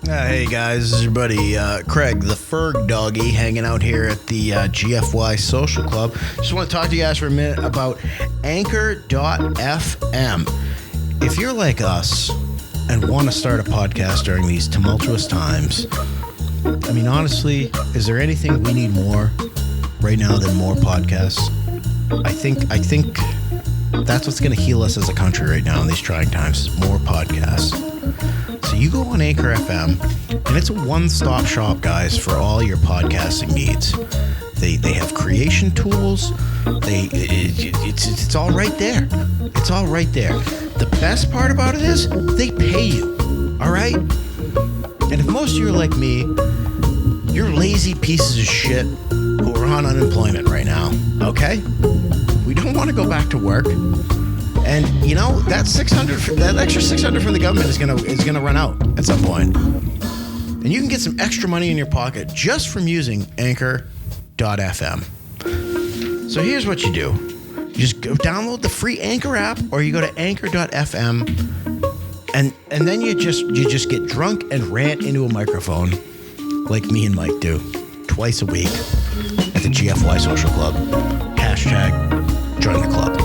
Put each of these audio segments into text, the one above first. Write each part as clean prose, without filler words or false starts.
Hey guys, this is your buddy Craig, the Ferg Doggy, hanging out here at the GFY Social Club. Just want to talk to you guys for a minute about Anchor.fm. If you're like us and want to start a podcast during these tumultuous times, I mean, honestly, is there anything we need more right now than more podcasts? I think that's what's going to heal us as a country right now in these trying times, is more podcasts. So you go on Anchor FM, and it's a one-stop shop, guys, for all your podcasting needs. They have creation tools. It's all right there. It's all right there. The best part about it is they pay you. All right? And if most of you are like me, you're lazy pieces of shit who are on unemployment right now. Okay? We don't want to go back to work. And you know that extra $600 from the government is gonna run out at some point. And you can get some extra money in your pocket just from using Anchor.fm. So here's what you do: you just go download the free Anchor app, or you go to Anchor.fm, and then you just get drunk and rant into a microphone, like me and Mike do, twice a week at the GFY Social Club. Hashtag join the club.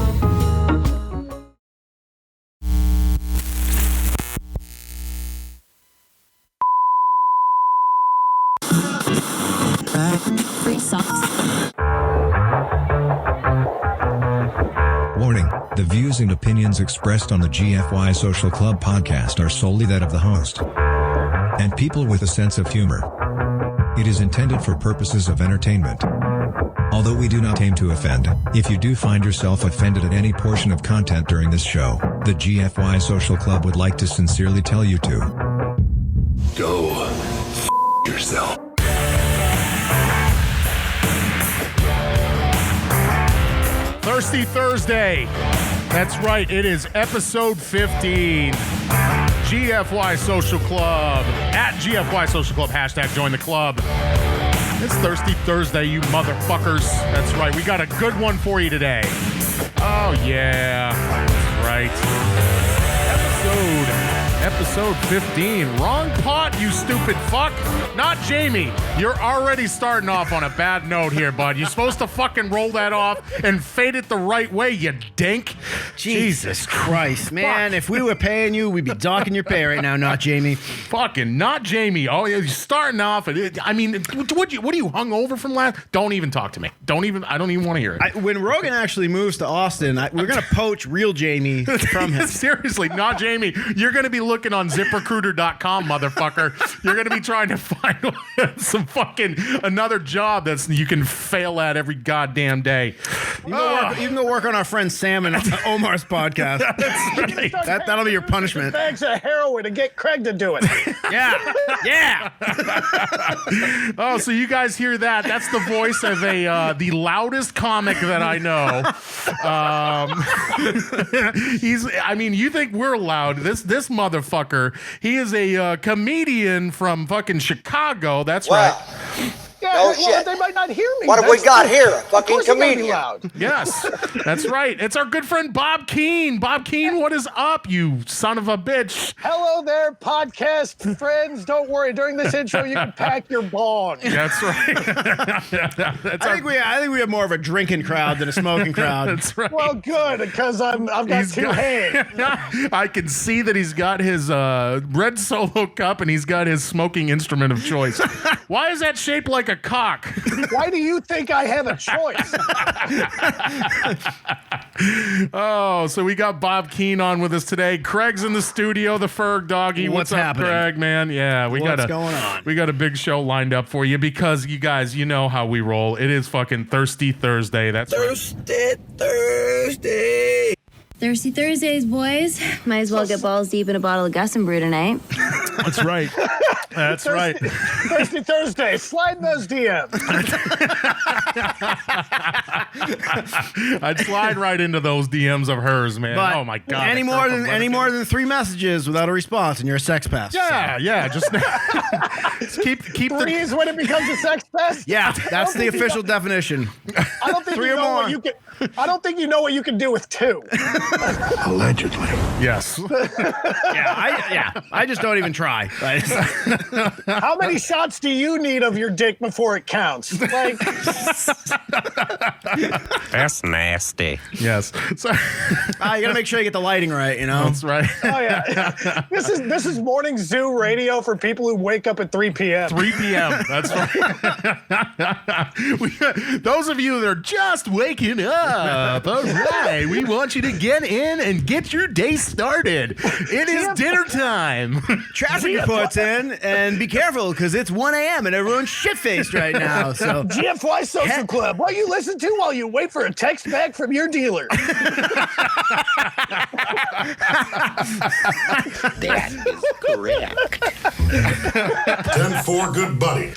Warning, the views and opinions expressed on the GFY Social Club podcast are solely that of the host and people with a sense of humor. It is intended for purposes of entertainment. Although we do not aim to offend, if you do find yourself offended at any portion of content during this show, the GFY Social Club would like to sincerely tell you to go yourself. Thirsty Thursday. That's right. It is episode 15. GFY Social Club. At GFY Social Club. Hashtag join the club. It's Thirsty Thursday, you motherfuckers. That's right. We got a good one for you today. Oh, yeah. That's right. Episode 15. Wrong pot, you stupid fuck. Not Jamie. You're already starting off on a bad note here, bud. You're supposed to fucking roll that off and fade it the right way, you dink. Jesus Christ, man. Fuck. If we were paying you, we'd be docking your pay right now, not Jamie. Fucking not Jamie. Oh, you're starting off. I mean, what are you hung over from last? Don't even talk to me. I don't even want to hear it. When Rogan actually moves to Austin, we're going to poach real Jamie from him. Seriously, not Jamie. You're going to be looking on ZipRecruiter.com, motherfucker. You're going to be trying to find some fucking another job that's you can fail at every goddamn day. You can go work on our friend Sam and Omar's podcast. That's right. That'll be your punishment. Bags of heroin to get Craig to do it. Yeah. Oh, so you guys hear that? That's the voice of the loudest comic that I know. You think we're loud? This motherfucker. He is a comedian from fucking Chicago. That's right. Yeah, no well, shit. They might not hear me. What have we got here? A fucking comedian. Loud. Yes, that's right. It's our good friend Bob Keane. Bob Keane, what is up, you son of a bitch? Hello there, podcast friends. Don't worry. During this intro, you can pack your bong. That's right. I think we have more of a drinking crowd than a smoking crowd. That's right. Well, good, because I've got two hands. I can see that he's got his red Solo cup and he's got his smoking instrument of choice. Why is that shaped like a cock? Why do you think I have a choice? Oh, so we got Bob Keane on with us today. Craig's in the studio, the Ferg Doggy. What's up, happening? Craig, man? Yeah, what's going on? We got a big show lined up for you because you guys, you know how we roll. It is fucking Thirsty Thursday. That's Thursday. Thirsty Thursdays, boys. Might as well get balls deep in a bottle of Gus and Brew tonight. That's right. That's right. Thirsty Thursday. Slide in those DMs. I'd slide right into those DMs of hers, man. But oh my god. Any more than 3 messages without a response, and you're a sex pest. Yeah. Just keep Threes when it becomes a sex pest. Yeah, that's the official definition. I don't think 3 you or know more. what you can. I don't think you know what you can do with 2. Allegedly. Yes. I just don't even try. How many shots do you need of your dick before it counts? Like, That's nasty. Yes. So, You gotta make sure you get the lighting right, you know? that's right. oh yeah. This is morning zoo radio for people who wake up at 3 p.m. 3 p.m. That's right. Those of you that are just waking up, all right, we want you to get in and get your day started. It is dinner time. Traffic reports in, and be careful, because it's 1 a.m. and everyone's shit-faced right now, so... GFY Social Club. What you listen to while you wait for a text back from your dealer. That is correct. 10-4, good buddy.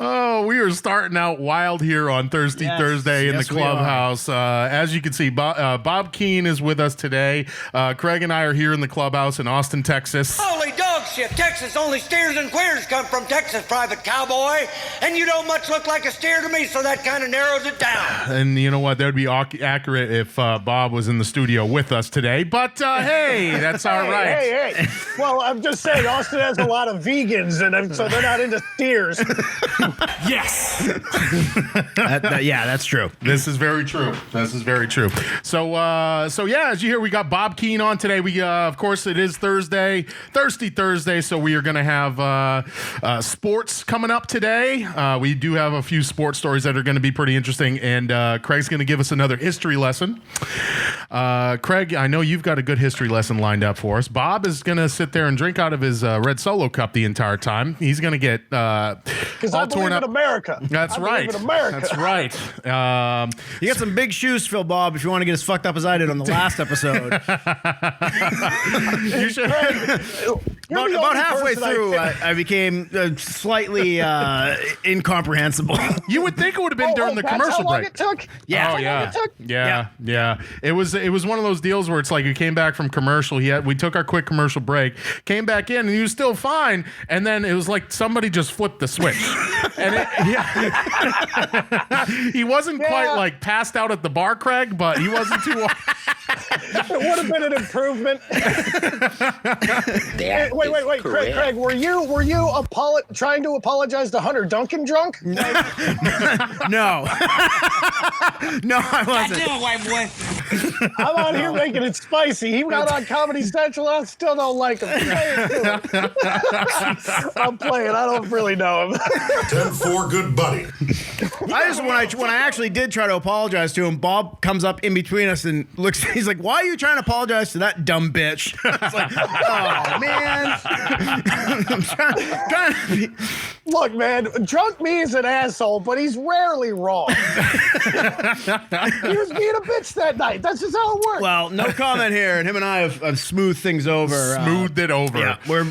Oh, we are starting out wild here on Thirsty Thursday in the clubhouse. As you can see, Bob Keene is with us today. Craig and I are here in the clubhouse in Austin, Texas. Holy dog shit. Texas, only steers and queers come from Texas, private cowboy. And you don't much look like a steer to me, so that kind of narrows it down. And you know what? That would be accurate if Bob was in the studio with us today. But hey, that's all right. Hey. Well, I'm just saying, Austin has a lot of vegans, and so they're not into steers. Yes. Yeah, that's true. This is very true. So yeah, as you hear, we got Bob Keene on today. We, of course, it is Thursday, Thirsty Thursday, so we are going to have sports coming up today. We do have a few sports stories that are going to be pretty interesting, and Craig's going to give us another history lesson. Craig, I know you've got a good history lesson lined up for us. Bob is going to sit there and drink out of his red Solo cup the entire time. He's going to get all torn up. America. That's right. In America. That's right. You got some big shoes to fill, Bob, if you want to get as fucked up as I did on the last episode. You should. About halfway through, I became slightly incomprehensible. You would think it would have been during the that's commercial how long break. it took? Yeah. Oh yeah. Yeah. It was one of those deals where it's like you came back from commercial. We took our quick commercial break, came back in, and he was still fine. And then it was like somebody just flipped the switch. And he wasn't quite like passed out at the bar, Craig, but he wasn't too. It would have been an improvement. Wait, Craig, were you trying to apologize to Hunter Duncan drunk? No. No, I wasn't. white boy. I'm out here making it spicy. He got on Comedy Central. I still don't like him. I'm playing. I don't really know him. 10-4, good buddy. When I actually did try to apologize to him, Bob comes up in between us and looks. He's like, "Why are you trying to apologize to that dumb bitch?" It's like, oh man. I'm trying to be. Look, man, drunk me is an asshole, but he's rarely wrong. He was being a bitch that night. That's just how it works. Well, no comment here. And him and I have smoothed things over. Smoothed it over. Yeah, we're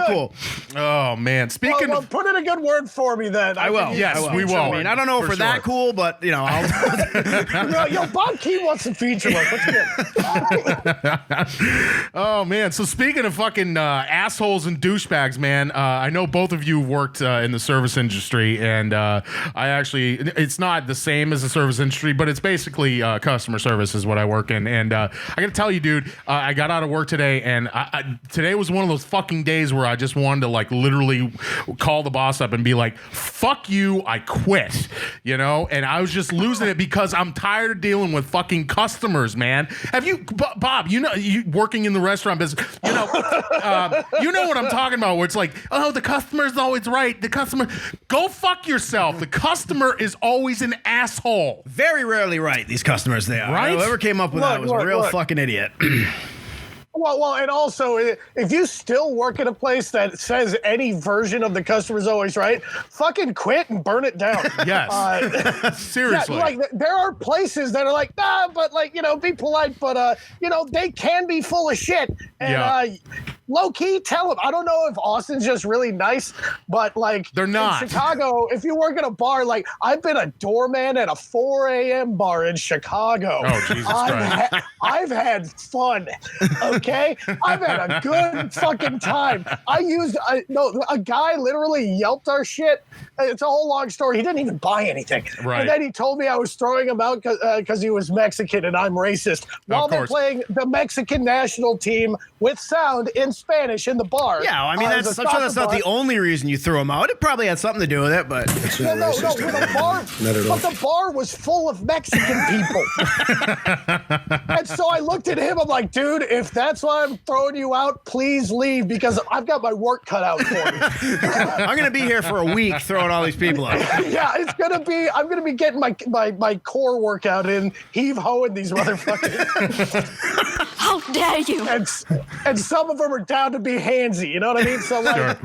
cool. Oh man. Speaking well, of, put in a good word for me then. I will. Yes, I will. we will. I mean, I don't know if we're that cool, but you know, I'll. Yo, Bob Keene wants some feature work. Let's get it. Oh man. So speaking of fucking assholes and douchebags, man, I know both of you worked in the service industry, and it's not the same as the service industry, but it's basically customer service is what I work in. And I gotta tell you, dude, I got out of work today, and today was one of those fucking days where I just wanted to like literally call the boss up and be like, "Fuck you, I quit," you know. And I was just losing it because I'm tired of dealing with fucking customers, man. Have you, Bob? You know, you working in the restaurant business, you know what I'm talking about. Where it's like, oh, the customer's always right. The customer, go fuck yourself. The customer is always an asshole. Very rarely right. These customers, they are. Right? Whoever came up with that was a real fucking idiot. Well, and also, if you still work at a place that says any version of the customer's always right, fucking quit and burn it down. Yes. Seriously. Yeah, like, there are places that are like, nah, but like, you know, be polite, but, you know, they can be full of shit. And low key, tell them. I don't know if Austin's just really nice, but like they're not. In Chicago, if you work at a bar, like I've been a doorman at a 4 a.m. bar in Chicago. Oh, Jesus Christ. I've had fun. Okay, I've had a good fucking time. A guy literally yelped our shit. It's a whole long story. He didn't even buy anything. Right. And then he told me I was throwing him out because he was Mexican and I'm racist. While they're playing the Mexican national team with sound in Spanish in the bar. Yeah, I mean, that's not the only reason you threw him out. It probably had something to do with it, but... No, but the bar was full of Mexican people. And so I looked at him, I'm like, dude, if that's why I'm throwing you out, please leave because I've got my work cut out for me. I'm going to be here for a week throwing all these people out. Yeah, I'm going to be getting my core workout in, heave-hoeing these motherfuckers. How dare you? And some of them are down to be handsy, you know what I mean? So like,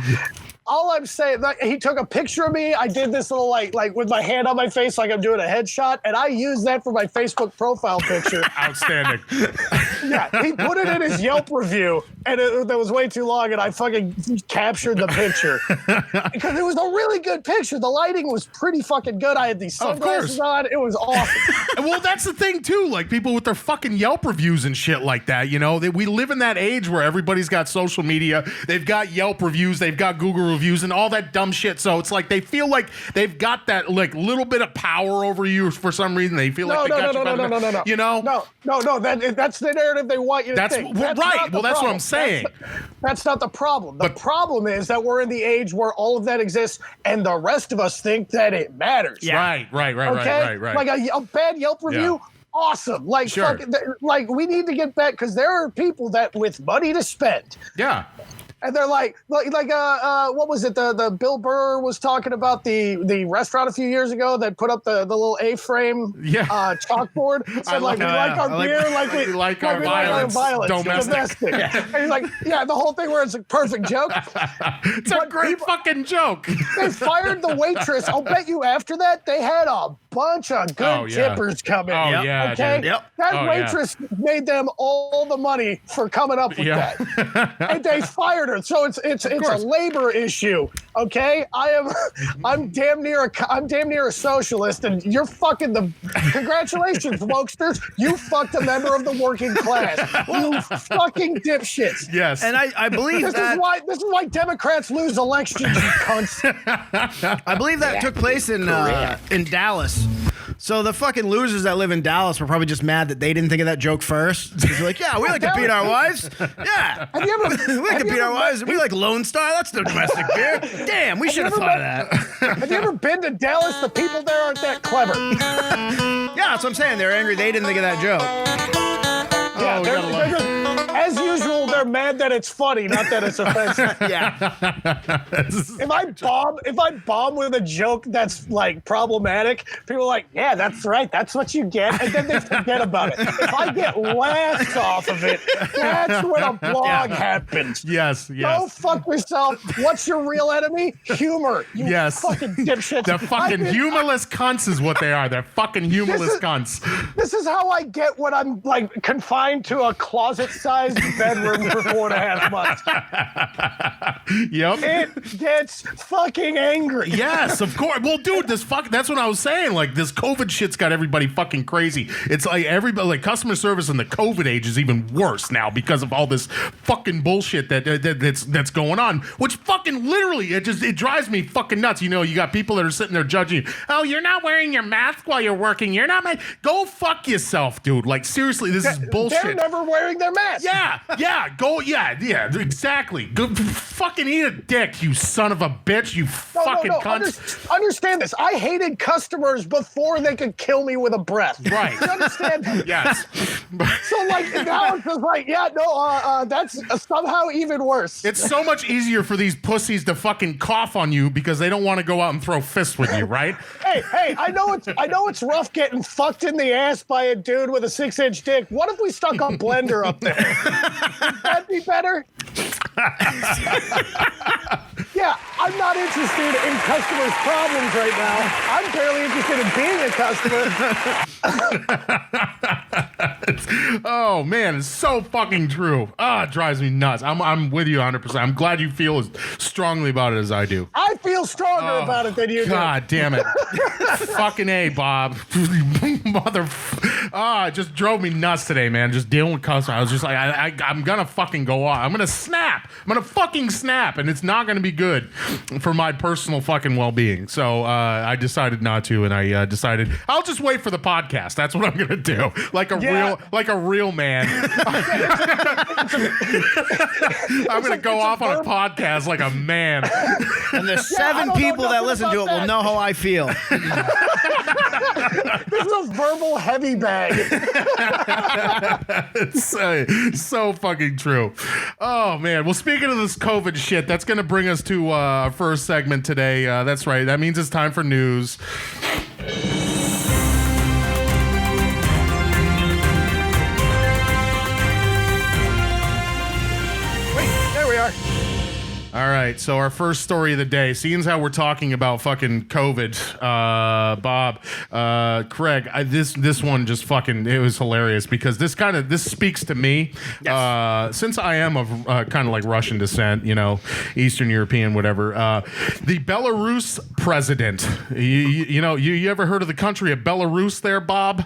all I'm saying, like, he took a picture of me. I did this little like with my hand on my face, like I'm doing a headshot, and I used that for my Facebook profile picture. Outstanding. Yeah, he put it in his Yelp review, and that was way too long, and I fucking captured the picture because it was a really good picture. The lighting was pretty fucking good. I had these sunglasses on. It was awesome. Well, that's the thing too. Like people with their fucking Yelp reviews and shit like that. You know, we live in that age where everybody's got social media. They've got Yelp reviews. They've got Google reviews and all that dumb shit. So it's like they feel like they've got that like little bit of power over you for some reason. They feel like they got you by the you know? No. That's the narrative they want you to think. That's right. Well, that's what I'm saying. That's not the problem. The problem is that we're in the age where all of that exists, and the rest of us think that it matters. Yeah. Right. Okay? Like a bad Yelp review. Yeah. Awesome. Like, like we need to get back because there are people that with money to spend. Yeah. And they're like, what was it? The Bill Burr was talking about the restaurant a few years ago that put up the little A-frame chalkboard. Said like, we like our beer, we like our violence, domestic. Yeah. And he's like, yeah, the whole thing where it's a perfect joke. It's a great fucking joke. They fired the waitress. I'll bet you after that they had a bunch of good tippers coming. Oh yeah, okay. Dude. Yep. That waitress made them all the money for coming up with that, and they fired her. So it's a labor issue. Okay, I'm damn near a socialist, and you're fucking congratulations, wokesters. You fucked a member of the working class. You fucking dipshits. Yes, and I believe this is why Democrats lose elections. You cunts. I believe that took place in Dallas. So the fucking losers that live in Dallas were probably just mad that they didn't think of that joke first. Because they're like, yeah, we like to beat our wives. Yeah. We like to beat our wives. We like Lone Star. That's no domestic beer. Damn, we should have thought of that. Have you ever been to Dallas? The people there aren't that clever. Yeah, that's what I'm saying. They're angry they didn't think of that joke. Yeah, as usual, they're mad that it's funny, not that it's offensive. Yeah. If I bomb with a joke that's like problematic, people are like, yeah, that's right, that's what you get, and then they forget about it. If I get laughs off of it, that's when a blog happens. Yes. Go fuck yourself. What's your real enemy? Humor. You fucking dipshits. They're fucking humorless cunts is what they are. They're fucking humorless cunts. This is how I get when I'm like confined to a closet-sized bedroom for 4.5 months. Yep. It gets fucking angry. Yes, of course. Well, dude, that's what I was saying. Like, this COVID shit's got everybody fucking crazy. It's like everybody, like, customer service in the COVID age is even worse now because of all this fucking bullshit that's going on, which fucking literally, it drives me fucking nuts. You know, you got people that are sitting there judging you. Oh, you're not wearing your mask while you're working. You're not, go fuck yourself, dude. Like, seriously, this is bullshit. They're never wearing their mask. Yeah, exactly. Go fucking eat a dick, you son of a bitch, you fucking cunt. Understand this. I hated customers before they could kill me with a breath. Right. You understand? Yes. So, like, now it's just like, that's somehow even worse. It's so much easier for these pussies to fucking cough on you because they don't want to go out and throw fists with you, right? Hey, I know it's rough getting fucked in the ass by a dude with a 6-inch dick. What if we stuck a blender up there? Would that be better? Yeah, I'm not interested in customers' problems right now. I'm barely interested in being a customer. Oh man, it's so fucking true. It drives me nuts. I'm with you 100%. I'm glad you feel as strongly about it as I do. I feel stronger about it than you do. God damn it. Fucking A, Bob. It just drove me nuts today, man. Just dealing with customers. I was just like, I'm gonna fucking go off. I'm gonna snap. I'm gonna fucking snap, and it's not gonna be good for my personal fucking well-being. So I decided not to, and I decided I'll just wait for the podcast. That's what I'm gonna do. Like a real man. I'm gonna go off on a podcast like a man. And the 7 people that listen to it will know how I feel. This is a verbal heavy bag. It's so fucking true. Oh man. Well, speaking of this COVID shit, that's gonna bring us to our first segment today. That's right. That means it's time for news. All right, so our first story of the day, seeing as how we're talking about fucking COVID, Bob, Craig, this one just fucking, it was hilarious because this speaks to me. Yes. Since I am of kind of like Russian descent, Eastern European, whatever. The Belarus president, you ever heard of the country of Belarus there, Bob?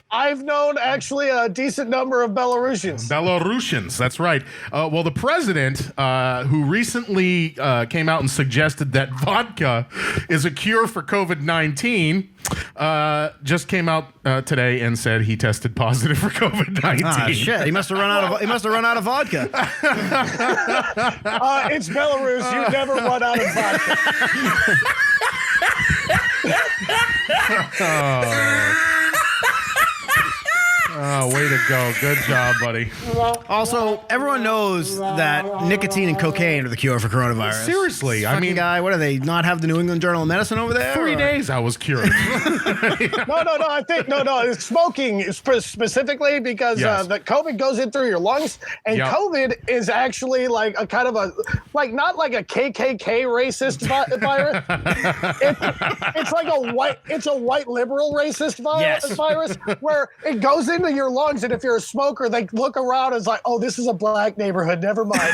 I've known actually a decent number of Belarusians. That's right. Well, the president, who recently came out and suggested that vodka is a cure for COVID-19, just came out today and said he tested positive for COVID-19. Ah, shit! He must have run out of vodka. It's Belarus. You never run out of vodka. Oh, way to go. Good job, buddy. Also, everyone knows that nicotine and cocaine are the cure for coronavirus. Seriously. I mean, guy, what do they not have the New England Journal of Medicine over there? 3 days I was cured. No. It's smoking specifically because the COVID goes in through your lungs, and COVID is actually like a kind of a, like not like a KKK racist virus. It's a white liberal racist virus where it goes into your lungs, and if you're a smoker, they look around and it's like, oh, this is a black neighborhood. Never mind.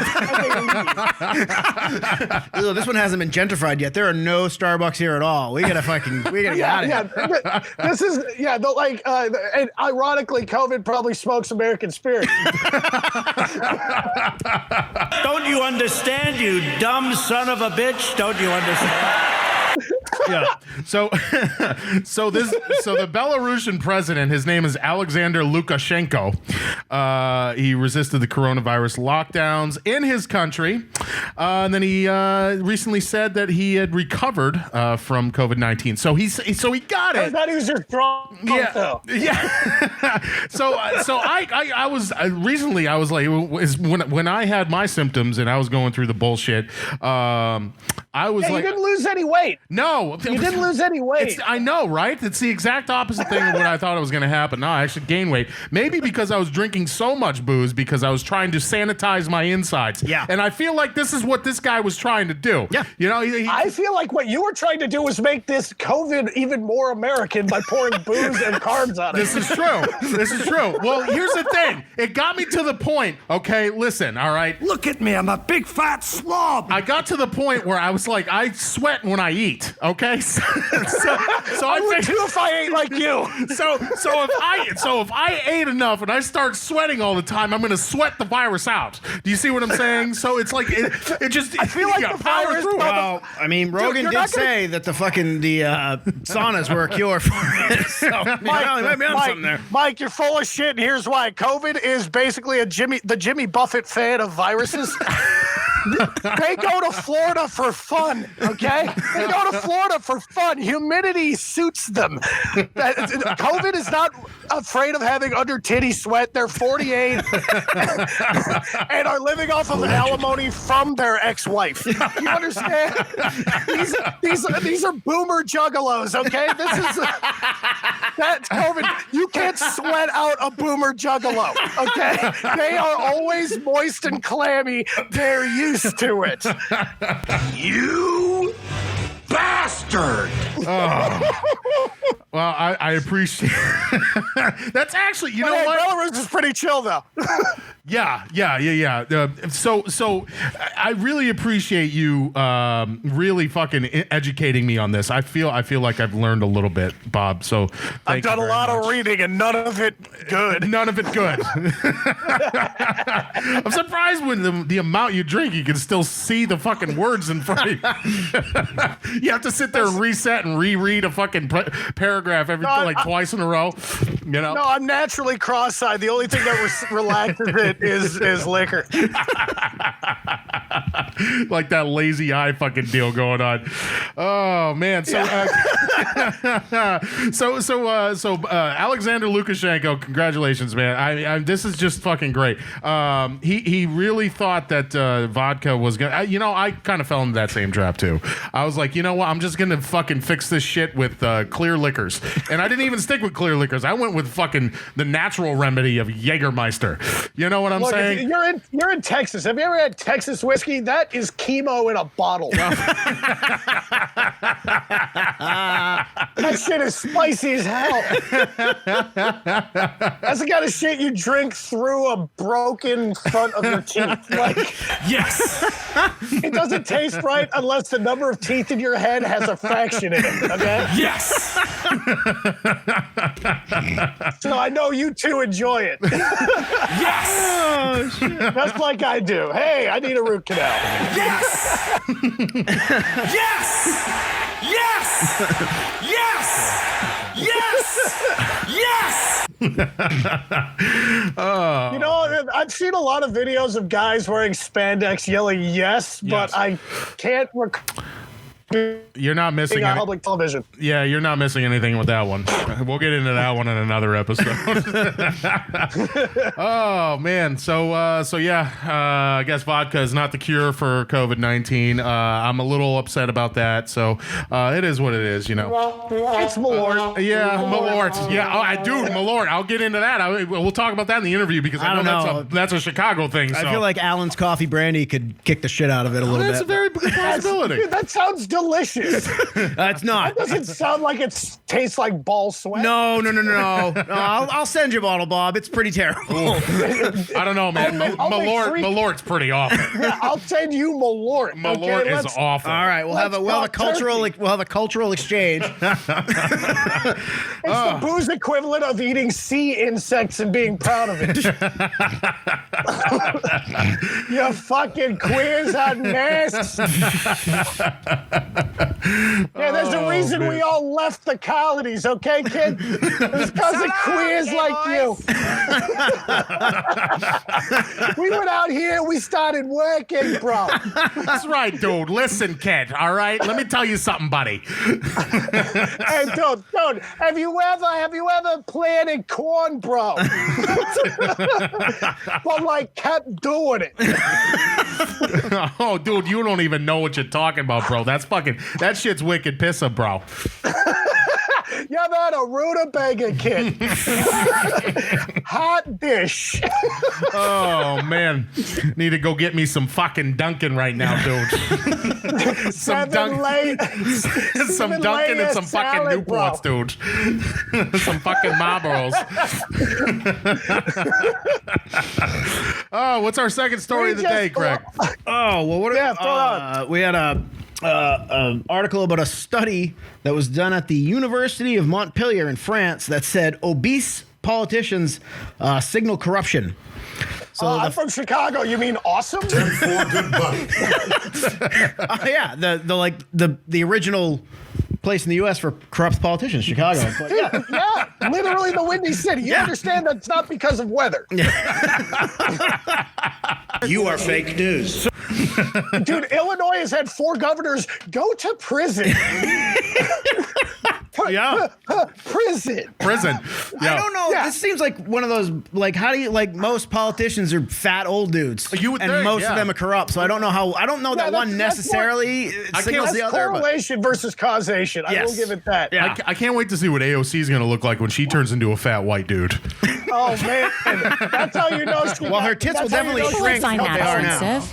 Ew, this one hasn't been gentrified yet. There are no Starbucks here at all. We gotta get out of here. This is and ironically, COVID probably smokes American Spirit. Don't you understand, you dumb son of a bitch? Don't you understand? Yeah. So the Belarusian president, his name is Alexander Lukashenko. He resisted the coronavirus lockdowns in his country, and then he recently said that he had recovered from COVID-19. So he got it. I thought he was just drunk. Yeah. So I was recently, I was like, when I had my symptoms and I was going through the bullshit. I was like, you didn't lose any weight. No, you didn't lose any weight. I know, right? It's the exact opposite thing of what I thought it was going to happen. No, I actually gained weight. Maybe because I was drinking so much booze because I was trying to sanitize my insides. Yeah. And I feel like this is what this guy was trying to do. Yeah. I feel like what you were trying to do was make this COVID even more American by pouring booze and carbs on it. This is true. Well, here's the thing. It got me to the point. Okay, listen. All right. Look at me. I'm a big fat slob. I got to the point where I was like, I sweat when I eat. Okay. So I would too if I ate like you. So if I ate enough and I start sweating all the time, I'm going to sweat the virus out. Do you see what I'm saying? So it's like it just. I feel like the virus. Well, I mean, Rogan did say that the saunas were a cure for it. So Mike, you're full of shit, and here's why. COVID is basically the Jimmy Buffett fan of viruses. They go to Florida for fun, okay? They go to Florida for fun. Humidity suits them. COVID is not afraid of having under titty sweat. They're 48 and are living off of alimony from their ex-wife. You understand? These are boomer juggalos, okay? That's COVID. You can't sweat out a boomer juggalo, okay? They are always moist and clammy. They're used to it. You bastard! bastard. Well, I appreciate that's actually, you know Hey, what? Belarus is pretty chill, though. Yeah. So I really appreciate you really fucking educating me on this. I feel like I've learned a little bit, Bob. So I've done a lot of reading and none of it good. None of it good. I'm surprised when the amount you drink, you can still see the fucking words in front of you. You have to sit there and reset and reread a fucking paragraph twice in a row. You know? No, I'm naturally cross-eyed. The only thing that relaxes it is liquor. Like that lazy eye fucking deal going on. Oh man. So Alexander Lukashenko, congratulations, man. This is just fucking great. He really thought that vodka was gonna. I kind of fell into that same trap too. I was like, you know what? I'm just gonna fucking fix this shit with clear liquors, and I didn't even stick with clear liquors. I went with fucking the natural remedy of Jägermeister. You know what I'm saying? You're in Texas. Have you ever had Texas whiskey? That is chemo in a bottle. That shit is spicy as hell. That's the kind of shit you drink through a broken front of your teeth. Like, yes. It doesn't taste right unless the number of teeth in your head has a fraction in it. Okay? Yes. So I know you two enjoy it. Yes. Oh, shit. Just like I do. Hey, I need a root canal. Yes. Yes. Yes. Yes. Yes. You know, I've seen a lot of videos of guys wearing spandex yelling yes, but I can't You're not missing on public television. Yeah, you're not missing anything with that one. We'll get into that one in another episode. Oh man, so yeah, I guess vodka is not the cure for COVID-19. I'm a little upset about that. So it is what it is, you know. It's Malort. Yeah, Malort. Yeah, Malort. I'll get into that. We'll talk about that in the interview because I know that's a Chicago thing. I feel like Allen's Coffee Brandy could kick the shit out of it a little bit. That's a very good possibility. Dude, that sounds delicious. It's not. That doesn't sound like it tastes like ball sweat. No. I'll send you a bottle, Bob. It's pretty terrible. I don't know, man. Malort's pretty awful. Yeah, I'll send you Malort. Malort is awful. All right, we'll have a cultural exchange. It's the booze equivalent of eating sea insects and being proud of it. You fucking queers on masks. Yeah, there's a reason we all left the colonies, okay, kid? It's because of queers like you. We went out here, we started working, bro. That's right, dude. Listen, kid, all right? Let me tell you something, buddy. Hey, dude, have you ever planted corn, bro? But, like, kept doing it. Oh, dude, you don't even know what you're talking about, bro. That shit's wicked pissa, bro. You ever had a rutabaga, kid? Hot dish. Oh, man. Need to go get me some fucking Dunkin' right now, dude. some Dunkin' and some fucking Newports, dude. Some fucking Marlboros. Oh, what's our second story of the day, Craig? Oh, well, we had an article about a study that was done at the University of Montpellier in France that said obese politicians signal corruption. So I'm from Chicago. You mean awesome? 10-4, good buddy. Yeah, the original place in the U.S. for corrupt politicians, Chicago. But yeah, literally the Windy City. You understand that's not because of weather. You are fake news. Dude, Illinois has had 4 governors go to prison. Yeah. Prison. Yeah. I don't know. Yeah. This seems like one of those, how do you, most politicians are fat old dudes. You would and think, most of them are corrupt. So I don't know that one necessarily signals the other. Correlation versus causation. Yes. I will give it that. Yeah. I can't wait to see what AOC is going to look like when she turns into a fat white dude. Oh, man. That's how you know. Well, her tits will definitely shrink from what they are now.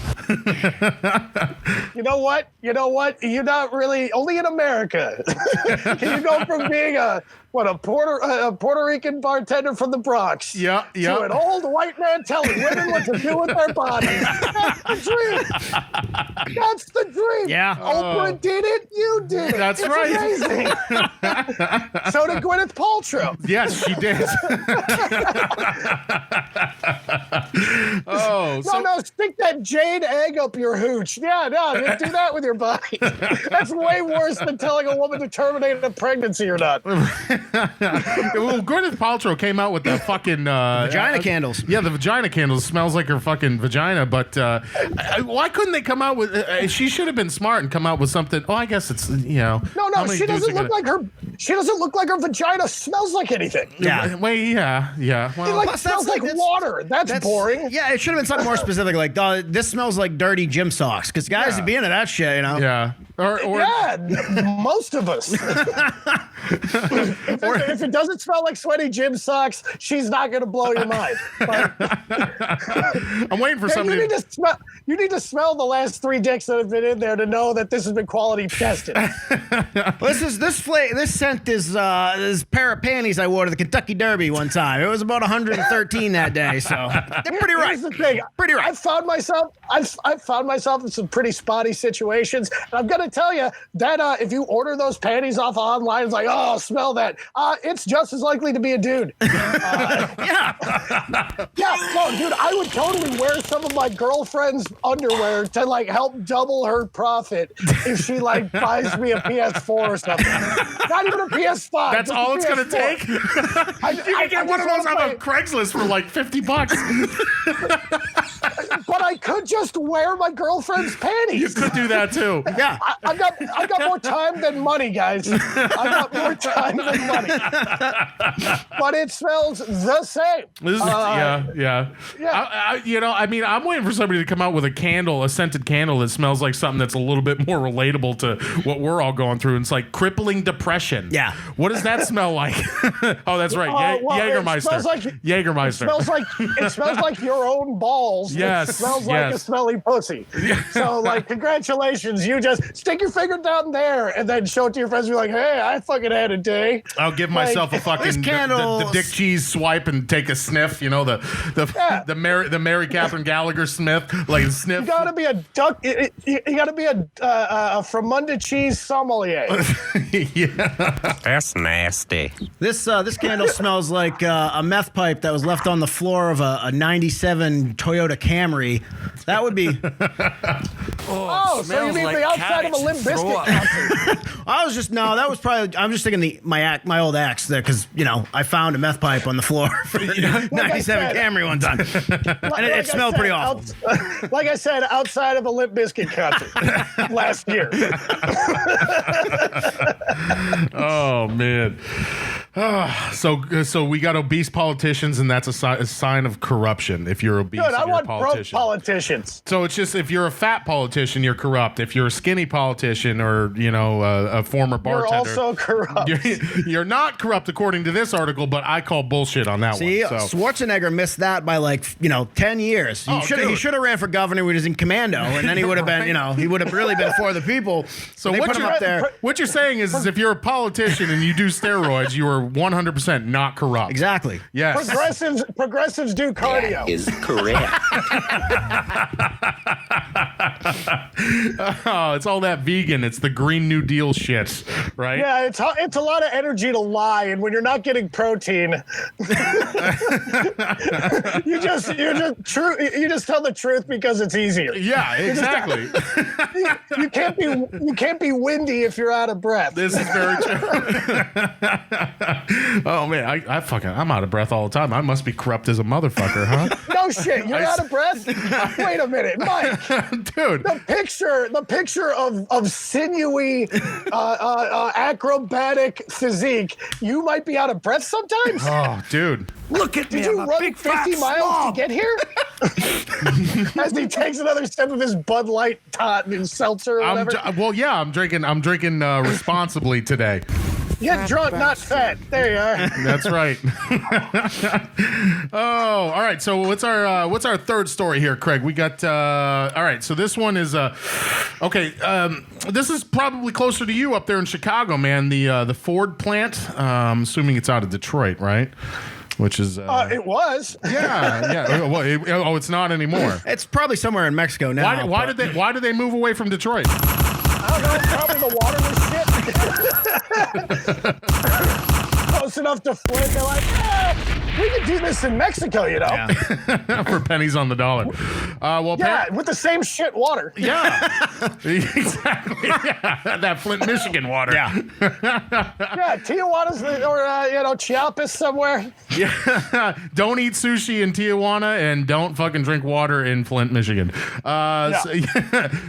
You know what? You're not really, only in America can you go from being a Puerto Rican bartender from the Bronx to an old white man telling women what to do with their bodies. That's the dream. That's the dream. Yeah. Oprah did it. You did it. That's it's right. Amazing. So did Gwyneth Paltrow. Yes, she did. No, stick that jade egg up your hooch. Yeah, no, just do that with your body. That's way worse than telling a woman to terminate a pregnancy or not. Well, Gwyneth Paltrow came out with the fucking vagina candles. Yeah, the vagina candles smells like her fucking vagina. But why couldn't they come out with? She should have been smart and come out with something. Oh, I guess it's No, she doesn't look like her. She doesn't look like her vagina smells like anything. Yeah, yeah. Well, it smells like water. That's boring. Yeah, it should have been something more specific. Like, this smells like dirty gym socks. Because guys would be into that shit, you know. Yeah. Or most of us. If it doesn't smell like sweaty gym socks, she's not going to blow your mind. I'm waiting for somebody. You need to smell the last 3 dicks that have been in there to know that this has been quality tested. This scent is this pair of panties I wore to the Kentucky Derby one time. It was about 113 that day, so they're pretty right. Here's the thing. Pretty right. I've found myself in some pretty spotty situations, and I'm going to tell you that if you order those panties off online, it's like, oh, smell that. It's just as likely to be a dude. Yeah, no, dude, I would totally wear some of my girlfriend's underwear to like help double her profit if she like buys me a PS4 or something. Not even a PS5. That's all it's going to take? You can get one of those on Craigslist for like $50. But I could just wear my girlfriend's panties. You could do that too. Yeah. I got more time than money, guys. I got more time than money. But it smells the same. Yeah. I'm waiting for somebody to come out with a scented candle that smells like something that's a little bit more relatable to what we're all going through. And it's like crippling depression. Yeah. What does that smell like? Oh, that's right. Jägermeister. Jägermeister. It smells like your own balls. Yes. It smells like a smelly pussy. So, like, congratulations. You just stick your finger down there and then show it to your friends and be like, hey, I fucking had a day. I'll give myself a fucking the Dick Cheese swipe and take a sniff. You know, the Mary Catherine Gallagher sniff. Like, sniff. You gotta be a duck. You gotta be a Fremunda cheese sommelier. Yeah. That's nasty. This candle smells like a meth pipe that was left on the floor of a 97 Toyota Camry. That would be... So you mean the outside of a Limp Bizkit concert? I'm just thinking my old ex there, because, you know, I found a meth pipe on the floor for 97 Camry one time. And it smelled pretty awful. Like I said, outside of a Limp Bizkit concert last year. Oh, man. So we got obese politicians, and that's a sign of corruption if you're obese. Good, I want broke politicians. So it's just, if you're a fat politician, you're corrupt. If you're a skinny politician, or, you know, a former bartender, you're also corrupt. You're not corrupt according to this article, but I call bullshit on that one. See, Schwarzenegger missed that by 10 years. He should have ran for governor when he was in commando, and then he would have been, he would have really been for the people. So what you're saying is if you're a politician and you do steroids, you are 100% not corrupt. Exactly. Yes. Progressives do cardio. That is correct. Oh, it's all that vegan. It's the Green New Deal shit, right? Yeah, it's a lot of energy to lie, and when you're not getting protein, you just tell the truth because it's easier. Yeah, exactly. You can't be windy if you're out of breath. This is very true. Oh man, I'm out of breath all the time. I must be corrupt as a motherfucker, huh? No shit, you're out of breath? Wait a minute, Mike. Dude. The picture of sinewy, acrobatic physique. You might be out of breath sometimes? Oh, dude. Look at me. Did you run 50 miles to get here? As he takes another sip of his Bud Light tot and seltzer or whatever. I'm drinking responsibly today. Get drunk, not fat. There you are. That's right. Oh, all right. So what's our third story here, Craig? We got all right. So this one is okay. This is probably closer to you up there in Chicago, man. The Ford plant. I'm assuming it's out of Detroit, right? Which is it was. Yeah. Well, it's not anymore. It's probably somewhere in Mexico now. Why did they move away from Detroit? I don't know. Probably the water was shit. Close enough to Flint. They're like, we could do this in Mexico, you know? Yeah. For pennies on the dollar. With the same shit water. Yeah. Exactly. Yeah. That Flint, Michigan water. Yeah. Yeah, Tijuana's or Chiapas somewhere. Yeah. Don't eat sushi in Tijuana and don't fucking drink water in Flint, Michigan.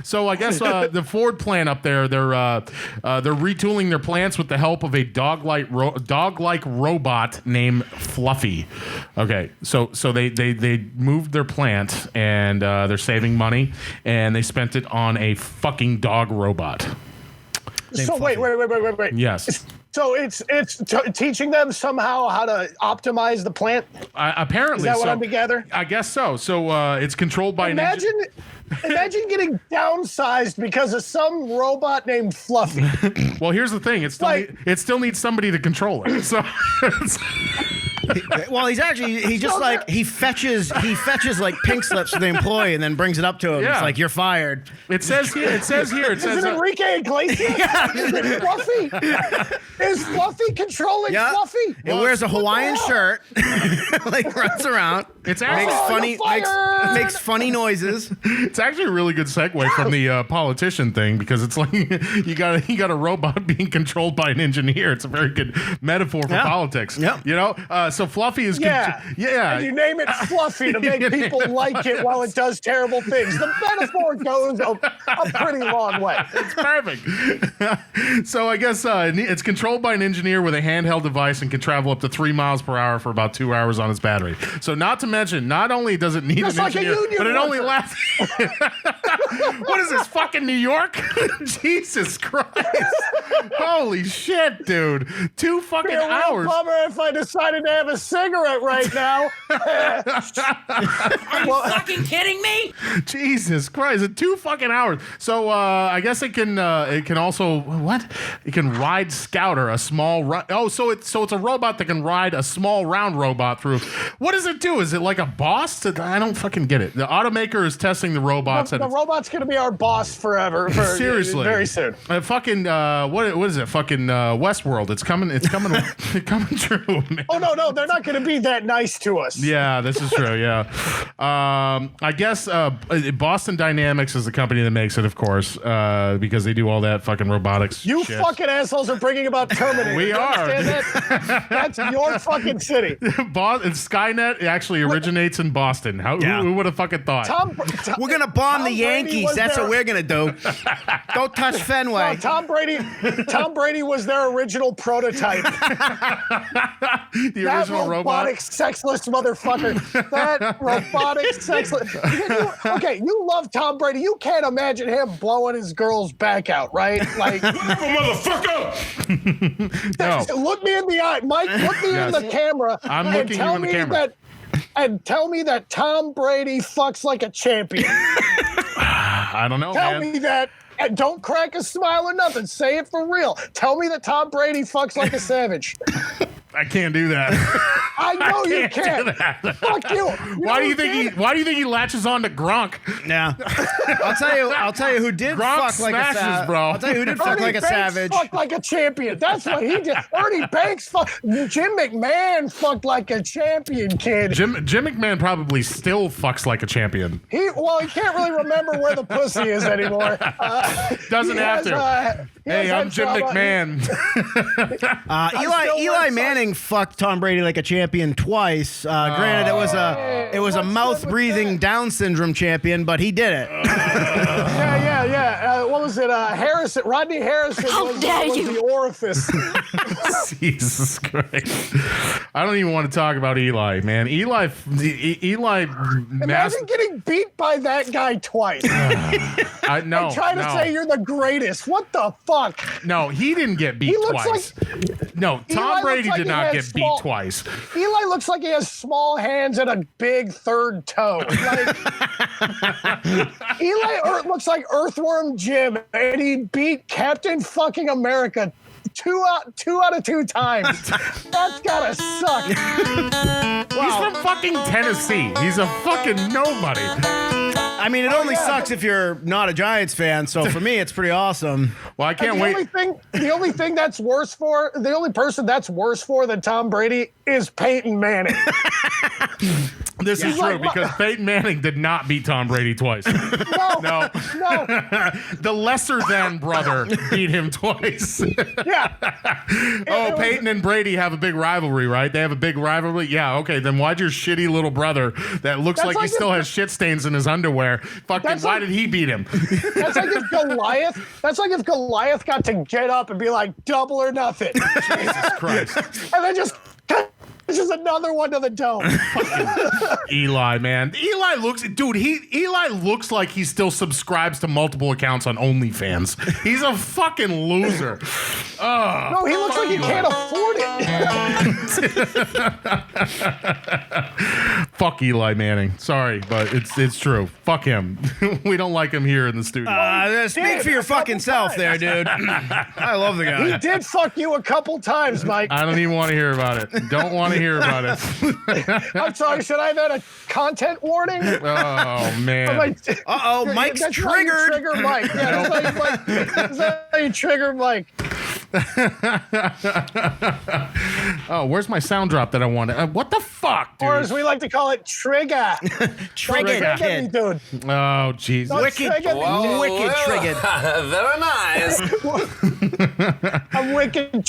So I guess the Ford plant up there, they're retooling their plants with the help of a dog-like robot named Fluffy. Okay, so they moved their plant and they're saving money and they spent it on a fucking dog robot. So wait. Yes. So it's teaching them somehow how to optimize the plant. Apparently, is that what I'm together? I guess so. So it's controlled by Imagine getting downsized because of some robot named Fluffy. Well, here's the thing: it still needs somebody to control it. So. Well, he fetches like pink slips for the employee and then brings it up to him. Yeah. It's like, you're fired. It says here. Is it Enrique Iglesias? Is it Fluffy? Is Fluffy controlling Fluffy? It wears a Hawaiian shirt, like runs around. It's actually makes funny noises. It's actually a really good segue from the politician thing because it's like you got a robot being controlled by an engineer. It's a very good metaphor for politics. Yep. You know, so Fluffy is and you name it Fluffy to make people like it while it does terrible things. The metaphor goes a pretty long way. It's perfect. So I guess it's controlled by an engineer with a handheld device and can travel up to 3 miles per hour for about 2 hours on its battery. So not to mention, not only does it need just an like engineer, but it only lasts. What is this, fucking New York? Jesus Christ. Holy shit, dude. 2 fucking hours. Bummer if I decided to have a cigarette right now. Are you fucking kidding me? Jesus Christ. 2 fucking hours. So I guess it can also it can ride Scouter, a small so it's a robot that can ride a small round robot through. What does it do? Is it like a boss? I don't fucking get it. The automaker is testing the robots. The robot's gonna be our boss forever. Seriously, very soon. Fucking what is it? Fucking Westworld. It's coming true. Man. Oh no, they're not gonna be that nice to us. Yeah, this is true. Yeah, I guess Boston Dynamics is the company that makes it, of course, because they do all that fucking robotics. You shit. Fucking assholes are bringing about Terminator. We are. That? That's your fucking city. Skynet actually originates in Boston. Who would have fucking thought? We're gonna bomb the Yankees. That's what we're gonna do. Don't touch Fenway. No, Tom Brady was their original prototype. The original robot. Robotic, sexless motherfucker. That robotic, sexless. You love Tom Brady. You can't imagine him blowing his girl's back out, right? Like, motherfucker! No. Look me in the eye, Mike. Look me in the camera. I'm looking you in the camera. And tell me that Tom Brady fucks like a champion. I don't know. Tell me that. And don't crack a smile or nothing. Say it for real. Tell me that Tom Brady fucks like a savage. I can't do that. I know you can't. Fuck you. Why do you think he latches on to Gronk? Yeah. I'll tell you who did Gronk fuck like a savage, bro. I'll tell you who did fuck like a savage. Fucked like a champion. That's what he did. Ernie Banks fucked. Jim McMahon fucked like a champion, kid. Jim McMahon probably still fucks like a champion. He can't really remember where the pussy is anymore. Doesn't have to. Hey, I'm Jim McMahon. Eli Manning fucked Tom Brady like a champion twice. Granted, it was a mouth-breathing Down syndrome champion, but he did it. Yeah. What was it? Harrison. Rodney Harrison was the orifice. Jesus Christ. I don't even want to talk about Eli, man. Eli. Imagine getting beat by that guy twice. I know. And trying to say you're the greatest. What the fuck? No, he didn't get beat twice. No, Tom Brady did not get beat twice. Eli looks like he has small hands and a big third toe. Like, Eli looks like Earthworm Jim, and he beat Captain fucking America two out of 2 times. That's gotta suck. He's from fucking Tennessee. He's a fucking nobody. I mean, it only sucks if you're not a Giants fan. So for me, it's pretty awesome. Well, I can't wait. The only thing that's worse for the only person that's worse for than Tom Brady is Peyton Manning. This is true because Peyton Manning did not beat Tom Brady twice. No. The lesser than brother beat him twice. Yeah. Peyton and Brady have a big rivalry, right? They have a big rivalry. Yeah. Okay. Then why'd your shitty little brother that looks like he still has shit stains in his underwear? Why did he beat him? That's like if Goliath. That's like if Goliath got to get up and be like, double or nothing. Jesus Christ. And then just another one to the dome. Eli, man. Eli looks like he still subscribes to multiple accounts on OnlyFans. He's a fucking loser. No, he looks like he can't afford it. Fuck Eli Manning. Sorry, but it's true. Fuck him. We don't like him here in the studio. Speak for your fucking self there, dude. I love the guy. He did fuck you a couple times, Mike. I don't even want to hear about it. Don't want to hear about it. I'm sorry, should I have had a content warning? Oh, man. Mike's that's triggered. How you trigger Mike. Yeah, that's how you trigger Mike. Oh, where's my sound drop that I wanted? What the fuck, dude? Or as we like to call it, trigger. Trigger, kid. Dude. Oh, Jesus. Wicked triggered. Very nice. I'm wicked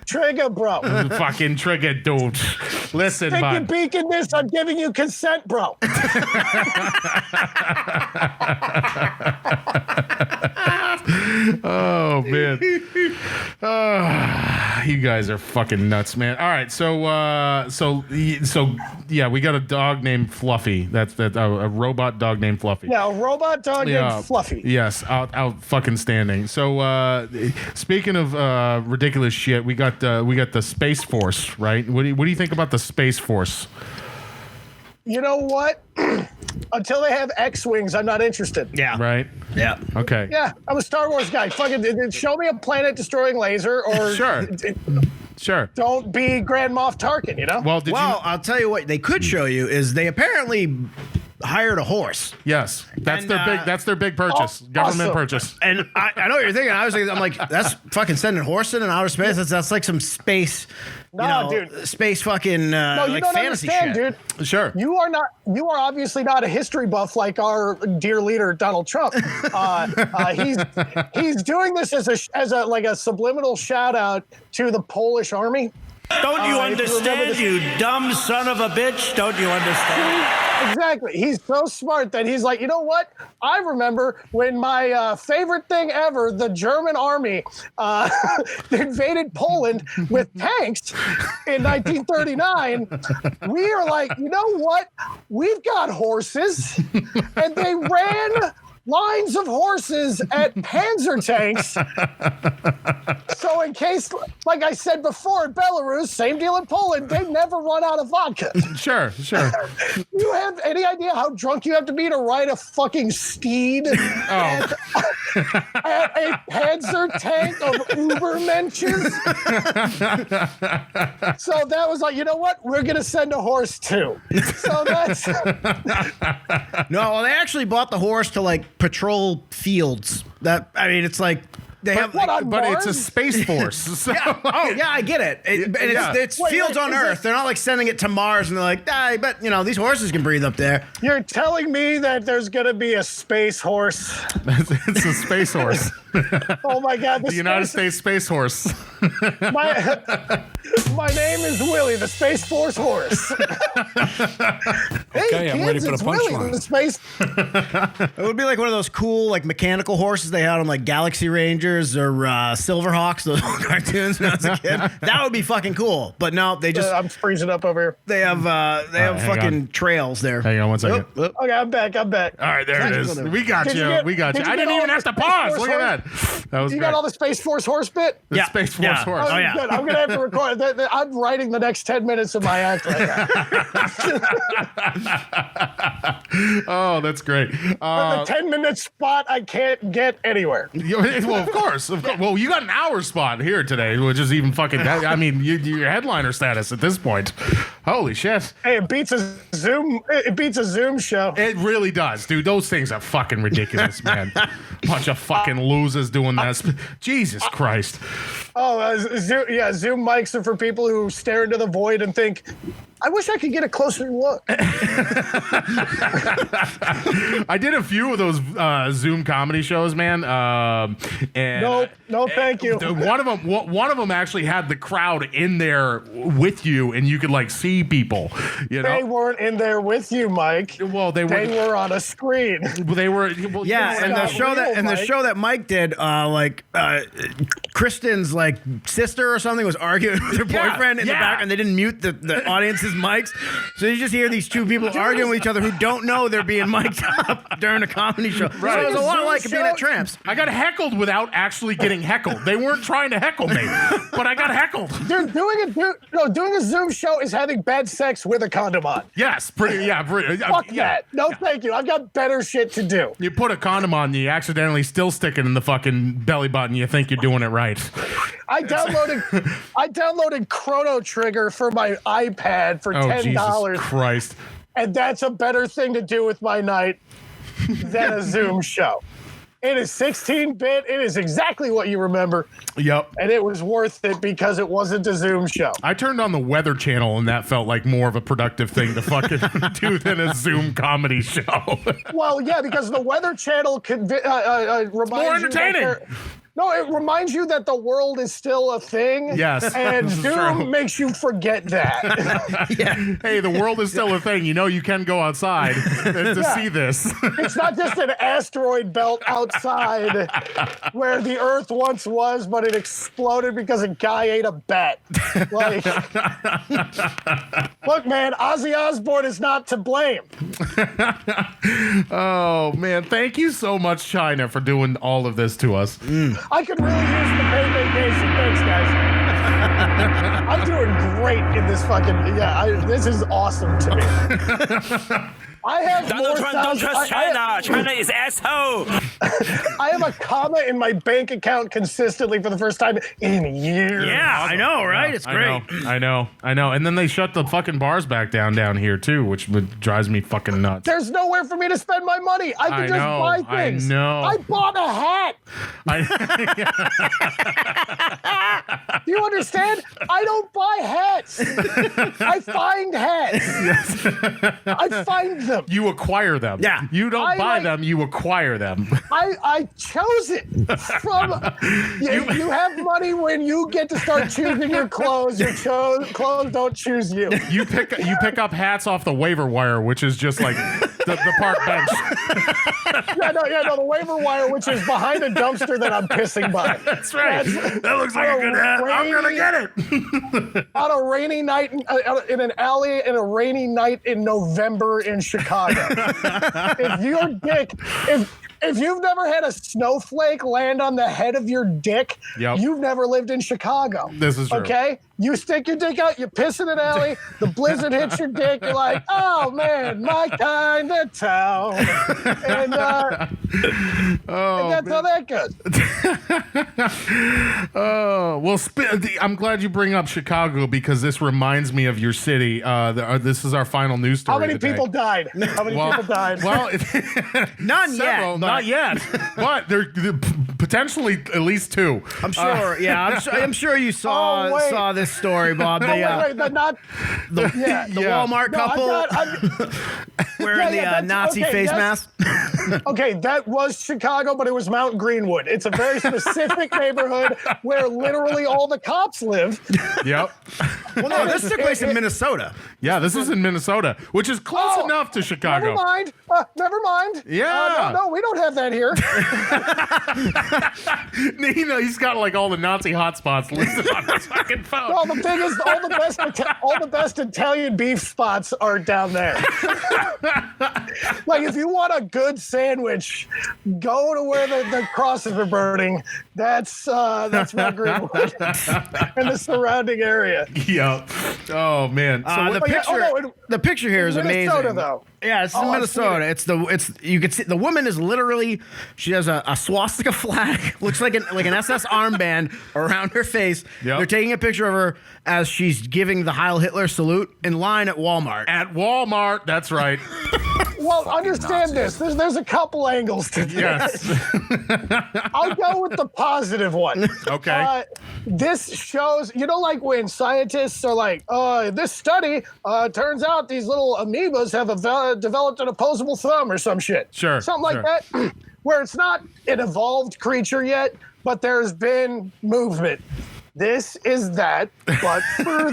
trigger, bro. Fucking trigger, dude. Listen, Stick your bud. beak in this. I'm giving you consent, bro. Oh, man. You guys are fucking nuts, man. All right, so yeah, we got a dog named Fluffy. That's a robot dog named Fluffy. Yeah, a robot dog named Fluffy. Yes, out fucking standing. So speaking of ridiculous shit, we got the Space Force, right? What do you think about the Space Force? You know what? Until they have X-Wings, I'm not interested. Yeah. Right? Yeah. Okay. Yeah, I'm a Star Wars guy. Fucking show me a planet-destroying laser or... Sure. Don't be Grand Moff Tarkin, you know? Well, I'll tell you what they could show you is they apparently hired a horse. Yes. That's their big purchase. Government purchase. And I know what you're thinking. I'm like, that's fucking sending a horse in outer space. That's like some space... dude. Space fucking no, you like don't fantasy understand, shit. Dude. Sure. You are obviously not a history buff like our dear leader Donald Trump. He's doing this as a subliminal shout out to the Polish army. Don't you understand, you dumb son of a bitch? Don't you understand? Exactly. He's so smart that he's like, you know what? I remember when my favorite thing ever, the German army, invaded Poland with tanks in 1939. We are like, you know what? We've got horses. And they ran lines of horses at Panzer tanks. So in case, like I said before, in Belarus, same deal in Poland, they never run out of vodka. Sure. You have any idea how drunk you have to be to ride a fucking steed at a Panzer tank of Ubermenches? So that was like, you know what? We're going to send a horse too. So that's... No, well, they actually bought the horse to like patrol fields. It's like they have, but it's a Space Force. So. Yeah. Oh, yeah, I get it. It's fields on Earth. They're not like sending it to Mars and they're like, but these horses can breathe up there. You're telling me that there's gonna be a space horse? It's a space horse. Oh my God! The United States Space Horse. My name is Willie, the Space Force horse. Okay, I'm ready for the it's Willie, punchline. the Space. It would be like one of those cool, like mechanical horses they had on like Galaxy Rangers or Silverhawks, those cartoons when I was a kid. That would be fucking cool. But no, they just. I'm freezing up over here. They have fucking trails there. Hang on one second. Okay, I'm back. All right, there it is. We got Did you. you get- We got you. did you I get didn't all even the have to Space pause. Force Look at horse? that. That was You great. got all the Space Force horse bit? The Space Force horse. Oh, yeah. Good. I'm going to have to record. I'm writing the next 10 minutes of my act right now. Oh, that's great. The 10-minute spot I can't get anywhere. Well, of course. Well, you got an hour spot here today, which is even fucking. I mean, your headliner status at this point. Holy shit! Hey, it beats a Zoom. It beats a Zoom show. It really does, dude. Those things are fucking ridiculous, man. Bunch of fucking losers doing that. Jesus Christ. Oh, Zoom mics are for people who stare into the void and think, I wish I could get a closer look. I did a few of those Zoom comedy shows, man. And no, thank you. One of them actually had the crowd in there with you, and you could like see people. You know, They weren't in there with you, Mike. Well, they were on a screen. They were. Well, Yeah, and the show the show that Mike did, Kristen's like sister or something was arguing with her boyfriend in the back, and they didn't mute the audience's mics, so you just hear these two people arguing with each other who don't know they're being mic'd up during a comedy show. Right. So it was a lot like being at Tramps. I got heckled without actually getting heckled. They weren't trying to heckle me, but I got heckled. Dude, doing a Zoom show is having bad sex with a condom on. Yes, pretty. Fuck that. No, thank you. I've got better shit to do. You put a condom on, you accidentally still stick it in the fucking belly button. You think you're doing it right. I downloaded Chrono Trigger for my iPad for $10. Jesus Christ. And that's a better thing to do with my night than a Zoom show. It is 16-bit. It is exactly what you remember. Yep. And it was worth it because it wasn't a Zoom show. I turned on the Weather Channel, and that felt like more of a productive thing to fucking do than a Zoom comedy show. Well, yeah, because the Weather Channel reminds more entertaining. No, it reminds you that the world is still a thing. Yes. And This is Zoom true. makes you forget that. Yeah. Hey, the world is still a thing. You know you can go outside to see this. It's not just an asteroid belt outside where the Earth once was, but it exploded because a guy ate a bat. Like, look, man, Ozzy Osbourne is not to blame. Oh, man. Thank you so much, China, for doing all of this to us. I could really use the paid vacation. Thanks, guys. I'm doing great in this fucking. This is awesome to me. I have Donald Trump, don't trust China. China is asshole. I have a comma in my bank account consistently for the first time in years. Yeah, I know, right? It's great. I know. And then they shut the fucking bars back down here, too, which drives me fucking nuts. There's nowhere for me to spend my money. I can just buy things. I know. I bought a hat. Do you understand? I don't buy hats. I find hats. Yes. I find them. You acquire them. Yeah. You don't buy them, you acquire them. I chose it from. You have money when you get to start choosing your clothes. Your clothes don't choose you. You pick up hats off the waiver wire, which is just like the park bench. No, the waiver wire, which is behind a dumpster that I'm pissing by. That's right. That looks like a good hat. I'm gonna get it. On a rainy night in an alley in a rainy night in November in Chicago. If you've never had a snowflake land on the head of your dick, you've never lived in Chicago. This is true. Okay? You stick your dick out, you piss in an alley, the blizzard hits your dick, you're like, oh man, my kind of town. And that's how that goes. I'm glad you bring up Chicago because this reminds me of your city. This is our final news story. How many today. people died? People died? Well, none several, yet. Not yet. But there potentially at least two. I'm sure. I'm sure you saw this story, Bob. The Walmart couple. Wearing the Nazi face mask. Okay, that was Chicago, but it was Mount Greenwood. It's a very specific neighborhood where literally all the cops live. Yep. Well, no, this took place in Minnesota. Yeah, this is in Minnesota, which is close enough to Chicago. Never mind. Never mind. Yeah. No, we don't have that here. He's got like all the Nazi hotspots listed on his fucking phone. Well, the thing is, all the best Italian beef spots are down there. Like, if you want a good sandwich, go to where the crosses are burning. That's Mount Greenwood and the surrounding area. Yep. Oh man. So the picture here is Minnesota, amazing. Though. Yeah, it's in Minnesota. It's you can see the woman is literally, she has a swastika flag, looks like an SS armband around her face. Yep. They're taking a picture of her as she's giving the Heil Hitler salute in line at Walmart. At Walmart, that's right. Well, understand this. There's a couple angles to this. Yes. I'll go with the positive one. Okay. This shows, like when scientists are like, this study turns out these little amoebas have developed an opposable thumb or some shit. Sure. Something like that, where it's not an evolved creature yet, but there's been movement. This is that, but for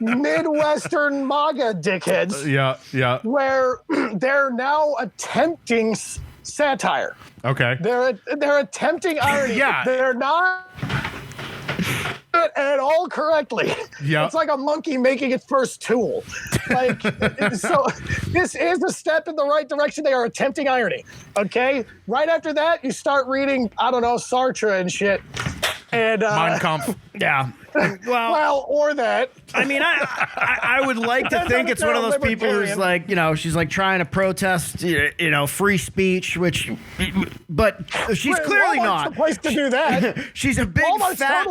Midwestern MAGA dickheads. Yeah. Where they're now attempting satire. Okay. They're attempting irony. Yeah. They're not at all correctly. Yeah. It's like a monkey making its first tool. Like, so this is a step in the right direction. They are attempting irony. Okay. Right after that, you start reading, I don't know, Sartre and shit. And Mein Kampf. Yeah. Well, or that. I mean, I would like to think it's one of those people who's like, she's like trying to protest, free speech, but she's clearly Walmart's not. The place to do that. She's a big, fat,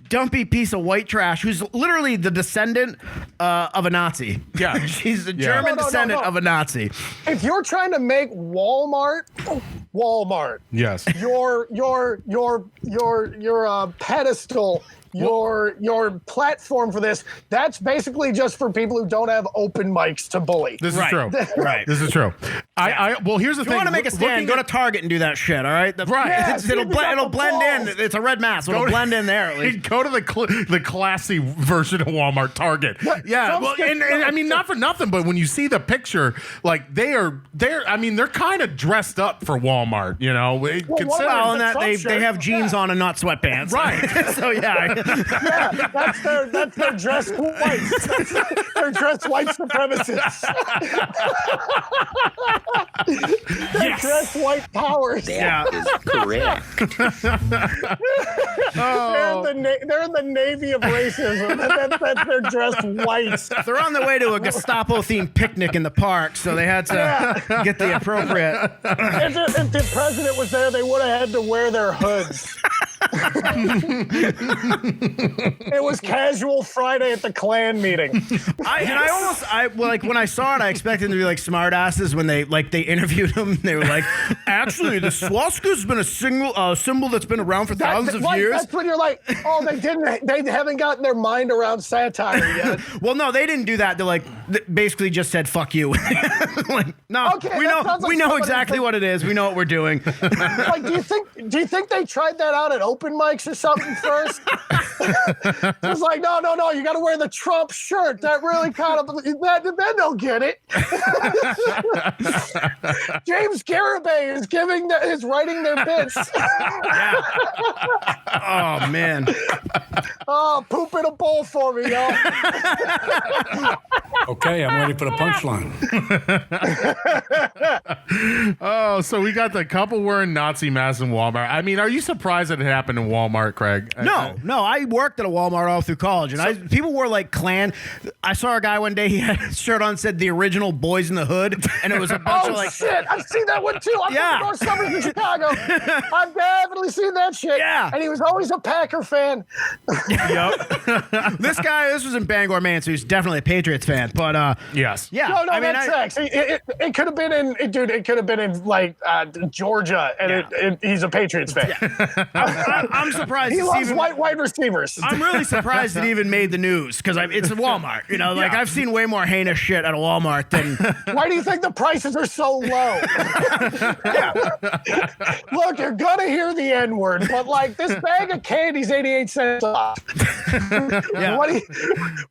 dumpy piece of white trash who's literally the descendant of a Nazi. Yeah. She's a German descendant of a Nazi. If you're trying to make Walmart, Yes. your pedestal, your platform for this, that's basically just for people who don't have open mics to bully. This is true. Right. This is true. Well, here's the thing. If you want to make a stand, go to Target and do that shit, all right? It'll blend in. It's a red mask. It'll blend in there at least. Go to the classy version of Walmart, Target. Yeah. Well, and I mean, not for nothing, but when you see the picture, like they're kind of dressed up for Walmart, and that they have jeans on and not sweatpants. Right. So yeah. Yeah, that's their dress whites. They're dress white supremacists. They're dress white powers. That is correct. They're in the navy of racism. That's their dress whites. They're on the way to a Gestapo-themed picnic in the park, so they had to get the appropriate. If the president was there, they would have had to wear their hoods. It was casual Friday at the Klan meeting. When I saw it, I expected them to be like smart asses when they interviewed him. They were like, actually, the swastika's been a symbol that's been around for thousands of years. That's when you're like, oh, they haven't gotten their mind around satire yet. Well, no, they didn't do that. They basically just said fuck you. We know exactly what it is. We know what we're doing. Like, do you think they tried that out at open mics or something first? It's like, no, you got to wear the Trump shirt. That really then they'll get it. James Garibay is writing their bits. Oh man. Oh, poop in a bowl for me, y'all. Okay, I'm ready for the punchline. Oh, so we got the couple wearing Nazi masks in Walmart. I mean, are you surprised that it happened in Walmart, Craig? No. I worked at a Walmart all through college, and people wore like Klan. I saw a guy one day, he had a shirt on said the original Boys in the Hood, and it was a bunch of like. Shit, I've seen that one too. I'm from North Suburbs in Chicago. I've definitely seen that shit. Yeah. And he was always a Packer fan. Yep. This was in Bangor, Maine, so he's definitely a Patriots fan. But But yes, yeah. No, I mean, that tracks. It could have been in, dude. It could have been in like Georgia, and he's a Patriots fan. I'm surprised. He loves white wide receivers. I'm really surprised it even made the news because it's a Walmart. You know, like I've seen way more heinous shit at a Walmart than. Why do you think the prices are so low? Look, you're gonna hear the N-word, but like this bag of candy's 88 cents off.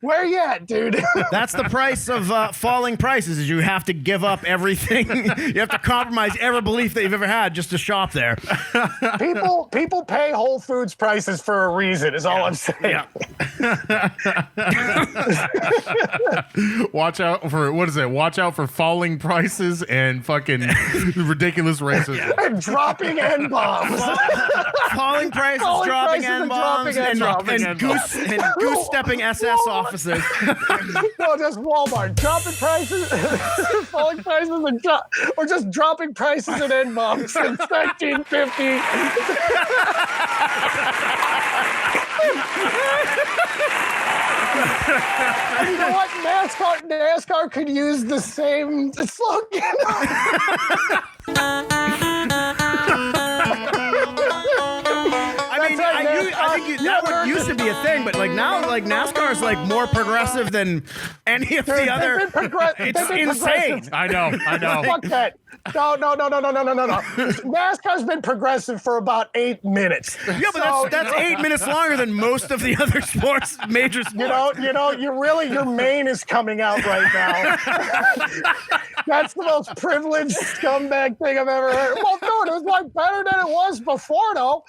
Where you at, dude? That's the price of falling prices. Is you have to give up everything. You have to compromise every belief that you've ever had just to shop there. People pay Whole Foods prices for a reason. Is all I'm saying. Yeah. Watch out for Watch out for falling prices and fucking ridiculous racism. And dropping N-bombs. Falling prices, dropping N-bombs, and goose-stepping SS officers. No, just Walmart. Dropping prices, falling prices, or just dropping prices and N-bombs since 1950. And you know what? NASCAR could use the same slogan. I think that used to be a thing, but like now, like NASCAR is like more progressive than any of the other. It's insane. I know. Fuck that. No. NASCAR's been progressive for about 8 minutes. Yeah, but that's 8 minutes longer than most of the other major sports. Your mane is coming out right now. That's the most privileged scumbag thing I've ever heard. Well, dude, it was like better than it was before, though.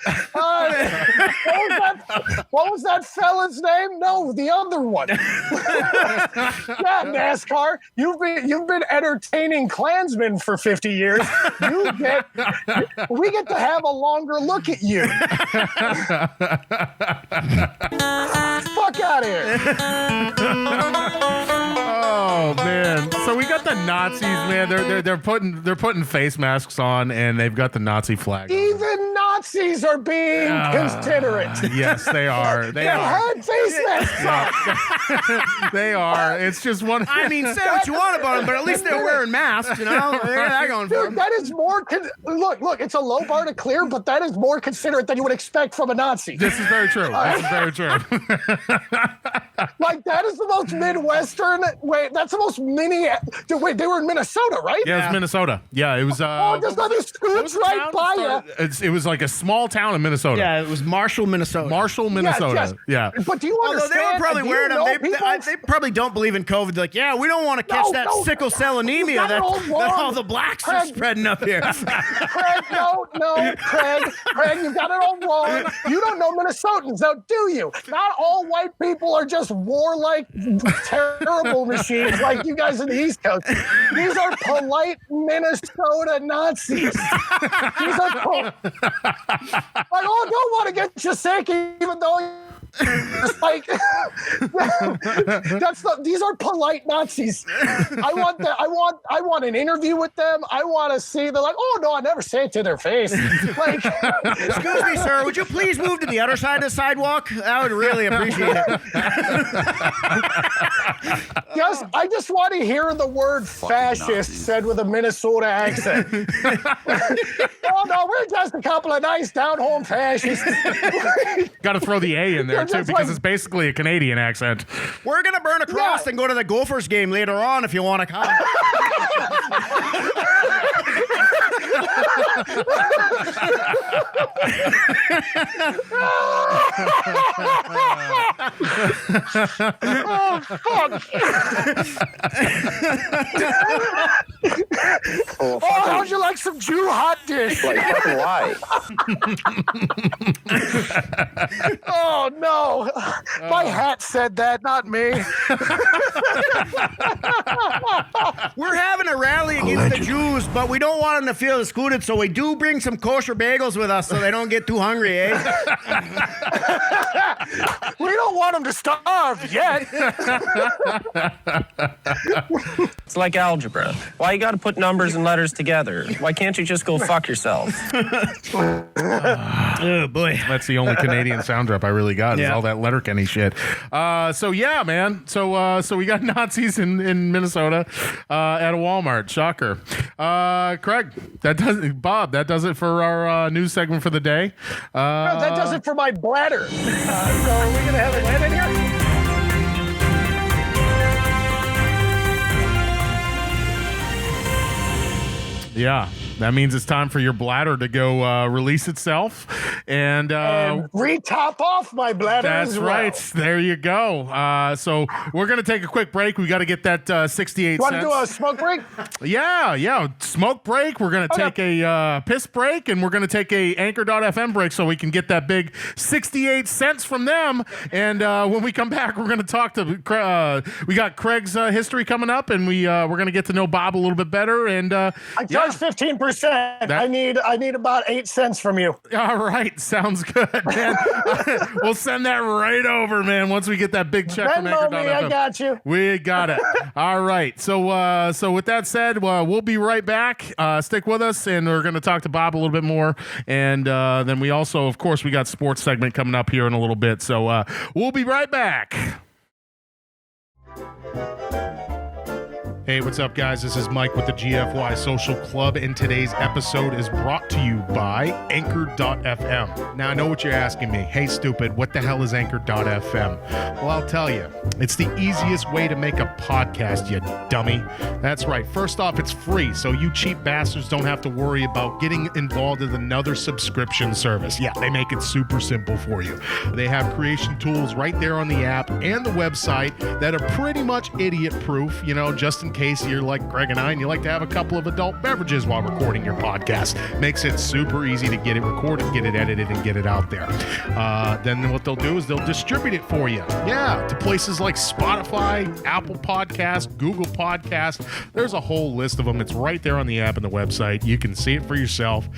What was that fella's name? No, the other one. Yeah, NASCAR. You've been entertaining Klansmen for 50 years. We get to have a longer look at you. Fuck out of here. Oh man! So we got the Nazis, man. They're putting face masks on, and they've got the Nazi flag. Even Nazis are being considerate. Yes, they are. They had face masks on. They are. It's just one. I mean, say what you want about them, but at least they're wearing masks. You know, they got that going for them. That is more. Look. It's a low bar to clear, but that is more considerate than you would expect from a Nazi. This is very true. This is very true. Like that is the most Midwestern. Wait, that's the most mini. Wait, they were in Minnesota, right? Yeah, it was Minnesota. Yeah, it was. There's nothing scoots right by you. It was like a small town in Minnesota. Yeah, it was Marshall, Minnesota. Yes. Yeah. But do you understand? Although they were probably wearing them, they probably don't believe in COVID. They're like, yeah, we don't want to catch that sickle cell anemia that all the blacks are spreading up here. Craig, Craig, you've got it all wrong. You don't know Minnesotans, though, do you? Not all white people are just warlike, terrible machines like you guys in the East Coast. These are polite Minnesota Nazis. These are don't want to get you sick, even though. It's like these are polite Nazis. I want an interview with them. I want to see. They're like, oh no, I never say it to their face. Like, excuse me, sir, would you please move to the other side of the sidewalk? I would really appreciate it. I just want to hear the word fascist said with a Minnesota accent. Oh no, we're just a couple of nice down-home fascists. Got to throw the A in there too, because it's basically a Canadian accent. We're gonna burn a cross and go to the Gophers game later on if you want to come. Oh fuck! Oh, how'd you like some Jew hot dish? Like fucking why? Oh no! My hat said that, not me. We're having a rally against the Jews, but we don't want them to feel excluded, so we do bring some kosher bagels with us so they don't get too hungry, eh? We don't want them to starve yet. It's like algebra. Why you gotta put numbers and letters together? Why can't you just go fuck yourself? Oh boy, that's the only Canadian sound drop I really got. Is all that Letterkenny shit. So yeah, man. So we got Nazis in Minnesota at a Walmart. Shocker. Craig, Bob, that does it for our news segment for the day. No, that does it for my bladder. So are we gonna have a land in here? Yeah, that means it's time for your bladder to go release itself and re-top off my bladder. That's as well. right. There you go. So we're going to take a quick break. We got to get that 68 cents. Want to do a smoke break? Yeah. Smoke break. We're going to take a piss break, and we're going to take a Anchor.fm break so we can get that big 68 cents from them. And when we come back, we're going to talk to we got Craig's history coming up, and we're going to get to know Bob a little bit better. And I charge 15%. I need about 8 cents from you. All right, sounds good, man. We'll send that right over, man. Once we get that big check from Anchor.fm. I got you. We got it. All right. So with that said, we'll be right back. Stick with us, and we're going to talk to Bob a little bit more, and then we also, of course, we got sports segment coming up here in a little bit. So we'll be right back. Hey, what's up, guys? This is Mike with the GFY Social Club, and today's episode is brought to you by Anchor.fm. Now, I know what you're asking me. Hey, stupid, what the hell is Anchor.fm? Well, I'll tell you. It's the easiest way to make a podcast, you dummy. That's right. First off, it's free, so you cheap bastards don't have to worry about getting involved in another subscription service. Yeah, they make it super simple for you. They have creation tools right there on the app and the website that are pretty much idiot-proof, just in case you're like Greg and I and you like to have a couple of adult beverages while recording your podcast. Makes it super easy to get it recorded, get it edited, and get it out there. Then what they'll do is they'll distribute it for you. Yeah, to places like Spotify, Apple Podcasts, Google Podcasts. There's a whole list of them. It's right there on the app and the website. You can see it for yourself.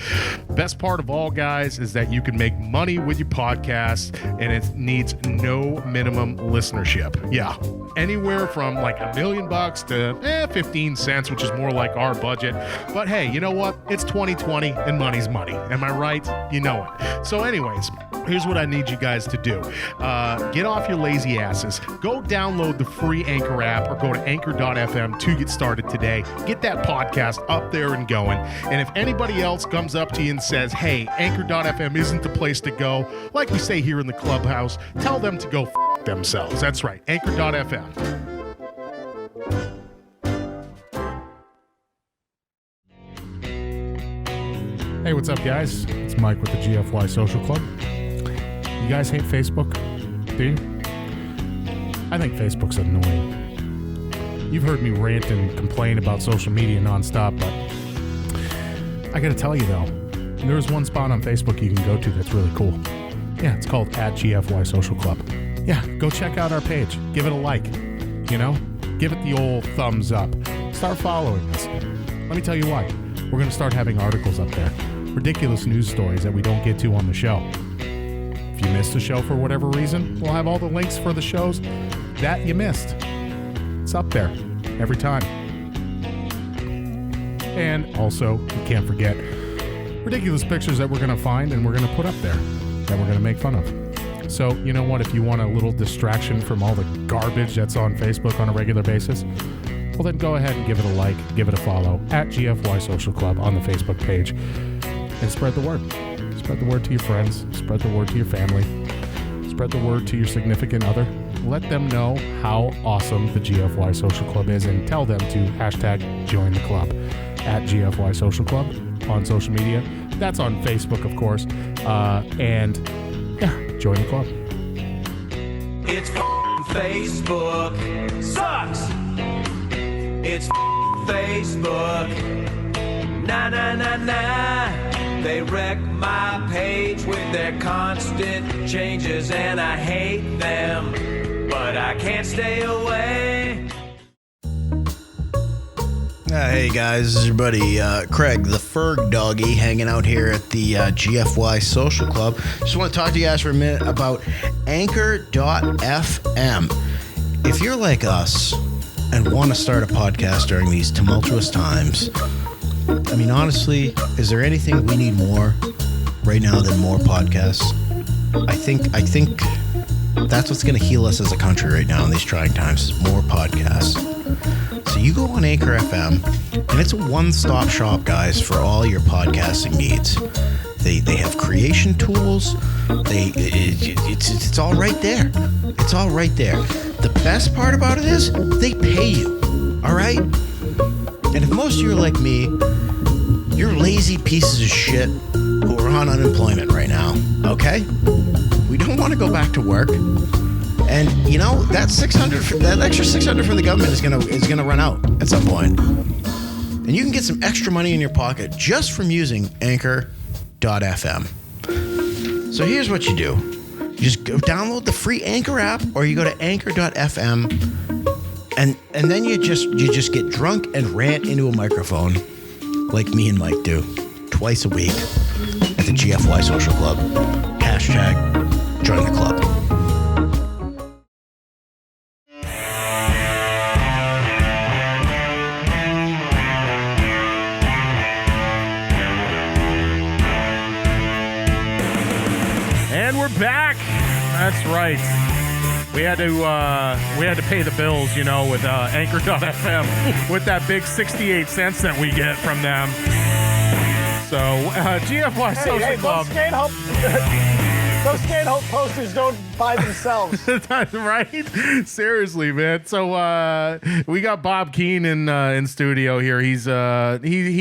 Best part of all, guys, is that you can make money with your podcast, and it needs no minimum listenership. Yeah, anywhere from like $1 million to 15 cents, which is more like our budget. But hey, you know what? It's 2020 and money's money. Am I right? You know it. So anyways, here's what I need you guys to do. Get off your lazy asses. Go download the free Anchor app or go to Anchor.fm to get started today. Get that podcast up there and going. And if anybody else comes up to you and says, hey, Anchor.fm isn't the place to go, like we say here in the clubhouse, tell them to go f*** themselves. That's right. Anchor.fm. Hey, what's up, guys? It's Mike with the GFY Social Club. You guys hate Facebook? Do you? I think Facebook's annoying. You've heard me rant and complain about social media nonstop, but I gotta tell you though, there's one spot on Facebook you can go to that's really cool. Yeah, it's called @GFY Social Club. Yeah, go check out our page. Give it a like. Give it the old thumbs up. Start following us. Let me tell you why. We're gonna start having articles up there. Ridiculous news stories that we don't get to on the show. If you missed the show for whatever reason, we'll have all the links for the shows that you missed. It's up there every time. And also, you can't forget ridiculous pictures that we're going to find and we're going to put up there that we're going to make fun of. So, you know what? If you want a little distraction from all the garbage that's on Facebook on a regular basis, well, then go ahead and give it a like, give it a follow @GFY Social Club on the Facebook page and spread the word. Spread the word to your friends. Spread the word to your family. Spread the word to your significant other. Let them know how awesome the GFY Social Club is and tell them to #join the club @GFY Social Club on social media. That's on Facebook, of course. And yeah, join the club. It's Facebook. Sucks. It's Facebook. Nah, nah, nah, nah. They wreck my page with their constant changes, and I hate them, but I can't stay away. Hey guys, this is your buddy Craig, the Ferg Doggy, hanging out here at the GFY Social Club. Just want to talk to you guys for a minute about Anchor.fm. If you're like us and want to start a podcast during these tumultuous times, I mean, honestly, is there anything we need more right now than more podcasts. I think that's what's going to heal us as a country right now in these trying times. More podcasts. So you go on Anchor FM, and it's a one-stop shop, guys, for all your podcasting needs. They have creation tools. It's all right there. It's all right there. The best part about it is they pay you. All right? And if most of you are like me, you're lazy pieces of shit who are on unemployment right now. Okay? We don't want to go back to work. And you know, that extra 600 from the government is gonna run out at some point. And you can get some extra money in your pocket just from using Anchor.fm. So here's what you do. You just go download the free Anchor app, or you go to Anchor.fm, and then you just get drunk and rant into a microphone like me and Mike do twice a week at the GFY Social Club. Hashtag join the club. And we're back. That's right. We had to pay the bills, you know, with Anchor.fm with that big 68 cents that we get from them. So GFY Social Club. Those Stanhope posters don't buy themselves. Right? Seriously, man. So we got Bob Keane in studio here. He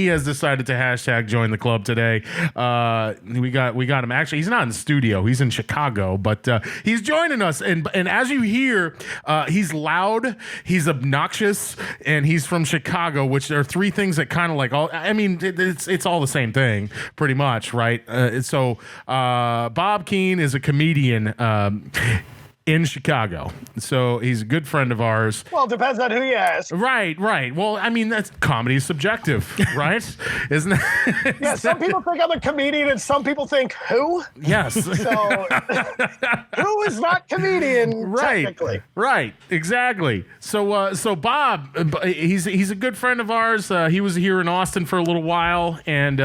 has decided to hashtag join the club today. We got him. Actually, he's not in studio. He's in Chicago, but he's joining us. And as you hear, he's loud, he's obnoxious, and he's from Chicago, which are three things that kind of like all. I mean, it's all the same thing, pretty much, right? So Bob Keane is a comedian in Chicago. So he's a good friend of ours. Well, it depends on who you ask. Right. Well, I mean, comedy is subjective, right? Isn't it? Yeah, some people think I'm a comedian and some people think, who? Yes. So, who is not comedian, technically? Right, exactly. So Bob, he's a good friend of ours. He was here in Austin for a little while, and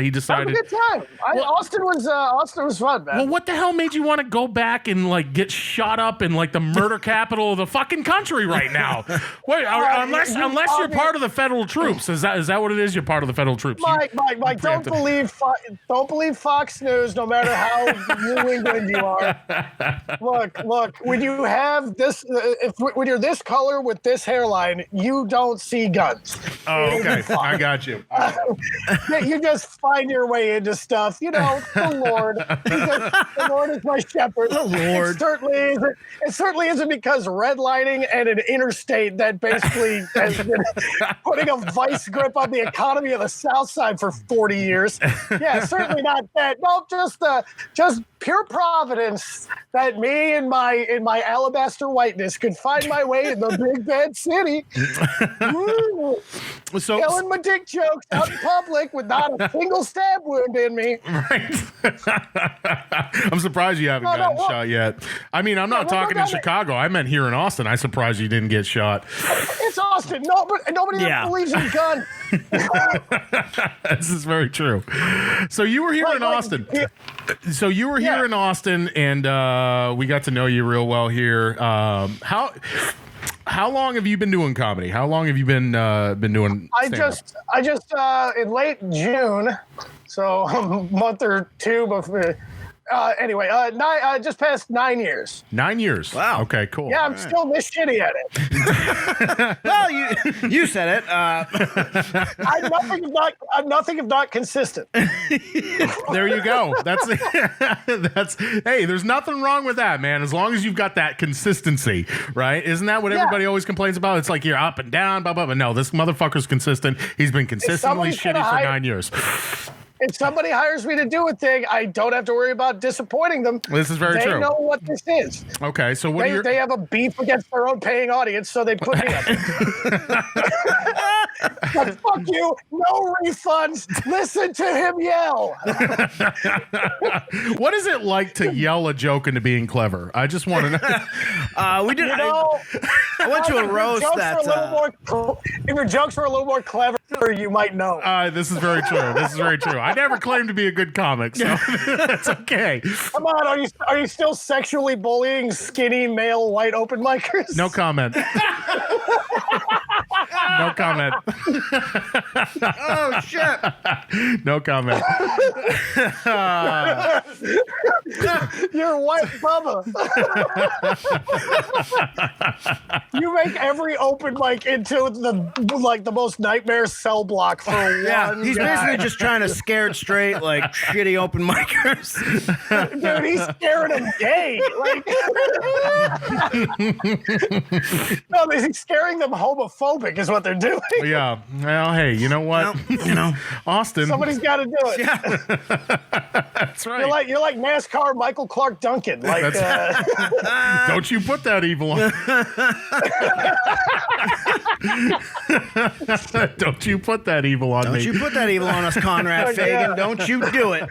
he decided... That was a good time. Austin was fun, man. Well, what the hell made you want to go back and, like, get shot up in, like, the murder capital of the fucking country right now? Wait, unless you're part of the federal troops. Is that what it is? You're part of the federal troops. Mike, don't believe Fox News, no matter how New England you are. Look, when you have this, when you're this color with this hairline, you don't see guns. Oh, okay. I got you. You just find your way into stuff. You know, the Lord. The Lord is my shepherd. The Lord. It certainly isn't because redlining and an interstate that basically has been putting a vice grip on the economy of the South Side for 40 years. Yeah, certainly not that. No, just pure providence that me and my alabaster whiteness could find my way in the big bad city. So telling my dick jokes out in public with not a single stab wound in me. Right. I'm surprised you haven't gotten shot yet. I mean, I'm not talking in Chicago. I meant here in Austin. I'm surprised you didn't get shot. It's Austin. Nobody believes in gun. This is very true. So you were here in Austin. So you were here in Austin, and we got to know you real well here. How long have you been doing comedy? How long have you been doing stand-up? I just in late June, so a month or two before. Anyway, just past 9 years. 9 years. Wow. Okay, cool. Yeah, I'm still this shitty at it. Well, you said it. I'm nothing if not consistent. There you go. That's hey, there's nothing wrong with that, man. As long as you've got that consistency, right? Isn't that what everybody always complains about? It's like you're up and down, blah, blah, blah. No, this motherfucker's consistent. He's been consistently shitty for 9 years. If somebody hires me to do a thing, I don't have to worry about disappointing them. This is very true. They know what this is. Okay, so they have a beef against their own paying audience, so they put me up. But fuck you, no refunds. Listen to him yell. What is it like to yell a joke into being clever? I just want to know. We did. You know, I went to a roast if your jokes were a little more clever, you might know. This is very true. I never claimed to be a good comic, so that's okay. Come on, are you still sexually bullying skinny male white open micers? No comment. No comment. Oh shit! No comment. You're white Bubba. You make every open mic into the most nightmare cell block for one he's guy. basically just trying to scare it straight like shitty open micers. Dude, he's scaring them gay. No, he's scaring them homophobic is what they're doing. Yeah. Well, hey, you know what? Austin. Somebody's got to do it. Yeah. That's right. You're like NASCAR Michael Clark Duncan. Don't you put that evil on. Don't you put that evil on me. Don't you put that evil on us, Conrad Fagan. Yeah. Don't you do it.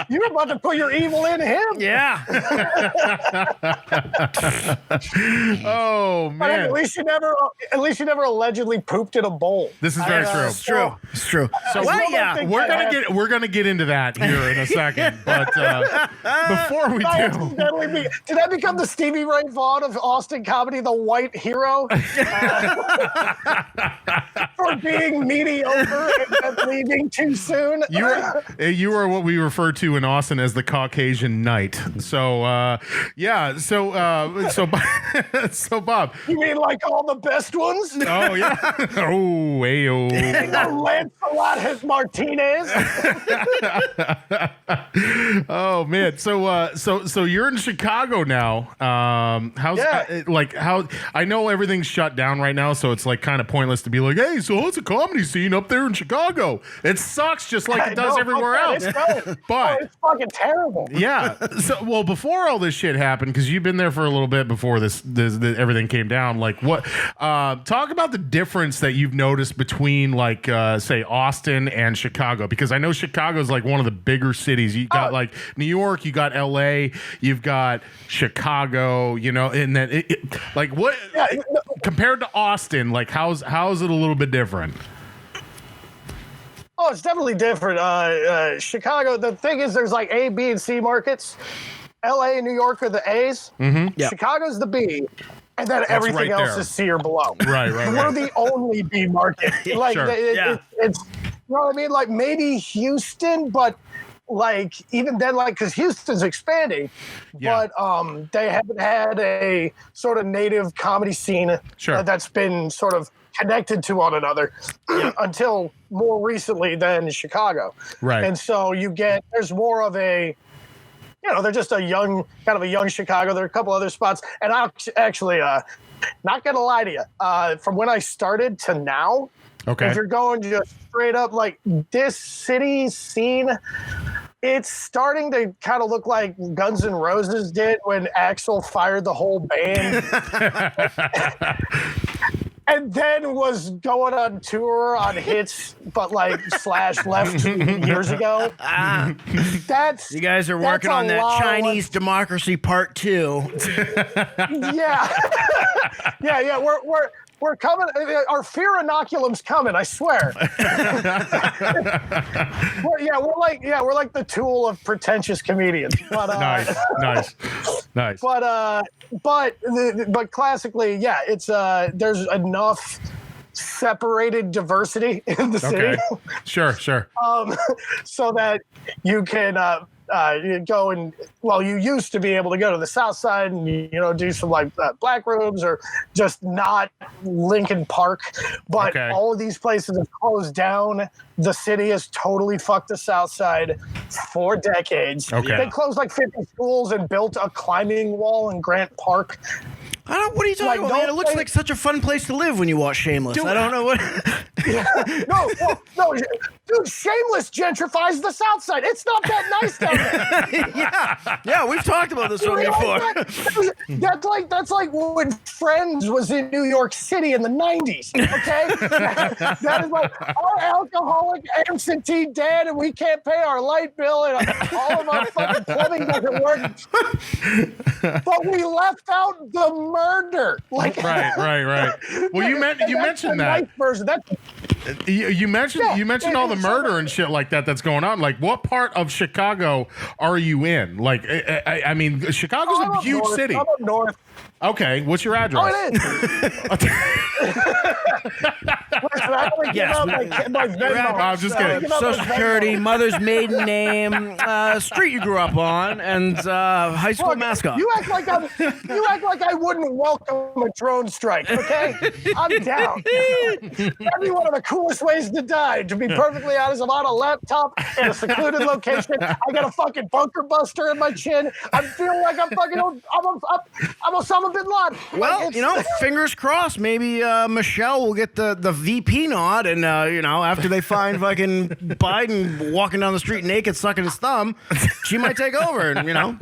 You're about to put your evil in him. Yeah. Oh But man. at least you never allegedly pooped in a bowl. This is very true. It's true. It's true. So we're gonna get into that here in a second, but before we do, did that become the Stevie Ray Vaughan of Austin comedy, the white hero, for being mediocre and then leaving too soon? You are what we refer to in Austin as the Caucasian Knight. So so Bob. You mean like all the best ones? Oh yeah. Oh, ayo. Lancelot Martinez. Oh man. So you're in Chicago now. How I know everything's shut down right now, so it's like kind of pointless to be like, hey, so how's the comedy scene up there in Chicago? It sucks just like it does everywhere else. But it's fucking terrible. Yeah. So before all this shit happened, because you've been there for a little bit before this everything came down. Like what? Talk about the difference that you've noticed between like say Austin and Chicago, because I know Chicago's like one of the bigger cities. You got like New York, you got LA, you've got Chicago, and then like what compared to Austin, like how's it a little bit different? Oh, it's definitely different. Chicago, the thing is there's like A, B, and C markets. LA and New York are the A's. Mm-hmm. Yep. Chicago's the B. And then everything right else there. is C or below. Right. We're the only B market. Like, Sure. it's, you know what I mean? Like maybe Houston, but like even then, like, because Houston's expanding, but they haven't had a sort of native comedy scene that's been sort of connected to one another until more recently than Chicago. Right. And so there's more of a, they're just kind of a young Chicago. There are a couple other spots. And I actually, not going to lie to you, from when I started to now, if you're going just straight up, like this city scene, it's starting to kind of look like Guns N' Roses did when Axl fired the whole band. And then was going on tour on hits, but like Slash left years ago. You guys are working on that Chinese Democracy Part 2. Yeah. We're coming. Our fear inoculum's coming. I swear. We're like the tool of pretentious comedians. But, nice. But classically, it's there's enough separated diversity in the city. Sure. So that you can you go and you used to be able to go to the South Side and do some like black rooms or just not Lincoln Park, but all of these places have closed down. The city has totally fucked the South Side for decades. They closed like 50 schools and built a climbing wall in Grant Park. What are you talking about, man? It looks like such a fun place to live when you watch Shameless. I don't know what. No, dude, Shameless gentrifies the South Side. It's not that nice down there. Yeah, we've talked about this one before. That's like when Friends was in New York City in the 90s, okay? That is like our alcoholic absentee dad, and we can't pay our light bill, and all of our fucking plumbing doesn't work. But we left out the murder. Right. Well, you mentioned that. Nice version. You mentioned all the murder and shit like that that's going on. Like, what part of Chicago are you in? Like, I mean, Chicago's a huge city. I'm up north. Okay, what's your address? Oh, it is. I'm just kidding. Social Security, mother's maiden name, street you grew up on, and high school mascot. You act like I wouldn't welcome a drone strike. Okay, I'm down. That'd be one of the coolest ways to die. To be perfectly honest, I'm on a laptop in a secluded location. I got a fucking bunker buster in my chin. I'm feeling like I'm Osama bin Laden. Well, fingers crossed. Maybe Michelle will get the VP nod, and after they find fucking Biden walking down the street naked, sucking his thumb, she might take over and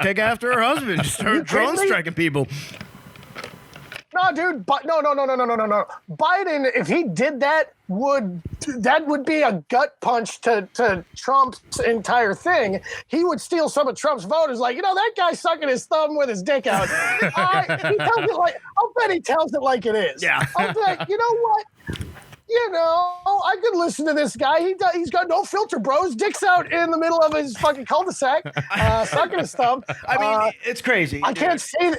take after her husband, just start drone striking people. No, dude, but no. Biden, if he did that would be a gut punch to Trump's entire thing. He would steal some of Trump's voters. Like, that guy sucking his thumb with his dick out. I'll bet he tells it like it is. Yeah. I'll bet, you know what? I could listen to this guy. He's got no filter, bro. His dick's out in the middle of his fucking cul-de-sac, sucking his thumb. I mean, it's crazy. I can't see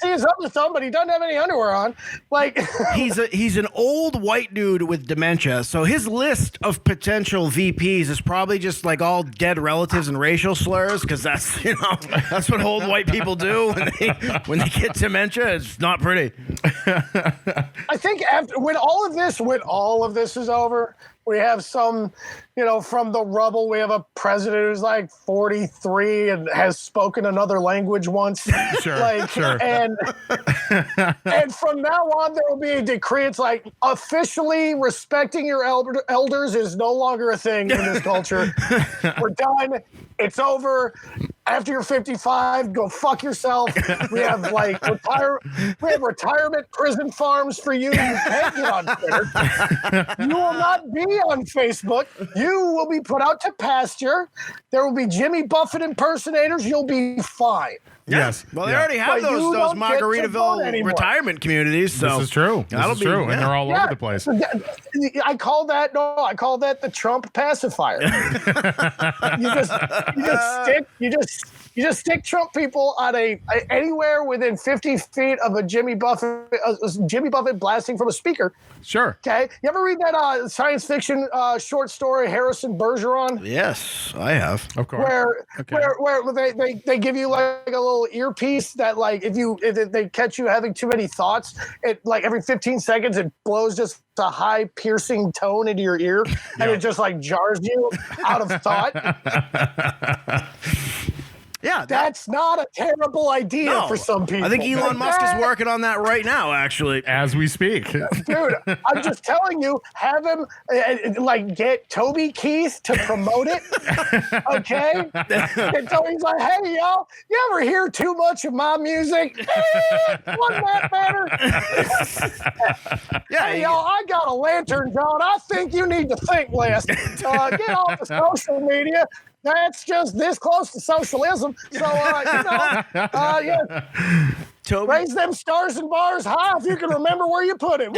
his other thumb, but he doesn't have any underwear on. Like he's an old white dude with dementia, so his list of potential VPs is probably just like all dead relatives and racial slurs, because that's that's what old white people do when they get dementia. It's not pretty. I think when all of this is over, we have some, from the rubble, we have a president who's like 43 and has spoken another language once. Sure. And from now on, there will be a decree. It's like officially respecting your elders is no longer a thing in this culture. We're done. It's over. After you're 55, go fuck yourself. We have retirement prison farms for you. You can't get on Twitter. You will not be on Facebook. You will be put out to pasture. There will be Jimmy Buffett impersonators. You'll be fine. Yes. Well, they already have those Margaritaville retirement communities. So this is true. This is true, and they're all over the place. I call that the Trump pacifier. You just stick Trump people on anywhere within 50 feet of a Jimmy Buffett blasting from a speaker. Sure. Okay. You ever read that science fiction short story Harrison Bergeron? Yes, I have. Of course. Where they give you like a little earpiece that if they catch you having too many thoughts, it like every 15 seconds it blows just a high piercing tone into your ear, and it just like jars you out of thought. Yeah, that's not a terrible idea for some people. I think Elon Musk is working on that right now, actually, as we speak. Dude, I'm just telling you, have him get Toby Keith to promote it. Okay, and Toby's like, "Hey, y'all, you ever hear too much of my music? Wasn't that better?" Hey, y'all, I got a lantern, John. I think you need to think less. Get off the social media. That's just this close to socialism. So, Toby. Raise them stars and bars high if you can remember where you put it.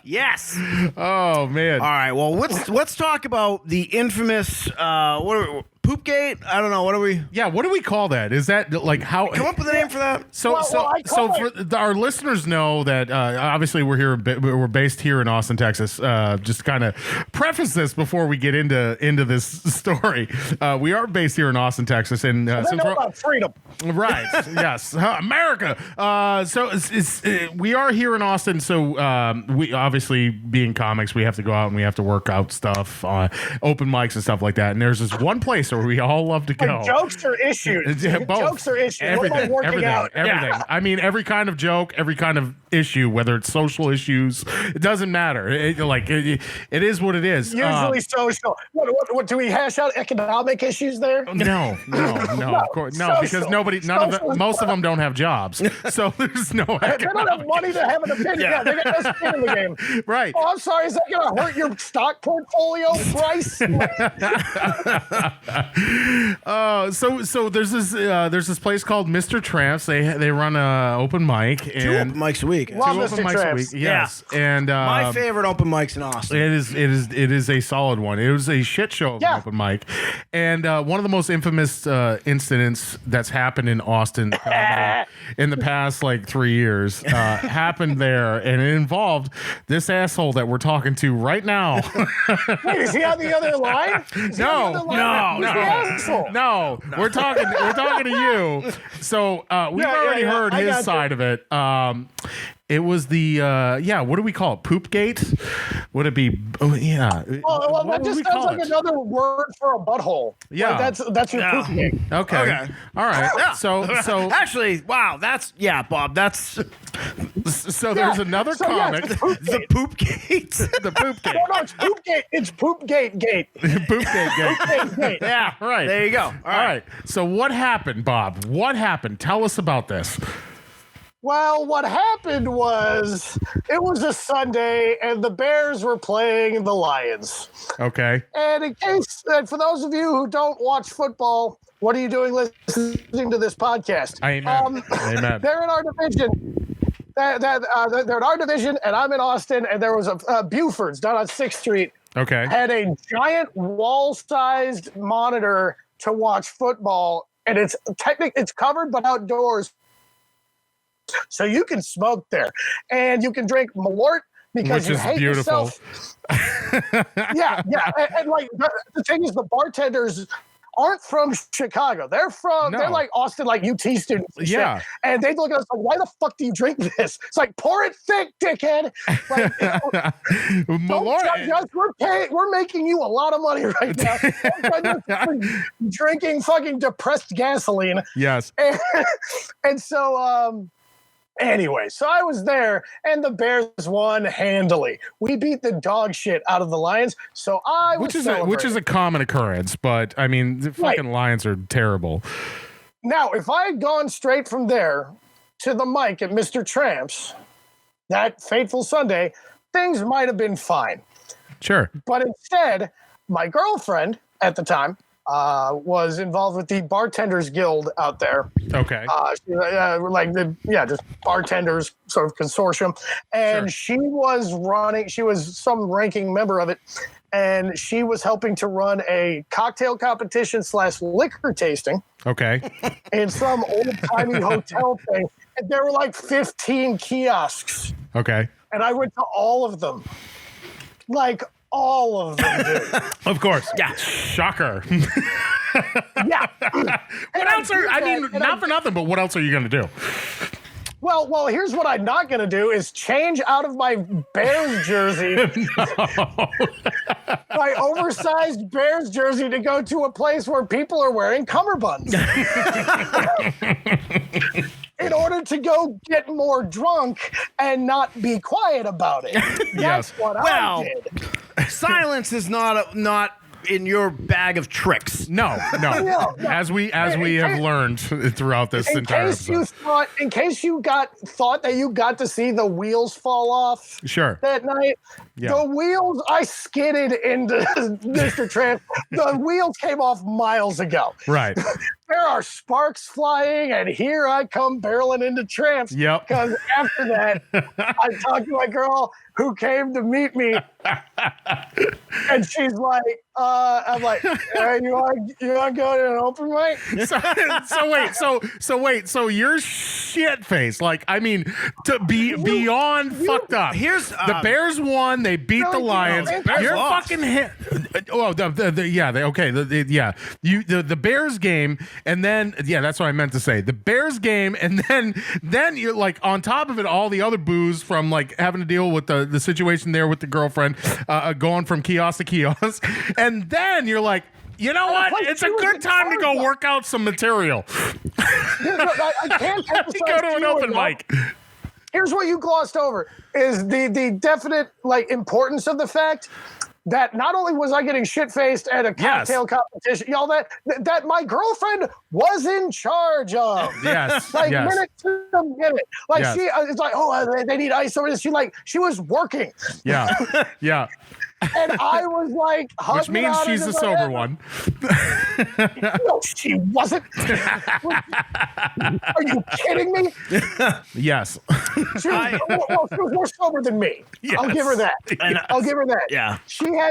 Yes. Oh, man. All right. Well, let's talk about the infamous Poopgate? I don't know. What do we? Yeah, what do we call that? Is that like how? Come up with a name for that. So for our listeners know that obviously we're based here in Austin, Texas. Just kind of preface this before we get into this story. We are based here in Austin, Texas, and since we're about freedom, right? Yes, America. So we are here in Austin. So we obviously being comics, we have to go out and we have to work out stuff, open mics and stuff like that. And there's this one place where where we all love to go. Like jokes or issues? Yeah, both. Jokes or issues? What am I working everything, out? everything. Yeah. I mean, every kind of joke, every kind of issue, whether it's social issues, it doesn't matter. It is what it is. Usually social. What do we hash out economic issues there? No, of course, no, Social. because most of them don't have jobs, so there's no. They don't have money to have an opinion. Yeah, they got no skin in the game. Right. Oh, I'm sorry. Is that going to hurt your stock portfolio price? So there's this place called Mr. Tramps. They run a open mic Two and open mics a week. Love two Mr. open mics a Tramps. week. Yes, and My favorite open mics in Austin. It is a solid one. It was a shit show of an open mic, and one of the most infamous incidents that's happened in Austin comedy in the past 3 years happened there, and it involved this asshole that we're talking to right now. Wait, is he on the other line? No. We're talking to you. So we've already heard his side of it. It was the what do we call it? Poop gate? Would it be? Oh, yeah. Well, that just sounds like another word for a butthole. Yeah, that's your poop gate. Okay. All right. Yeah. So actually, wow, Bob. That's so. There's another comic. The poop gate. The poop gate. No, it's poop gate. It's poop gate. Poop gate. Yeah. Right. There you go. All right. So what happened, Bob? What happened? Tell us about this. Well, what happened was it was a Sunday and the Bears were playing the Lions. Okay. And for those of you who don't watch football, what are you doing listening to this podcast? Amen. Amen. They're in our division. They're in our division, and I'm in Austin, and there was a Buford's down on 6th Street. Okay. Had a giant wall-sized monitor to watch football, and it's covered but outdoors. So you can smoke there, and you can drink Malort because you hate yourself. Yeah. And the thing is, the bartenders aren't from Chicago. They're like Austin, like UT students. And shit. And they look at us like, why the fuck do you drink this? It's like, pour it thick, dickhead. Malort. We're making you a lot of money right now. Drinking fucking depressed gasoline. Yes. And so, anyway, so I was there, and the Bears won handily. We beat the dog shit out of the Lions, so I was which is a common occurrence, but I mean, the fucking Lions are terrible. Now, if I had gone straight from there to the mic at Mr. Tramps that fateful Sunday, things might have been fine. Sure. But instead, my girlfriend at the time was involved with the Bartenders Guild out there. Okay. Just bartenders sort of consortium. And she was some ranking member of it. And she was helping to run a cocktail competition / liquor tasting. Okay. In some old-timey hotel thing. And there were 15 kiosks. Okay. And I went to all of them. All of them, dude. Of course. Yeah. Shocker. Yeah. What else not for nothing, but what else are you going to do? Well, here's what I'm not going to do is change out of my Bears jersey, my oversized Bears jersey, to go to a place where people are wearing cummerbunds. In order to go get more drunk and not be quiet about it. That's what I did. Silence is not in your bag of tricks. No. As we have learned throughout this entire episode. In case you thought that you got to see the wheels fall off that night, the wheels, I skidded into Mr. Tramp. The wheels came off miles ago. Right. There are sparks flying, and here I come barreling into Tramps. Yep. Because after that, I talked to my girl who came to meet me, and she's like, I'm like, hey, you want to go to an open mic? So you're shit faced. To be beyond fucked up. Here's the Bears won. They beat the Lions. You're fucking hit. Oh, the Bears game, and then that's what I meant to say. The Bears game, and then you're on top of it, all the other booze from having to deal with the situation there with the girlfriend, going from kiosk to kiosk, and then you're like, You know what? It's a good time to go work out some material. I can't emphasize go to an open enough. mic. Here's what you glossed over is the definite importance of the fact that not only was I getting shit-faced at a cocktail competition, that my girlfriend was in charge of. Yes. Minute to minute. It's like, oh, they need ice over this. She was working. Yeah. And I was like, which means she's the sober one. No, she wasn't. Are you kidding me? Yes. She was more sober than me. Yes. I'll give her that. Yes. I'll give her that. Yeah.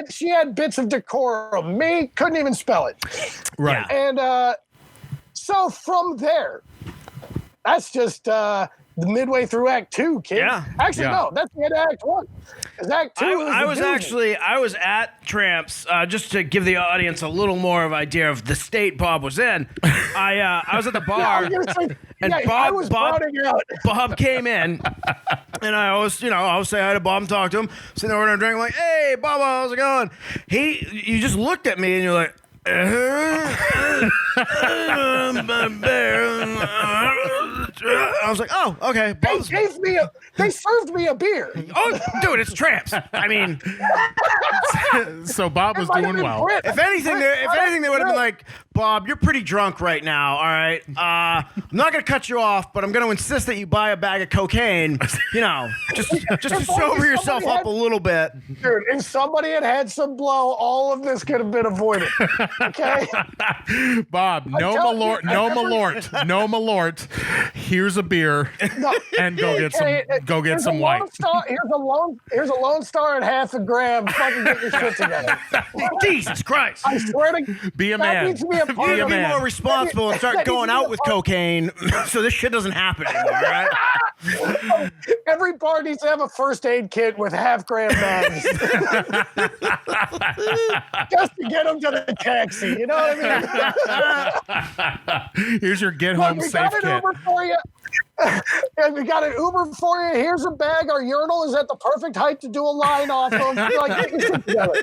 She had bits of decorum. Me couldn't even spell it. Right. And so from there, that's just the midway through Act 2, kid. Yeah. Actually, no, that's the end of Act 1. Act 2 I was at Tramps, just to give the audience a little more of an idea of the state Bob was in. I was at the bar, and Bob came in, and I always say hi to Bob and talk to him. Sitting there ordering a drink, I'm like, hey, Bob, how's it going? You just looked at me, and you're like, I was like, oh, okay. They served me a beer. Oh, dude, it's Tramps. I mean, so Bob was doing well. If anything, they would have been like, Bob, you're pretty drunk right now. All right, I'm not gonna cut you off, but I'm gonna insist that you buy a bag of cocaine. Just to sober yourself up a little bit. Dude, if somebody had some blow, all of this could have been avoided. Okay, Bob, no Malort. Here's a beer, and go get some white. Here's a Lone Star and half a gram. Fucking get your shit together. Jesus Christ! I swear to be a man. Be more responsible and start going out with cocaine, so this shit doesn't happen anymore. Right? Every bar needs to have a first aid kit with half-gram bags, just to get them to the taxi. You know what I mean? Here's your get-home safe kit. Uber for you. And we got an Uber for you. Here's a bag. Our urinal is at the perfect height to do a line off of. Get your shit together.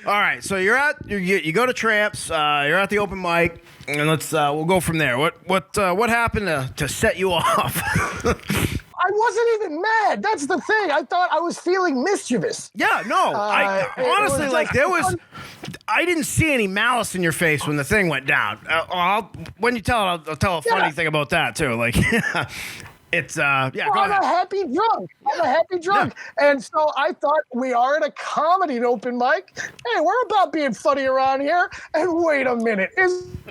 All right, so you go to Tramps. You're at the open mic, and we'll go from there. What happened to set you off? I wasn't even mad. That's the thing. I thought I was feeling mischievous. Yeah, no. I honestly I didn't see any malice in your face when the thing went down. When you tell it, I'll tell a funny thing about that too. Like, it's go I'm ahead. a happy drunk. Yeah. And so I thought, we are at a comedy open mic. Hey, we're about being funny around here. And wait a minute.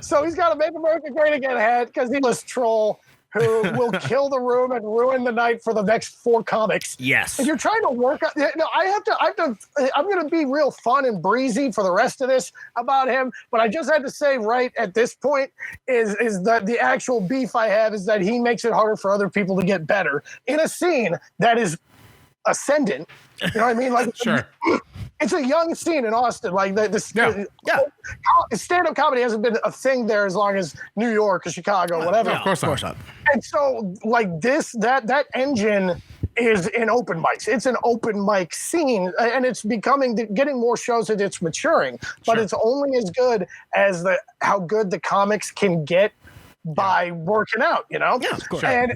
So he's got a Make America Great Again hat because he's a troll who will kill the room and ruin the night for the next 4 comics. Yes. If you're trying to work out, I'm going to be real fun and breezy for the rest of this about him. But I just had to say right at this point is that the actual beef I have is that he makes it harder for other people to get better in a scene that is ascendant. You know what I mean? Like, sure. It's a young scene in Austin. Like stand-up comedy hasn't been a thing there as long as New York or Chicago, whatever. Of course not. And so, like that engine is in open mics. It's an open mic scene, and it's getting more shows as it's maturing. But it's only as good as how good the comics can get by working out. You know? Yeah, of course. And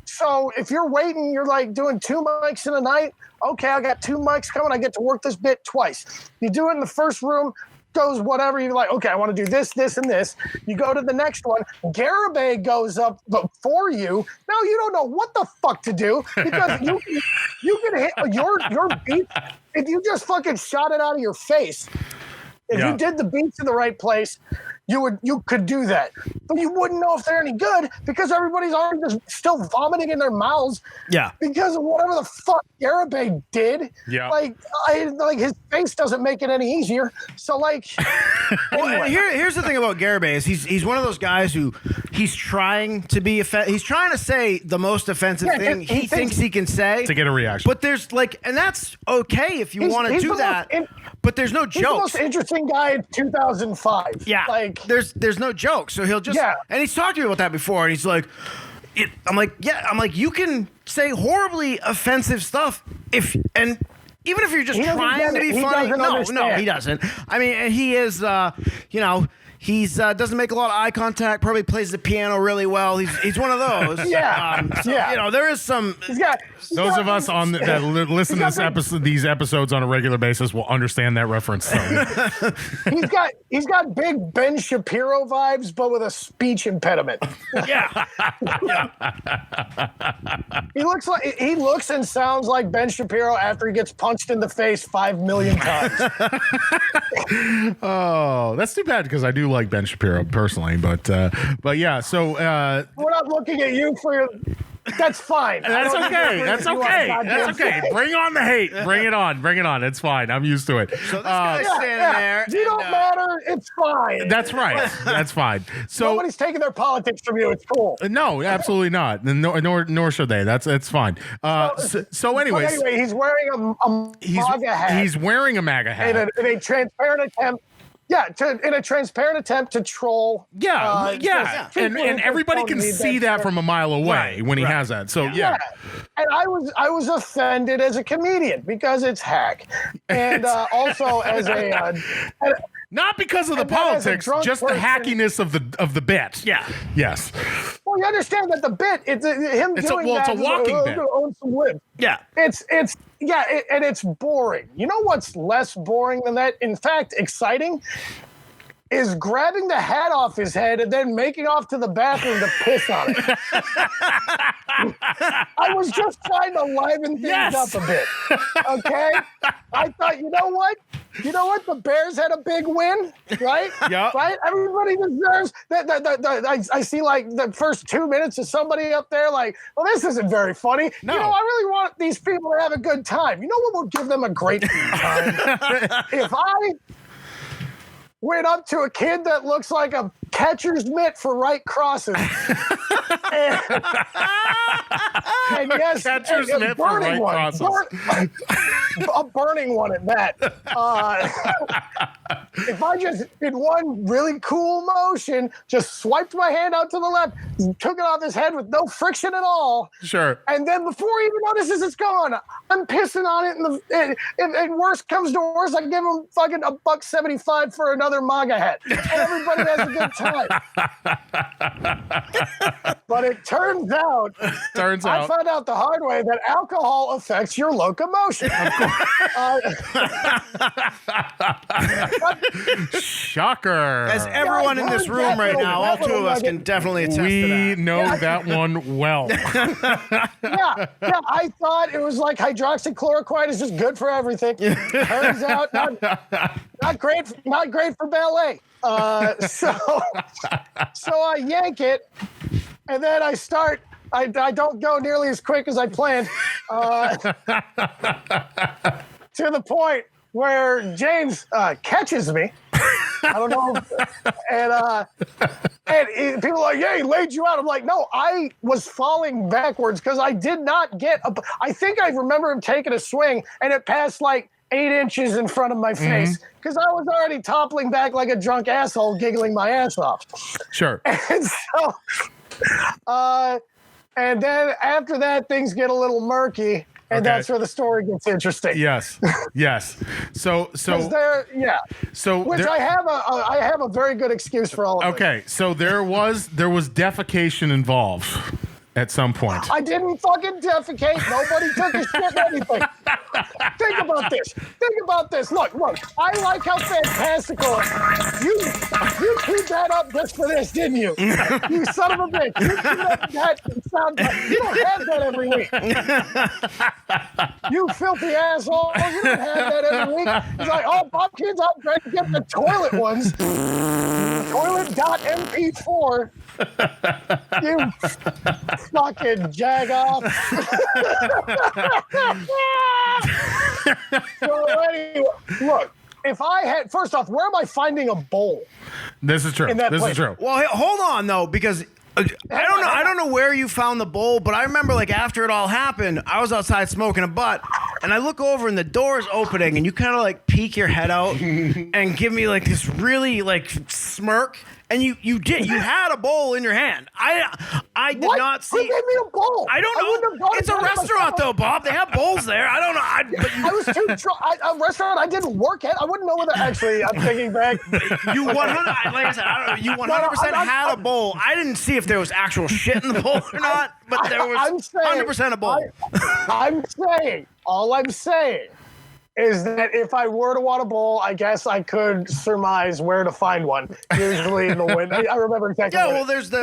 so if you're waiting, you're like doing 2 mics in a night. Okay, I got 2 mics coming. I get to work this bit twice. You do it in the first room, goes whatever. You're like, okay, I want to do this, this, and this. You go to the next one. Garibay goes up before you. Now you don't know what the fuck to do because you can hit your beat. If you just fucking shot it out of your face, if you did the beats in the right place, you could do that. But you wouldn't know if they're any good because everybody's already just still vomiting in their mouths. Yeah. Because of whatever the fuck Garibay did. Yeah. Like his face doesn't make it any easier. So like well, here's the thing about Garibay is he's one of those guys who he's trying to be he's trying to say the most offensive thing he thinks he can say to get a reaction. But there's and that's okay if you want to do that. But there's no jokes. He's the most interesting guy in 2005. Yeah. Like there's no jokes. So he'll just and he's talked to me about that before, and he's like, I'm like, you can say horribly offensive stuff even if you're just He doesn't trying get to it. be He funny, doesn't no, understand. he doesn't. I mean, he is, he's doesn't make a lot of eye contact. Probably plays the piano really well. He's one of those. Yeah. There is some. Those of us that listen to these episodes on a regular basis will understand that reference. So. he's got big Ben Shapiro vibes, but with a speech impediment. Yeah. He looks and sounds like Ben Shapiro after he gets punched in the face 5 million times. Oh, that's too bad because I do like Ben Shapiro personally, but yeah. So we're not looking at you for your. That's fine. That's okay. That's okay. That's okay. Bring on the hate. Bring it on. Bring it on. It's fine. I'm used to it. So this guy's standing there. You don't matter. It's fine. That's right. That's fine. So nobody's taking their politics from you. It's cool. No, absolutely not. Nor should they. That's fine. So anyways, he's wearing a MAGA hat. He's wearing a MAGA hat in a transparent attempt. Yeah, in a transparent attempt to troll. And everybody can see that from a mile away when he has that. So yeah. And I was offended as a comedian because it's hack, and also as a not because of the politics, just the hackiness of the bit. Yeah. Yes. Well, you understand that the bit it's him doing that. It's a walking bit. Own some libs. Yeah. And it's boring. You know what's less boring than that? In fact, exciting is grabbing the hat off his head and then making off to the bathroom to piss on it. I was just trying to liven things up a bit. Okay? I thought, you know what? The Bears had a big win, right? Yeah. Right? Everybody deserves that. I see like the first 2 minutes of somebody up there like, well, this isn't very funny. No. I really want these people to have a good time. You know what will give them a great time? If I went up to a kid that looks like a catcher's mitt for right crosses. and yes, catcher's mitt for right crosses. A burning one at that. If I just, in one really cool motion, just swiped my hand out to the left, took it off his head with no friction at all. Sure. And then before he even notices it's gone, I'm pissing on it. And worst comes to worst, I give him fucking $1.75 for another MAGA hat. And everybody has a good time. But it turns out I found out the hard way that alcohol affects your locomotion. Shocker. As everyone in this room right now, all two of us can definitely attest to that. We know that one well. I thought it was like hydroxychloroquine is just good for everything. Turns out not great for ballet. So I yank it, and then I start. I don't go nearly as quick as I planned. To the point where James catches me. I don't know. And people are like, yeah, he laid you out. I'm like, no, I was falling backwards because I did not get I think I remember him taking a swing, and it passed like 8 inches in front of my face because I was already toppling back like a drunk asshole, giggling my ass off. Sure. And so, and then after that, things get a little murky. And that's where the story gets interesting. Yes. So I have a very good excuse for all of it. Okay, so there was defecation involved at some point. I didn't fucking defecate. Nobody took a shit anything. Think about this. Look. I like how fantastical you queued that up just for this, didn't you? You son of a bitch. You queued up that sound. You don't have that every week. You filthy asshole. You don't have that every week. It's like, oh, Bobkins, I'm trying to get the toilet ones. Toilet.mp4. You fucking jag off. So anyway, look, if I had, first off, where am I finding a bowl? This is true. This is true. Well, hold on though, because I don't know where you found the bowl, but I remember like after it all happened, I was outside smoking a butt, and I look over and the door's opening, and you kind of like peek your head out and give me like this really like smirk, and you had a bowl in your hand. I did not see. Who gave me a bowl? I don't know. It's a restaurant though, Bob. They have bowls there. I don't know. I was too drunk. A restaurant I didn't work at. I wouldn't know whether. Actually, I'm thinking back. You 100. Like I said, I don't know. You 100% had a bowl. I didn't see if there was actual shit in the bowl or not, but there was 100% a bowl. All I'm saying is that if I were to want a bowl, I guess I could surmise where to find one. Usually in the window. I remember exactly. Yeah, well, there's the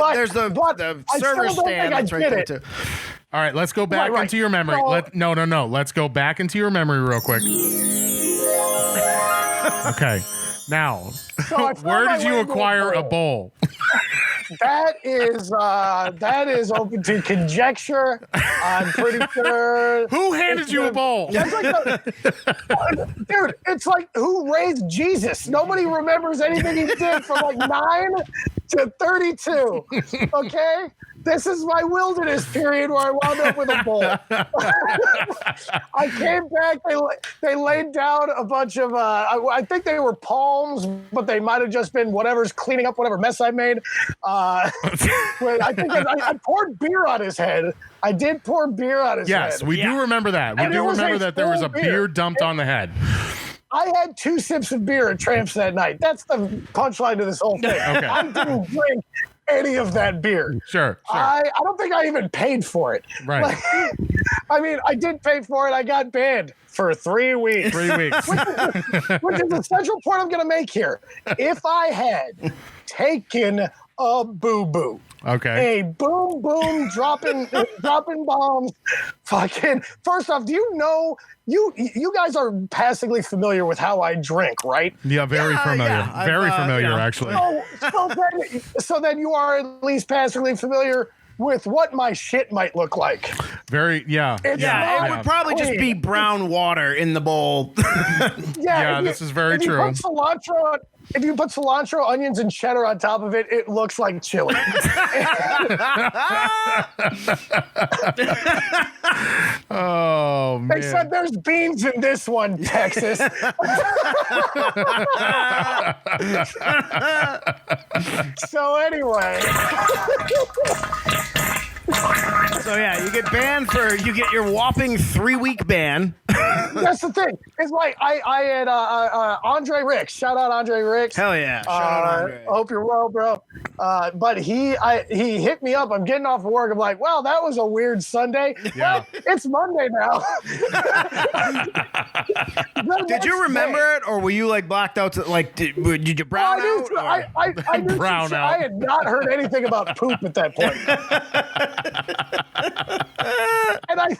server stand that's right there too. All right, let's go back into your memory. No. Let's go back into your memory real quick. Okay. Now, where did you acquire a bowl? That is open to conjecture. I'm pretty sure. Who handed you a bowl? Dude, it's like who raised Jesus? Nobody remembers anything he did from like 9 to 32. Okay? This is my wilderness period where I wound up with a bowl. I came back. They laid down a bunch of, I think they were palms, but they might have just been whatever's cleaning up whatever mess I made. I think I poured beer on his head. I did pour beer on his head. Yes, we do remember that. We do remember that there was a beer dumped on the head. I had 2 sips of beer at Tramps that night. That's the punchline to this whole thing. Okay. I didn't drink any of that beer. Sure. I don't think I even paid for it. Right. Like, I mean, I did pay for it. I got banned for 3 weeks. 3 weeks. Which is the central point I'm going to make here. If I had taken a boo-boo, okay, a boom boom dropping bombs, fucking. First off, do you know you guys are passively familiar with how I drink, right? Yeah, very familiar. Yeah. Very familiar, actually. So then you are at least passively familiar with what my shit might look like. Very, yeah. It would probably just be brown water in the bowl. Yeah, this is very true. If you put cilantro, onions, and cheddar on top of it, it looks like chili. Oh, man. Except there's beans in this one, Texas. So anyway. So yeah, you get your whopping 3-week ban. That's the thing. It's like I had Andre Ricks. Shout out Andre Ricks. Hell yeah. Shout out Andre. I hope you're well, bro. But he hit me up. I'm getting off of work. I'm like, wow, that was a weird Sunday. Yeah. Well, it's Monday now. Did you remember it, or were you like blacked out? Did you brown out? I knew Brown out. I had not heard anything about poop at that point. And I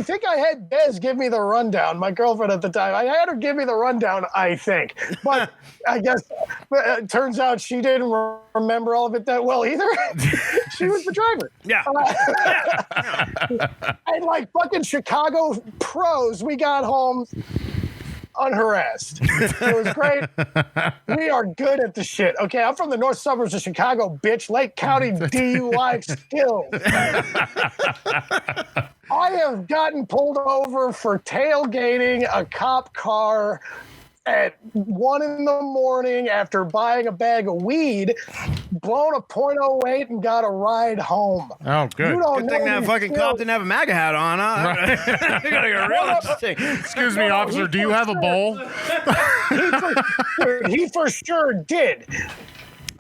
think I had Des give me the rundown, my girlfriend at the time. I had her give me the rundown, I think. But I guess it turns out she didn't remember all of it that well either. She was the driver. Yeah. And like fucking Chicago pros, we got home unharassed. It was great. We are good at the shit. Okay, I'm from the north suburbs of Chicago, bitch. Lake County DUI skills. I have gotten pulled over for tailgating a cop car at 1 a.m. after buying a bag of weed, blown a .08 and got a ride home. Oh, good. Good thing that fucking cop didn't have a MAGA hat on, huh? Right. You gotta get real interesting. Excuse me, officer, do you have a bowl? He for sure did.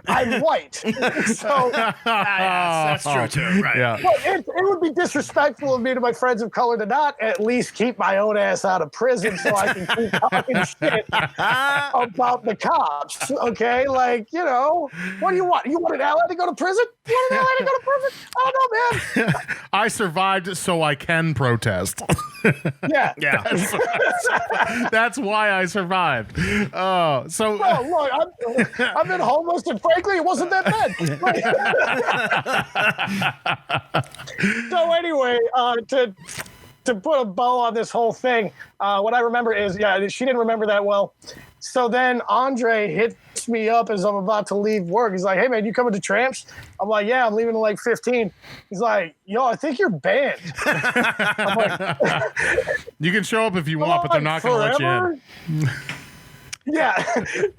I'm white. So that's true too, right? Yeah. But it would be disrespectful of me to my friends of color to not at least keep my own ass out of prison so I can keep talking shit about the cops. Okay, like, you know, what do you want? You want an ally to go to prison? You want an ally to go to prison? I don't know, man. I survived so I can protest. Yeah. That's why I survived. Oh, so. Oh, look, I've been homeless, and frankly, it wasn't that bad. So anyway, to put a bow on this whole thing, what I remember is, she didn't remember that well. So then Andre hits me up as I'm about to leave work. He's like, hey, man, you coming to Tramps? I'm like, yeah, I'm leaving at like 15. He's like, yo, I think you're banned. I'm like, you can show up if you want, but they're not going to let you in. Yeah.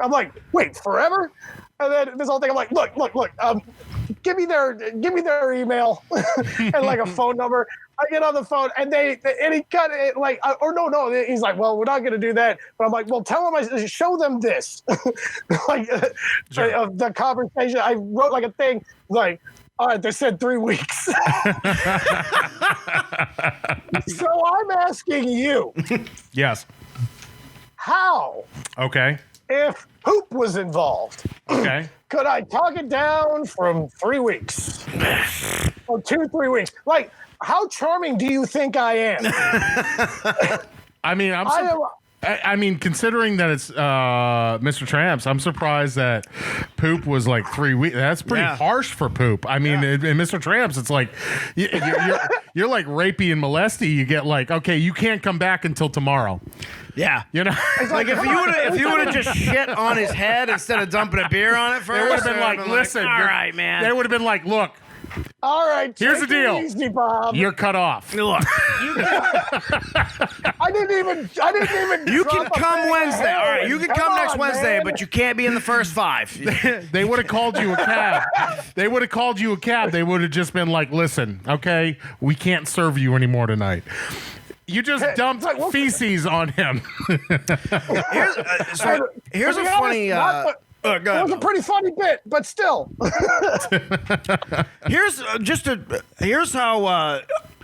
I'm like, wait, forever? And then this whole thing, I'm like, look, give me their email and like a phone number. I get on the phone and and he cut it like, or no, he's like, well, we're not going to do that. But I'm like, well, tell them, show them this. Like the conversation. I wrote like a thing like, all right, they said 3 weeks. So I'm asking you. Yes. How? Okay. If poop was involved. Okay. Could I talk it down from 3 weeks? Or 2-3 weeks? Like, how charming do you think I am? I mean, considering that it's Mr. Tramps, I'm surprised that poop was like 3 weeks. That's pretty harsh for poop. I mean, in Mr. Tramps, it's like you're like rapey and molesty. You get like, okay, you can't come back until tomorrow. Yeah, you know, like if you would have just shit on his head instead of dumping a beer on it first, they would have been like, listen, all right, man. They would have been like, look. All right, here's the deal. Easy, Bob. You're cut off. Look, I didn't even. You can come Wednesday. All right, you can come next Wednesday, man. But you can't be in the first 5. They would have called you a cab. They would have called you a cab. They would have just been like, listen, okay, we can't serve you anymore tonight. You just dumped feces on him. Here's a funny. It was a pretty funny bit, but still. Here's how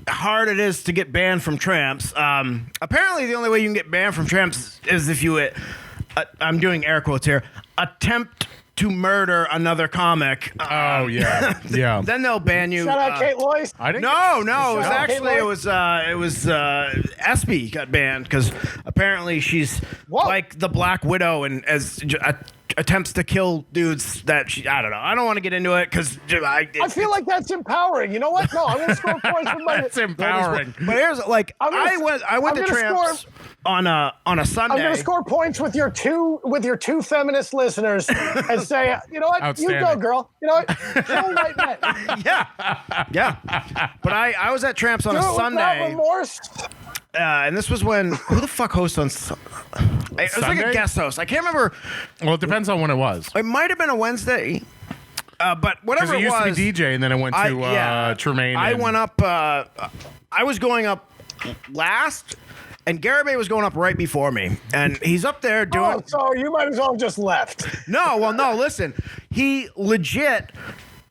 hard it is to get banned from Tramps. Apparently, the only way you can get banned from Tramps is if you, I'm doing air quotes here, attempt to murder another comic. Oh yeah, yeah. Then they'll ban you. Shout out Kate Loyce. No. It was Espy got banned because apparently she's like the Black Widow and attempts to kill dudes that I don't know. I don't want to get into it because I feel like that's empowering. You know what? No, I'm gonna score points for my. That's empowering. But here's like I went to Tramps on a Sunday. I'm gonna score points with your two feminist listeners and say, you know what? You go, girl. You know what? Kill white men. Yeah. But I was at Tramps on a Sunday. Without remorse. And this was when who the fuck hosts on? It was like a guest host. I can't remember. Well, it depends on when it was. It might have been a Wednesday, but whatever it was. Because it used to be DJ, and then it went to Tremaine. I went up. I was going up last, and Garibay was going up right before me, and he's up there doing. Oh, so you might as well have just left. No, listen, he legit.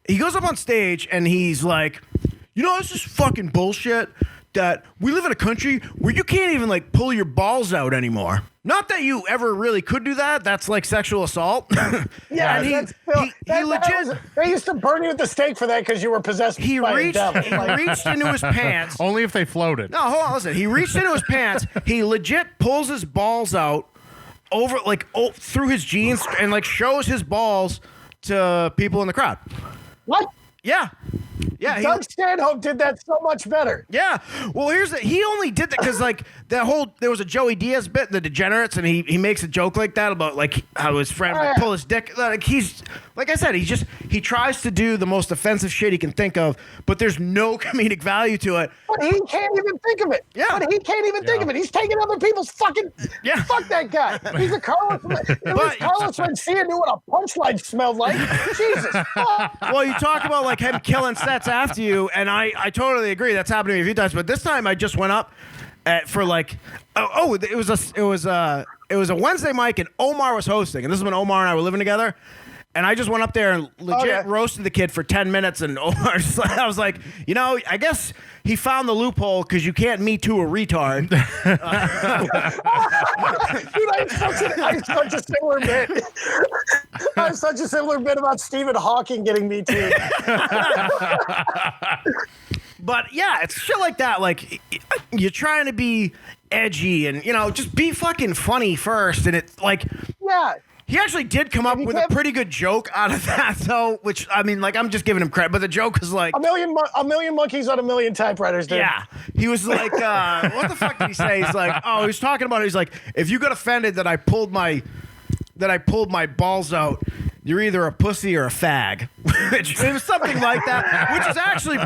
He goes up on stage and he's like, you know, it's just fucking bullshit. That we live in a country where you can't even like pull your balls out anymore. Not that you ever really could do that. That's like sexual assault. Yeah, and he legit. They used to burn you at the stake for that because you were possessed by a devil. He reached into his pants. Only if they floated. No, hold on, listen. He reached into his pants. He legit pulls his balls out over through his jeans and like shows his balls to people in the crowd. What? Yeah. Yeah, Doug Stanhope did that so much better. Yeah. Well, he only did that because like there was a Joey Diaz bit, The Degenerates, and he makes a joke like that about like how his friend would pull his dick. Like he's like I said, he tries to do the most offensive shit he can think of, but there's no comedic value to it. But he can't even think of it. Yeah. But he can't even think of it. He's taking other people's fucking. Yeah. Fuck that guy. He's a Carlos. Carlos Mencia knew what a punchline smelled like. Jesus. Fuck. Well, you talk about like him killing sets after you, and I totally agree. That's happened to me a few times. But this time I just went up for like it was a Wednesday mic, and Omar was hosting, and this is when Omar and I were living together. And I just went up there and legit roasted the kid for 10 minutes. And Omar, I was like, you know, I guess he found the loophole because you can't Me Too a retard. Dude, I have such a similar bit. I have such a similar bit about Stephen Hawking getting Me Too. But yeah, it's shit like that. Like, you're trying to be edgy and, you know, just be fucking funny first. And it's like, yeah. He actually did come up with a pretty good joke out of that, though, which, I mean, like, I'm just giving him credit, but the joke was like... A million monkeys on a million typewriters, dude. Yeah. He was like, what the fuck did he say? He's like, he was talking about it. He's like, if you got offended that I pulled my balls out, you're either a pussy or a fag. It was something like that, which is actually,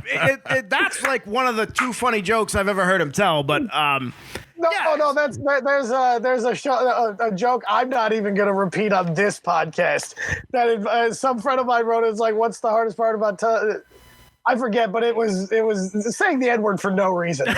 that's like one of the two funny jokes I've ever heard him tell, but... No, there's a show, a joke I'm not even going to repeat on this podcast. That some friend of mine wrote. It's like, what's the hardest part about? I forget, but it was saying the N-word for no reason.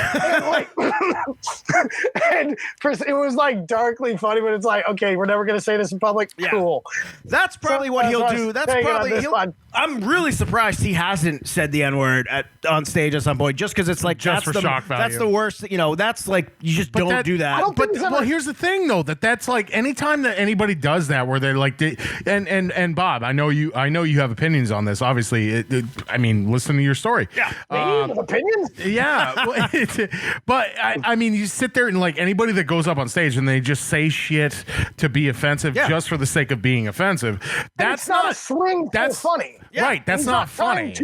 And it was like darkly funny, but it's like, okay, we're never gonna say this in public. Yeah. Cool. That's probably what he'll do. That's probably I'm really surprised he hasn't said the N-word on stage at some point, just because it's like just for shock value. That's the worst. That's like you just don't do that. Well, here's the thing though, that's like anytime that anybody does that, where they're like, and Bob, I know you have opinions on this. Obviously, I mean, listen to your story. Yeah, opinions. Yeah, but I mean, you sit there and like anybody that goes up on stage and they just say shit to be offensive just for the sake of being offensive. That's not a swing. That's funny. Yeah. Right, that's not funny.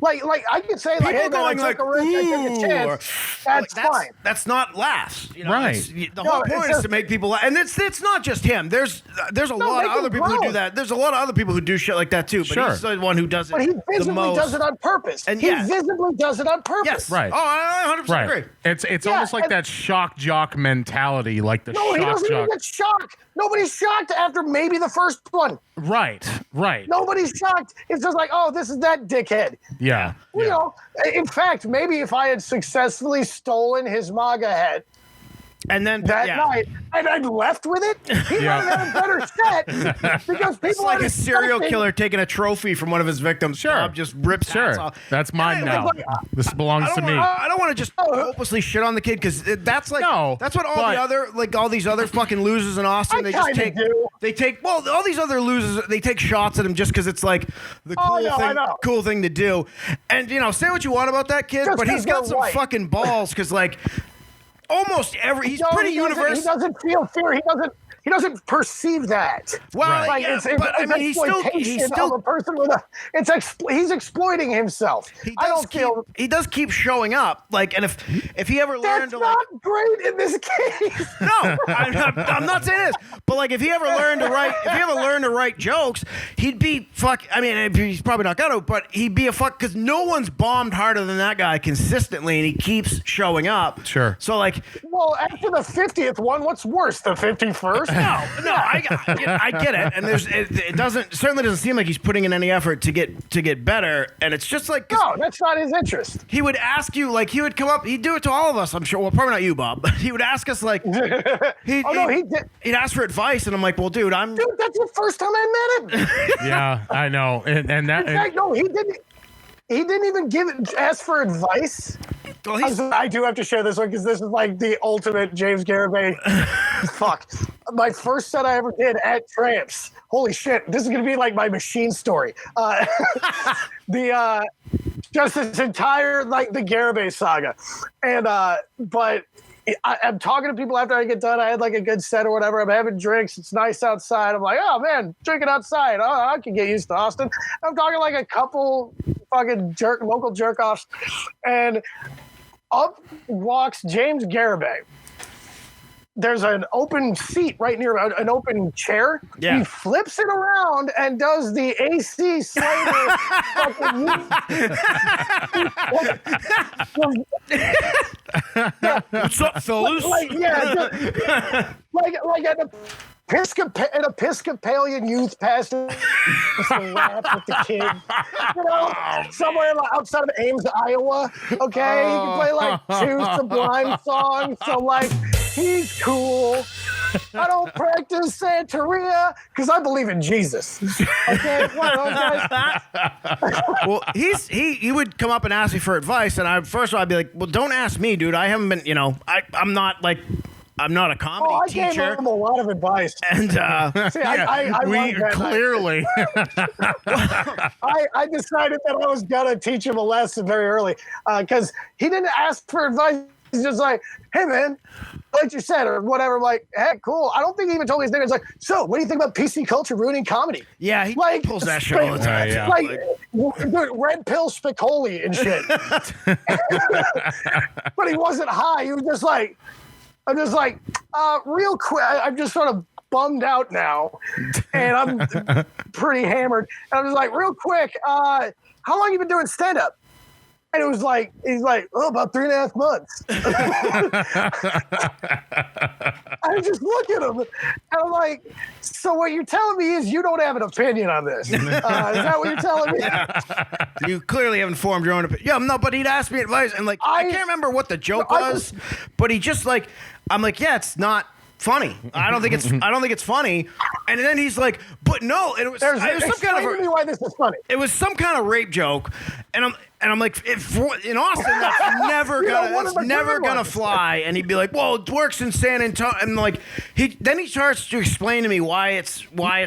Like I could say, like, hey, man, I took a risk, I took a chance. That's fine. That's not laughs. Right. The whole point is to make people laugh. And it's not just him. There's a lot of other people who do that. There's a lot of other people who do shit like that too. But he's the one who does it. But he visibly does it on purpose. And he visibly does it on purpose. Yes. Right. Oh, I 100% agree. It's almost like that shock jock mentality, like the shock jock. No, he doesn't even get shocked. Nobody's shocked after maybe the first one. Right. Nobody's shocked. It's just like, oh, this is that dickhead. Yeah. You know, in fact, maybe if I had successfully stolen his MAGA hat, and then that night, and I'd left with it, he might have had a better set because people it's like a serial killer taking a trophy from one of his victims. Sure, Bob just rips hats off. That's mine now. This belongs to me. I don't want to just hopelessly shit on the kid because that's like that's what all these other fucking losers in Austin they take all these other losers they take shots at him just because it's like the cool thing to do. And say what you want about that kid, but he's got some fucking balls because like. Almost he's pretty universal. He doesn't feel fear. He doesn't perceive that. Well, like it's he's still a person with a. He's exploiting himself. He does keep showing up. Like, and if he ever learned to not great in this case. No, I'm not saying this. But like, if he ever learned to write jokes, he'd be fuck. I mean, he's probably not gonna, but he'd be a fuck because no one's bombed harder than that guy consistently, and he keeps showing up. Sure. So like, well, after the 50th one, what's worse, the 51st? No, I get it, and it certainly doesn't seem like he's putting in any effort to get better, and it's just like no, that's not his interest. He would ask you, like he would come up, he'd do it to all of us, I'm sure. Well, probably not you, Bob, but he would ask us like, he did. He'd ask for advice, and I'm like, well, dude, that's the first time I met him. Yeah, I know, and that. In fact, no, he didn't. He didn't even ask for advice. Well, I do have to share this one because this is like the ultimate James Garibay. Fuck. My first set I ever did at Tramps. Holy shit. This is going to be like my machine story. Just this entire, like, the Garibay saga. And, but I'm talking to people after I get done. I had like a good set or whatever. I'm having drinks. It's nice outside. I'm like, oh man, drinking outside. Oh, I can get used to Austin. I'm talking like a couple fucking local jerk offs. And up walks James Garibay. There's an open seat right near an open chair. Yeah. He flips it around and does the AC Slater What's up, fellas? Like an Episcopalian youth pastor just a rap with the kid. Somewhere outside of Ames, Iowa. Okay, he can play like 2 Sublime songs. So like, he's cool. I don't practice Santeria because I believe in Jesus. Okay, one of those guys. Well, he would come up and ask me for advice, and I'd be like, well, don't ask me, dude. I haven't been, I'm not like. I'm not a comedy teacher. I gave him a lot of advice. And see, I clearly. I decided that I was gonna teach him a lesson very early because he didn't ask for advice. He's just like, hey man, like you said or whatever. I'm like, hey, cool. I don't think he even told me his name. It's like, so what do you think about PC culture ruining comedy? Yeah, he pulls that shit all the time. Yeah. Like red pill Spicoli and shit. But he wasn't high. He was just like. I'm just like, real quick, I'm just sort of bummed out now, and I'm pretty hammered. And I'm just like, real quick, how long you been doing stand-up? And it was like, he's like, oh, about 3.5 months. I just look at him and I'm like, so what you're telling me is you don't have an opinion on this. Is that what you're telling me? You clearly haven't formed your own opinion. Yeah, no, but he'd ask me advice, and like, I can't remember what the joke was, but he just like, I'm like, yeah, it's not funny. I don't think it's funny. And then he's like, but no, and it was some kind of me why this is funny. It was some kind of rape joke, and I'm like, in Austin, that's never gonna fly. And he'd be like, well, it works in San Antonio, and like he starts to explain to me why it's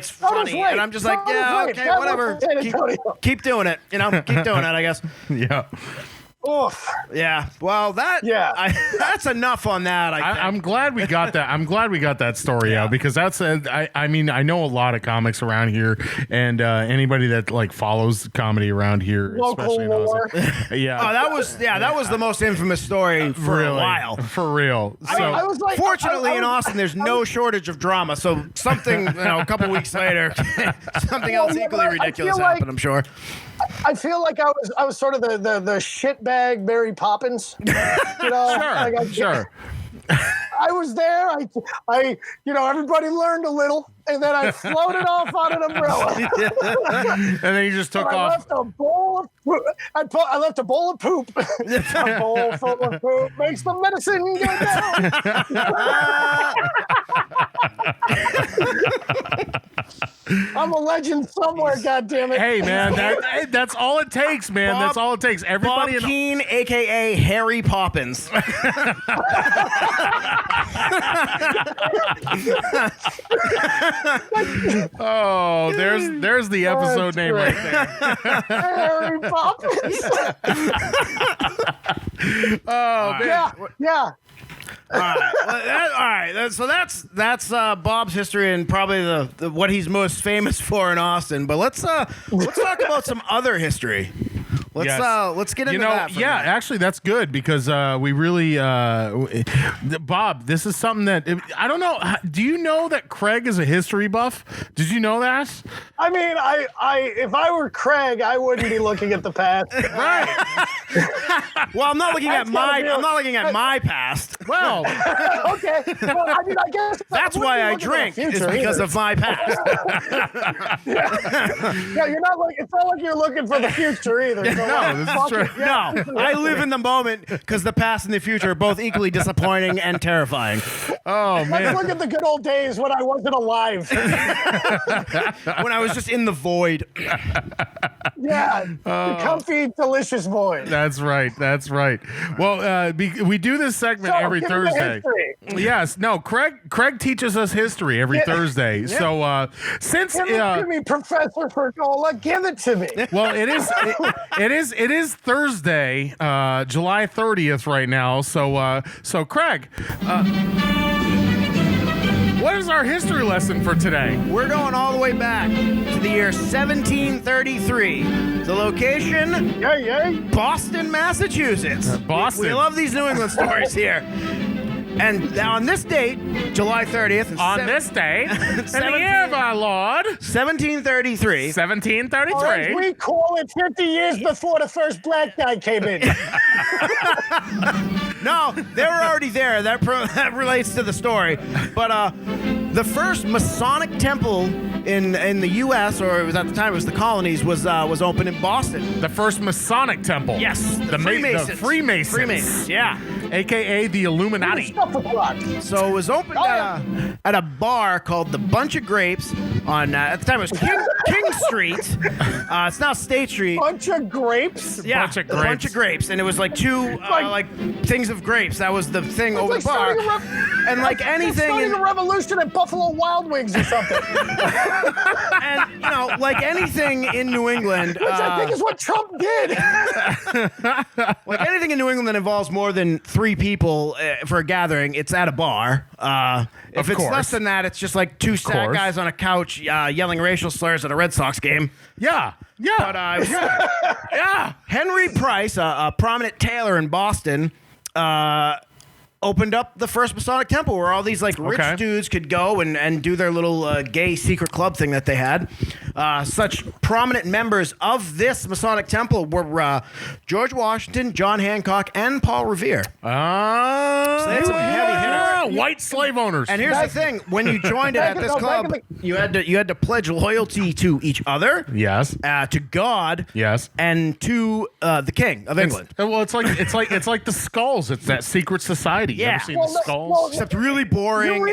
funny, and I'm just like, yeah, okay, whatever, keep doing it, keep doing it, I guess. Yeah. Oof. Yeah. Well, that's enough on that. I'm glad we got that. I'm glad we got that story out, because that's I mean, I know a lot of comics around here, and anybody that like follows comedy around here, especially in Austin. Yeah. Oh, that was the most infamous story for a while. For real. So I was like, fortunately in Austin, there's no shortage of drama. So something, a couple weeks later, something else equally ridiculous happened, I'm sure. I feel like I was sort of the shitbag Mary Poppins. Sure. I was there. I everybody learned a little, and then I floated off on an umbrella. And then you just took off. I left a bowl of poop. I left a bowl of poop. A bowl full of poop makes the medicine go down. I'm a legend somewhere, goddammit. Hey, man, that's all it takes, man. That's all it takes. Everybody Bob Keane, a.k.a. Harry Poppins. Oh, there's the episode name right there. Harry Poppins. Oh, man. Yeah. All right. So that's Bob's history and probably the what he's most famous for in Austin. But let's talk about some other history. Let's get into that. Yeah, actually, that's good, because we really, Bob, this is something that I don't know. Do you know that Craig is a history buff? Did you know that? I mean, if I were Craig, I wouldn't be looking at the past. Right. Well, I'm not looking at my past. Well, okay. Well, I mean, I guess that's why I drink. Is because of my past. Yeah, you're not like, it's not like you're looking for the future either. So no, this is true. No, I live in the moment, because the past and the future are both equally disappointing and terrifying. Oh, man. Let's look at the good old days when I wasn't alive. When I was just in the void. Yeah, the comfy, delicious void. That's right. Well, we do this segment every Thursday. Yes. No, Craig teaches us history every Thursday. Yeah. So since give me Professor Pergola, give it to me. Well, it is Thursday, July 30th right now. So Craig, what is our history lesson for today? We're going all the way back to the year 1733. The location, Boston, Massachusetts. Boston. We love these New England stories here. And on this date, July 30th. On this day, in the year of our Lord. 1733. 1733. Or as we call it, 50 years before the first black guy came in. No, they were already there. That relates to the story. But the first Masonic temple in the U.S., or it was at the time it was the colonies, was opened in Boston. The first Masonic temple. Yes, the Freemasons. The Freemasons. Yeah. AKA the Illuminati. So it was opened at a bar called the Bunch of Grapes on at the time it was King Street. It's now State Street. Bunch of Grapes. Yeah, Bunch of Grapes. Bunch of Grapes, and it was like two like things of grapes. That was the thing over the bar. And like anything, starting a revolution at Buffalo Wild Wings or something. And like anything in New England, which I think is what Trump did. Like anything in New England that involves more than 3 people for a gathering, it's at a bar. If it's less than that, it's just like 2 sad guys on a couch yelling racial slurs at a Red Sox game. Yeah. But yeah, Henry Price, a prominent tailor in Boston, opened up the first Masonic temple where all these like rich dudes could go and do their little gay secret club thing that they had. Such prominent members of this Masonic temple were George Washington, John Hancock, and Paul Revere. So they had some heavy hitters. White slave owners. And here's the thing: when you joined at this club, you had to pledge loyalty to each other. Yes. To God. Yes. And to the King of England. Well, it's like the Skulls. It's that secret society. You ever seen the Skulls? Except really boring.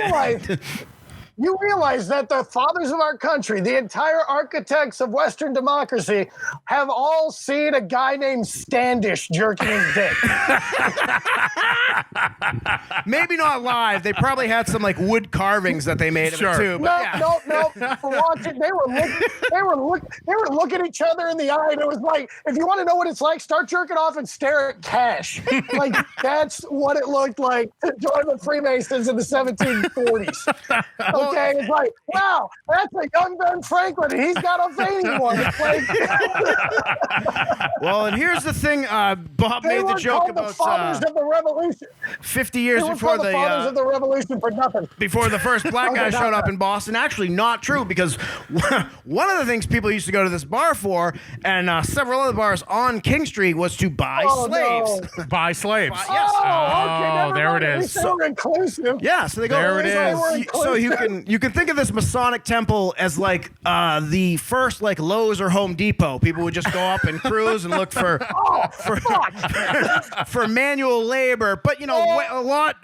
You realize that the fathers of our country, the entire architects of Western democracy, have all seen a guy named Standish jerking his dick. Maybe not live. They probably had some like wood carvings that they made of it too. But No. For watching, they were looking each other in the eye, and it was like, if you want to know what it's like, start jerking off and stare at cash. Like that's what it looked like to join the Freemasons in the 1740s. Okay, it's like, wow, that's a young Ben Franklin. He's got a veiny one. It's like, well, and here's the thing. Bob made the joke about the fathers of the Revolution. 50 years before the fathers of the Revolution for nothing. Before the first black guy showed up in Boston. Actually, not true, because one of the things people used to go to this bar for, and several other bars on King Street, was to buy slaves. No. Buy slaves. Yes. Okay, there it is. So inclusive. Yeah, so they go. There it is. So you can think of this Masonic temple as like the first like Lowe's or Home Depot. People would just go up and cruise and look for for manual labor, but you know, a lot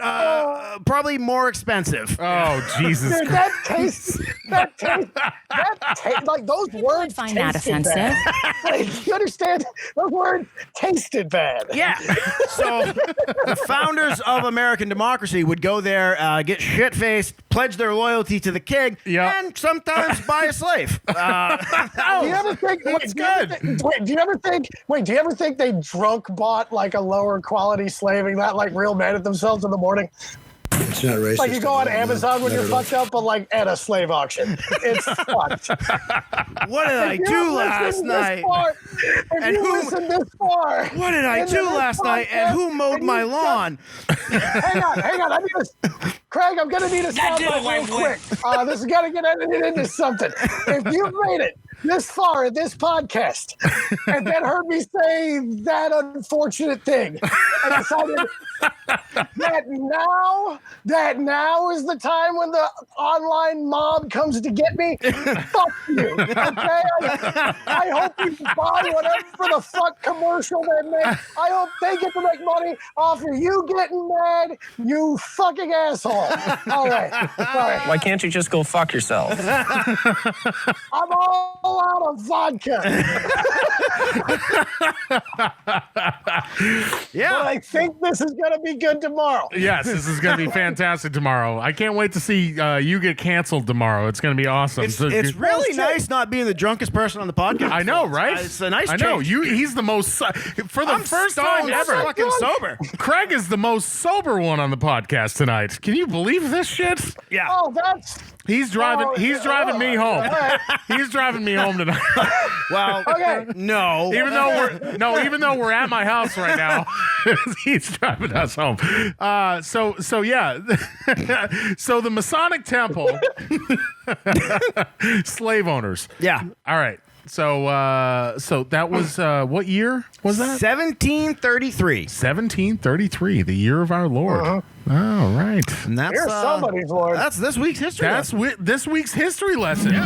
probably more expensive. Oh Jesus! Dude, that tastes like those words. I find that offensive. Like, you understand? Those words tasted bad. Yeah. So the founders of American democracy would go there, get shit-faced, pledge their loyalty to the king, and sometimes buy a slave. Do you ever think? Do you ever think they drunk bought like a lower quality slaving, not like real mad at themselves in the morning? It's not racist. Like you go on Amazon when you're fucked up, but like at a slave auction. It's fucked. What did I do last night? And who listened this far? What did I do last night? And who mowed my lawn? Hang on. Craig, I'm gonna need a soundbite real quick. This is gonna get edited into something. If you've made it this far in this podcast and then heard me say that unfortunate thing and decided that now is the time when the online mob comes to get me, fuck you, okay? I hope you buy whatever the fuck commercial they make. I hope they get to make money off of you getting mad, you fucking asshole. All right. Why can't you just go fuck yourself? I'm all out of vodka. Yeah. But I think this is going to be good tomorrow. Yes, this is going to be fantastic tomorrow. I can't wait to see you get canceled tomorrow. It's going to be awesome. It's really nice not being the drunkest person on the podcast. I know, right? It's a nice change. I know. He's the most, for the first time ever. Fucking sober. Craig is the most sober one on the podcast tonight. Can you believe this shit? Yeah. Oh, that's... He's driving me home. He's driving me home tonight. Well, no. Even though we're at my house right now, he's driving us home. So yeah. So the Masonic Temple, slave owners. Yeah. All right. So that was what year was that? 1733. 1733, the year of our Lord. Uh-huh. All right. And that's Here's somebody's Lord. That's this week's history. That's this week's history lesson.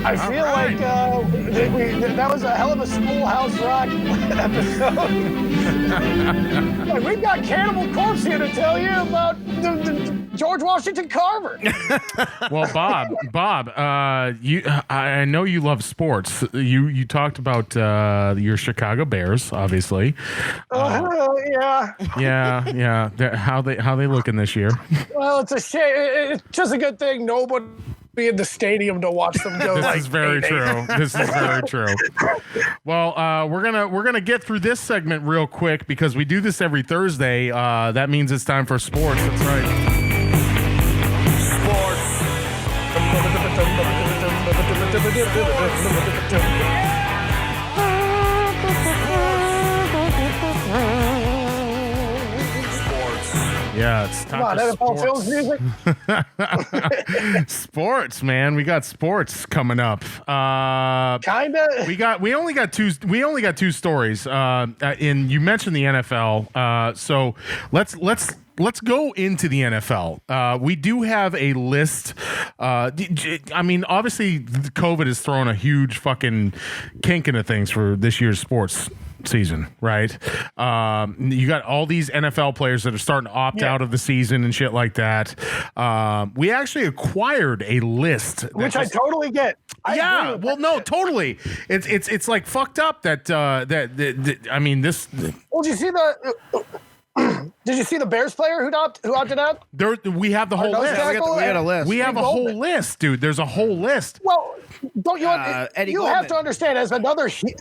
I feel like that was a hell of a Schoolhouse Rock episode. Like, we've got Cannibal Corpse here to tell you about the George Washington Carver. Well, Bob, I know you love sports. You talked about your Chicago Bears, obviously. Yeah. Yeah. How they looking this year? Well, it's a shame. It's just a good thing nobody be in the stadium to watch them go. This is very true. This is very true. Well, we're gonna get through this segment real quick because we do this every Thursday. That means it's time for sports. That's right. Yeah, it's Come on, NFL Films music. Sports, man. We got sports coming up. Kinda. We only got two stories. And you mentioned the NFL. So let's go into the NFL. We do have a list. I mean, obviously, COVID has thrown a huge fucking kink into things for this year's sports season, right? You got all these NFL players that are starting to opt out of the season and shit like that. We actually acquired a list, which I totally get. No, totally. It's like fucked up that I mean this. Well, did you see the? Did you see the Bears player who opted out? We have the whole list. We got a list. We have a whole list, dude. There's a whole list. Well, don't you? You have to understand, as another huge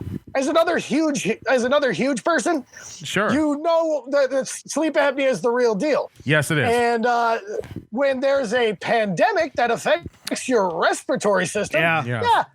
person. Sure. You know that sleep apnea is the real deal. Yes, it is. And when there's a pandemic that affects your respiratory system,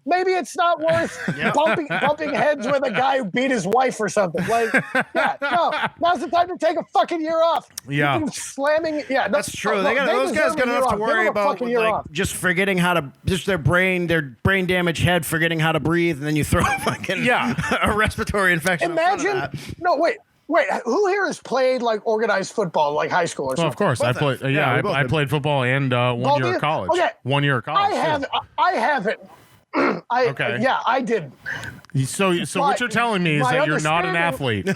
maybe it's not worth bumping heads with a guy who beat his wife or something. Like, now's the time to take a fucking year off. Yeah. You've been slamming. Yeah, that's true. Those guys got enough to worry about with, like, just forgetting how to, just their brain damaged head forgetting how to breathe, and then you throw fucking a respiratory infection. Imagine. No, wait. Who here has played like organized football, like high school or something? Of course, I played. I played football and 1 year of college. Okay. 1 year of college. I haven't. Okay. Yeah, I did. So what you're telling me is that you're not an athlete.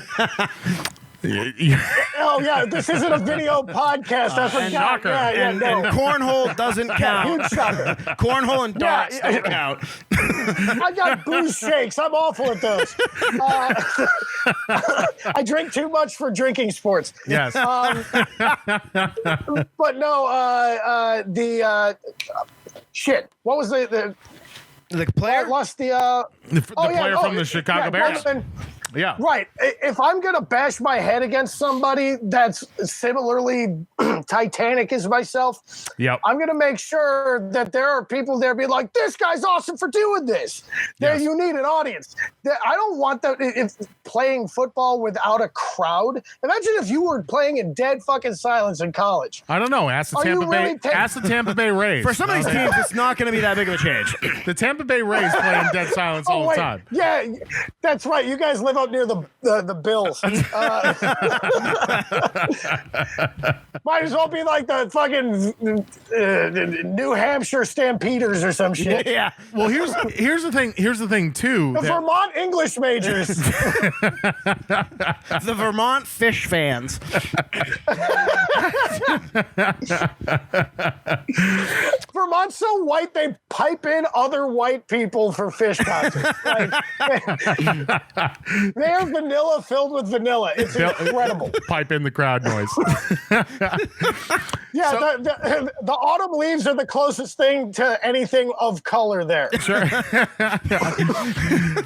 Oh yeah, this isn't a video podcast. I forgot. And cornhole doesn't count. Huge shocker. Cornhole and darts don't count. I got booze shakes. I'm awful at those. I drink too much for drinking sports. Yes. But no, shit. What was the player? Lost the player from the Chicago Bears. Yeah. Right. If I'm going to bash my head against somebody that's similarly titanic as myself, I'm going to make sure that there are people there being like, this guy's awesome for doing this. Yes. You need an audience. I don't want that. If playing football without a crowd. Imagine if you were playing in dead fucking silence in college. I don't know. Ask the Tampa Bay Rays. For some of these teams, it's not going to be that big of a change. The Tampa Bay Rays play in dead silence all the time. Yeah, that's right. You guys live up near the Bills. Might as well be like the fucking New Hampshire Stampeders or some shit. Yeah. Well, here's the thing. Here's the thing too. The Vermont English majors. The Vermont fish fans. Vermont's so white they pipe in other white people for fish concerts. Like, they're vanilla filled with vanilla. It's incredible. Pipe in the crowd noise. Yeah, the autumn leaves are the closest thing to anything of color there. Sure.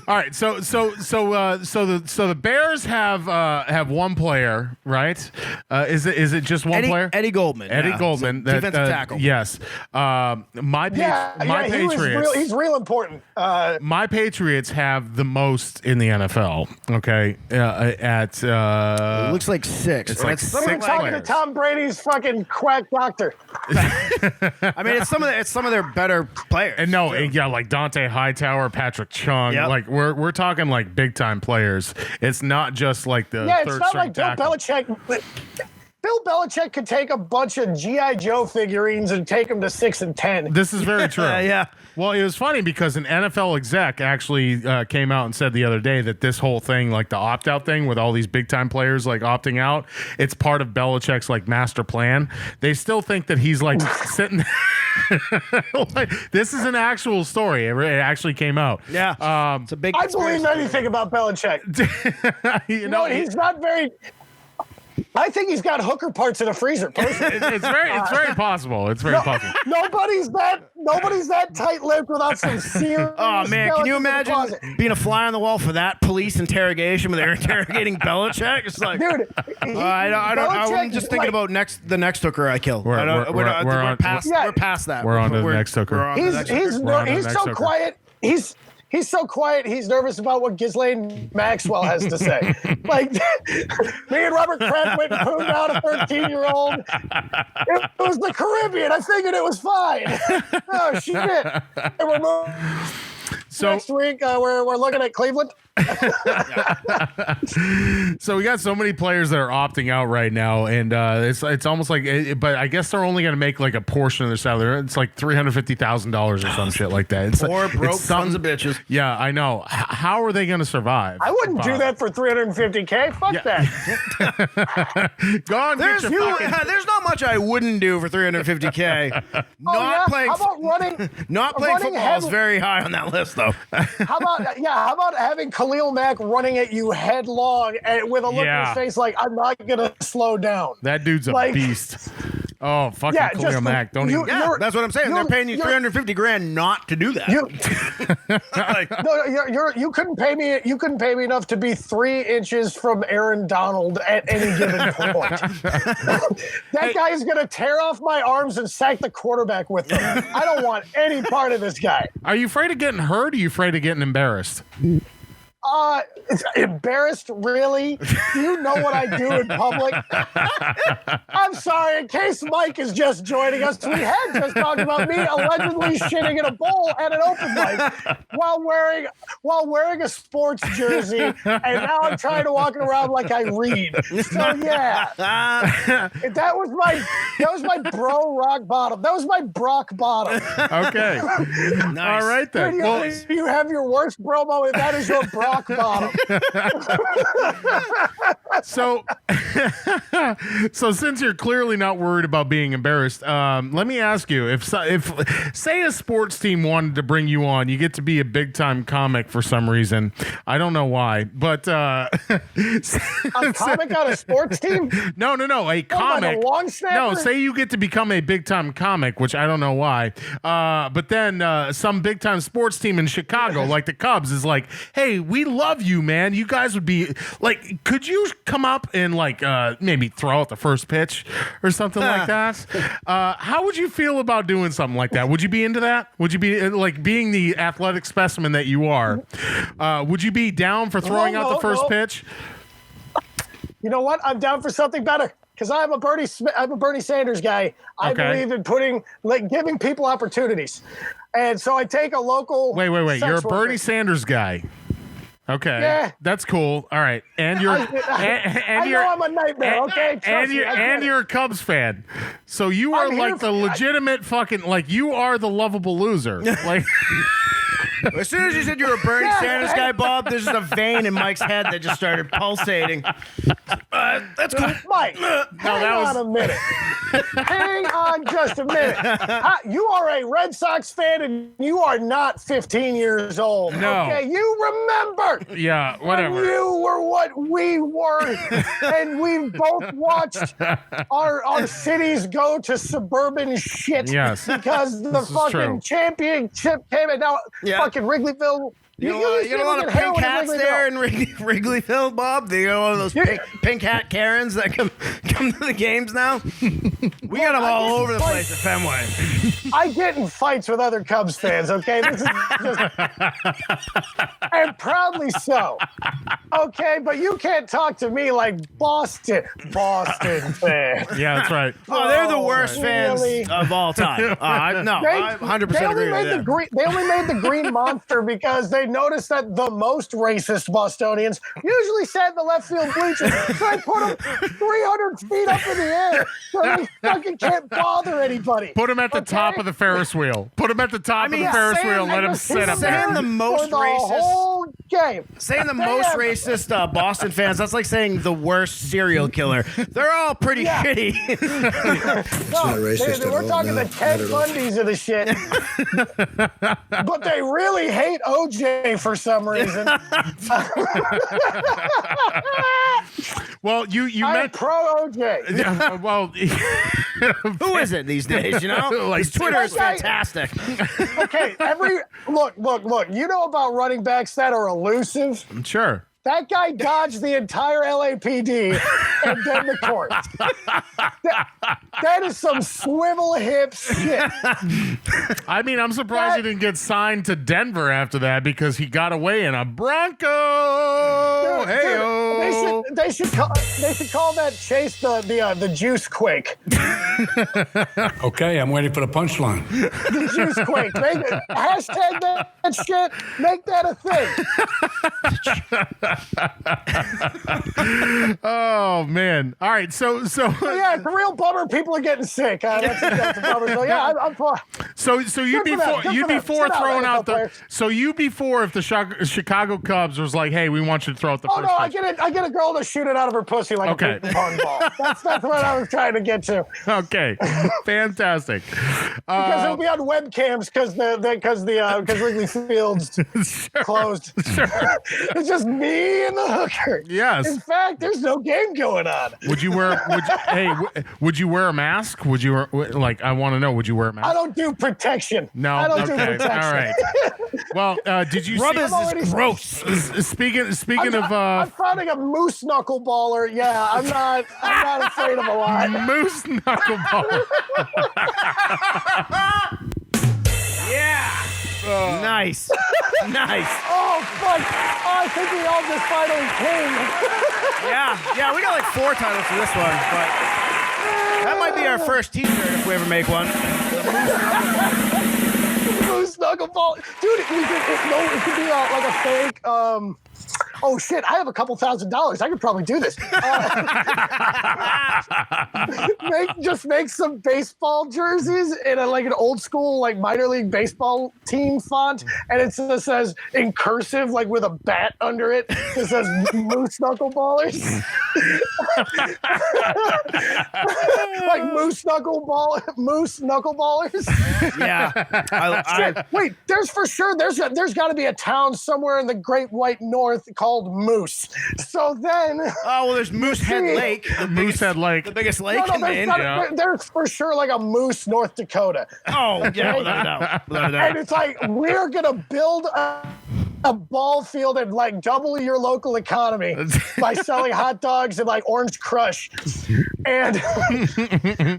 All right. So the Bears have one player, right? Is it just one player? Eddie Goldman. Eddie Goldman, defensive tackle. Yes. My Patriots. He's real important. My Patriots have the most in the NFL. Okay. It looks like 6. It's like 6 players. Talking to Tom Brady's fucking quack doctor. I mean, it's some of their better players. And like Dante Hightower, Patrick Chung. Yep. Like we're talking like big time players. It's not just like the it's not like Bill Belichick. Bill Belichick could take a bunch of G.I. Joe figurines and take them to 6 and 10. This is very true. Yeah. Well, it was funny because an NFL exec actually came out and said the other day that this whole thing, like the opt-out thing with all these big-time players like opting out, it's part of Belichick's like master plan. They still think that he's like sitting this is an actual story. It actually came out. Yeah. It's a big I believe anything about Belichick. He's not very... I think he's got hooker parts in a freezer. It's very possible. It's very possible. Nobody's that tight-lipped without some serious. Oh man, can you imagine being a fly on the wall for that police interrogation when they're interrogating Belichick? It's like, dude, I'm just thinking about the next hooker I kill. We're past that. We're on to the next hooker. He's so quiet. He's so quiet. He's nervous about what Ghislaine Maxwell has to say. Like, me and Robert Kraft went and pooped out a 13-year-old. It was the Caribbean. I figured it was fine. Oh, shit. And we're moving. So next week, we're looking at Cleveland. So we got so many players that are opting out right now, and it's almost like, but I guess they're only going to make like a portion of their salary. It's like $350,000 or some shit like that. It's Poor broke it's sons of bitches. Yeah, I know. How are they going to survive? I wouldn't do that for $350K. Fuck that. Go on, there's not much I wouldn't do for $350K. Playing. How about running? Not playing football is very high on that list, though. How about having Khalil Mack running at you headlong and with a look in his face like, I'm not gonna slow down. That dude's a beast. Oh, fucking Khalil Mack! Don't even. Yeah, that's what I'm saying. They're paying you $350,000 not to do that. You couldn't pay me. You couldn't pay me enough to be 3 inches from Aaron Donald at any given point. That guy is gonna tear off my arms and sack the quarterback with them. I don't want any part of this guy. Are you afraid of getting hurt? Or are you afraid of getting embarrassed? Embarrassed, really? Do you know what I do in public? I'm sorry, in case Mike is just joining us, we had just talked about me allegedly shitting in a bowl at an open mic while wearing a sports jersey, and now I'm trying to walk around like I read. So yeah, that was my bro rock bottom. That was my Brock bottom. Okay, nice. All right then. You have your worst bro moment. That is your Brock bottom. So since you're clearly not worried about being embarrassed, let me ask you: if say a sports team wanted to bring you on, you get to be a big time comic for some reason. I don't know why, but a comic on a sports team? No, a comic. No, say you get to become a big time comic, which I don't know why. But then some big time sports team in Chicago, like the Cubs, is like, hey, we love you, man. You guys would be like, could you come up and like maybe throw out the first pitch or something like that? How would you feel about doing something like that? Would you be into that? Would you be like, being the athletic specimen that you are? Would you be down for throwing out the first pitch? You know what? I'm down for something better. Because I'm a Bernie Sanders guy. I believe in giving people opportunities, and so I take a local. Wait! You're a Bernie Sanders guy. Okay, yeah. That's cool. All right, and you're I know I'm a nightmare. Okay, and you're a Cubs fan, so you are like the legitimate fucking, like, you are the lovable loser. Like, as soon as you said you were a Bernie Sanders guy, Bob, there's just a vein in Mike's head that just started pulsating. That's cool, Mike. Hang on a minute. Hang on just a minute. You are a Red Sox fan, and you are not 15 years old. No. Okay, you remember. Yeah, whatever. When you were what we were, and we've both watched our cities go to suburban shit. Yes. Because the fucking championship came, and now fucking Wrigleyville. You get a lot of pink hats there in Wrigleyville, Bob. You got one of those pink hat Karens that come to the games now. We got them all over the place at Fenway. I get in fights with other Cubs fans, okay? This is just, and proudly so. Okay, but you can't talk to me like Boston fan. Yeah, that's right. Oh, they're the worst fans of all time. I 100% agree with that. They only made the Green Monster because they noticed that the most racist Bostonians usually sat in the left field bleachers. So I put them 300 feet up in the air so they fucking can't bother anybody. Put them at the top of the Ferris wheel. Put them at the top of the Ferris wheel and let them sit up there. Saying the most racist whole game. Saying the most racist Boston fans, that's like saying the worst serial killer. They're all pretty shitty. We're talking the Ted Bundys of the shit. But they really hate OJ for some reason. Well, you I'm meant pro OJ. Well, who is it these days? You know, like Twitter is fantastic. Okay, look. You know about running backs that are elusive? Sure. That guy dodged the entire LAPD and then the court. That is some swivel hip shit. I mean, I'm surprised he didn't get signed to Denver after that because he got away in a Bronco. Hey-o. They should call that chase the juice quake. Okay, I'm waiting for the punchline. The juice quake. Hashtag that shit. Make that a thing. Oh man! All right, so yeah, it's a real bummer. People are getting sick. That's a bummer. So yeah, I'm for. So you'd be for throwing out the. So you'd be for if the Chicago Cubs was like, hey, we want you to throw out the. Oh no, I get a girl to shoot it out of her pussy like a ping pong ball. That's what I was trying to get to. Okay, fantastic. Because it'll be on webcams because Wrigley Field's closed. Sure. It's just me and the hooker. Yes. In fact, there's no game going on. Would you wear a mask? Would you I want to know, would you wear a mask? I don't do protection. No. I don't do okay. protection. All right. Well, did you Rubbers is gross. Speaking of I'm finding a MooseKnuckle-baller. Yeah, I'm not afraid of a lot. MooseKnuckle-baller. Yeah. Nice. Nice. Oh, fuck. Oh, I think we all just finally came. Yeah, we got like 4 titles for this one, but that might be our first t-shirt if we ever make one. MooseKnuckle-ball. Dude, it could be like a fake, oh shit, I have a couple $1,000. I could probably do this. Make some baseball jerseys in an old school minor league baseball team font, and it just says in cursive with a bat under it. It says MooseKnuckle-ballers. Like MooseKnuckle-ballers. Yeah. Wait, there's got to be a town somewhere in the Great White North called Moose. So then, there's Moosehead Lake. Moosehead Lake, the biggest lake in India. There's for sure a Moose, North Dakota. Oh yeah, without a doubt. And it's we're gonna build a ball field and double your local economy by selling hot dogs and Orange Crush. And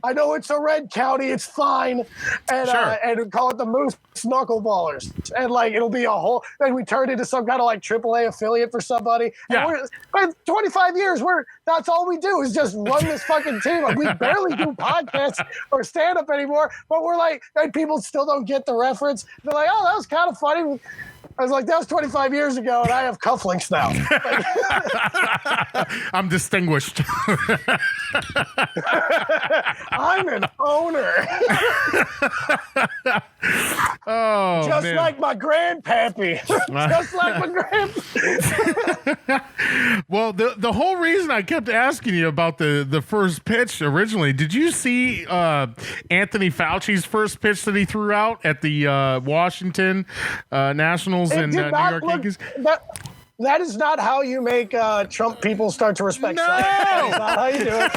I know it's a red county, it's fine. And sure. And call it the MooseKnuckle-ballers. And it'll be a whole, then we turn into some kind of AAA affiliate for somebody. Yeah. And we're 25 years, that's all we do is just run this fucking team. We barely do podcasts or stand up anymore, but we're and people still don't get the reference. They're like, oh, that was kind of funny. I was like, that was 25 years ago, and I have cufflinks now. I'm distinguished. I'm an owner. Oh, just man. like my grandpappy. Just like my grandpappy. Well, the whole reason I kept asking you about the first pitch originally, did you see Anthony Fauci's first pitch that he threw out at the Washington Nationals and New York Yankees? That is not how you make Trump people start to respect science. That is not how you do it.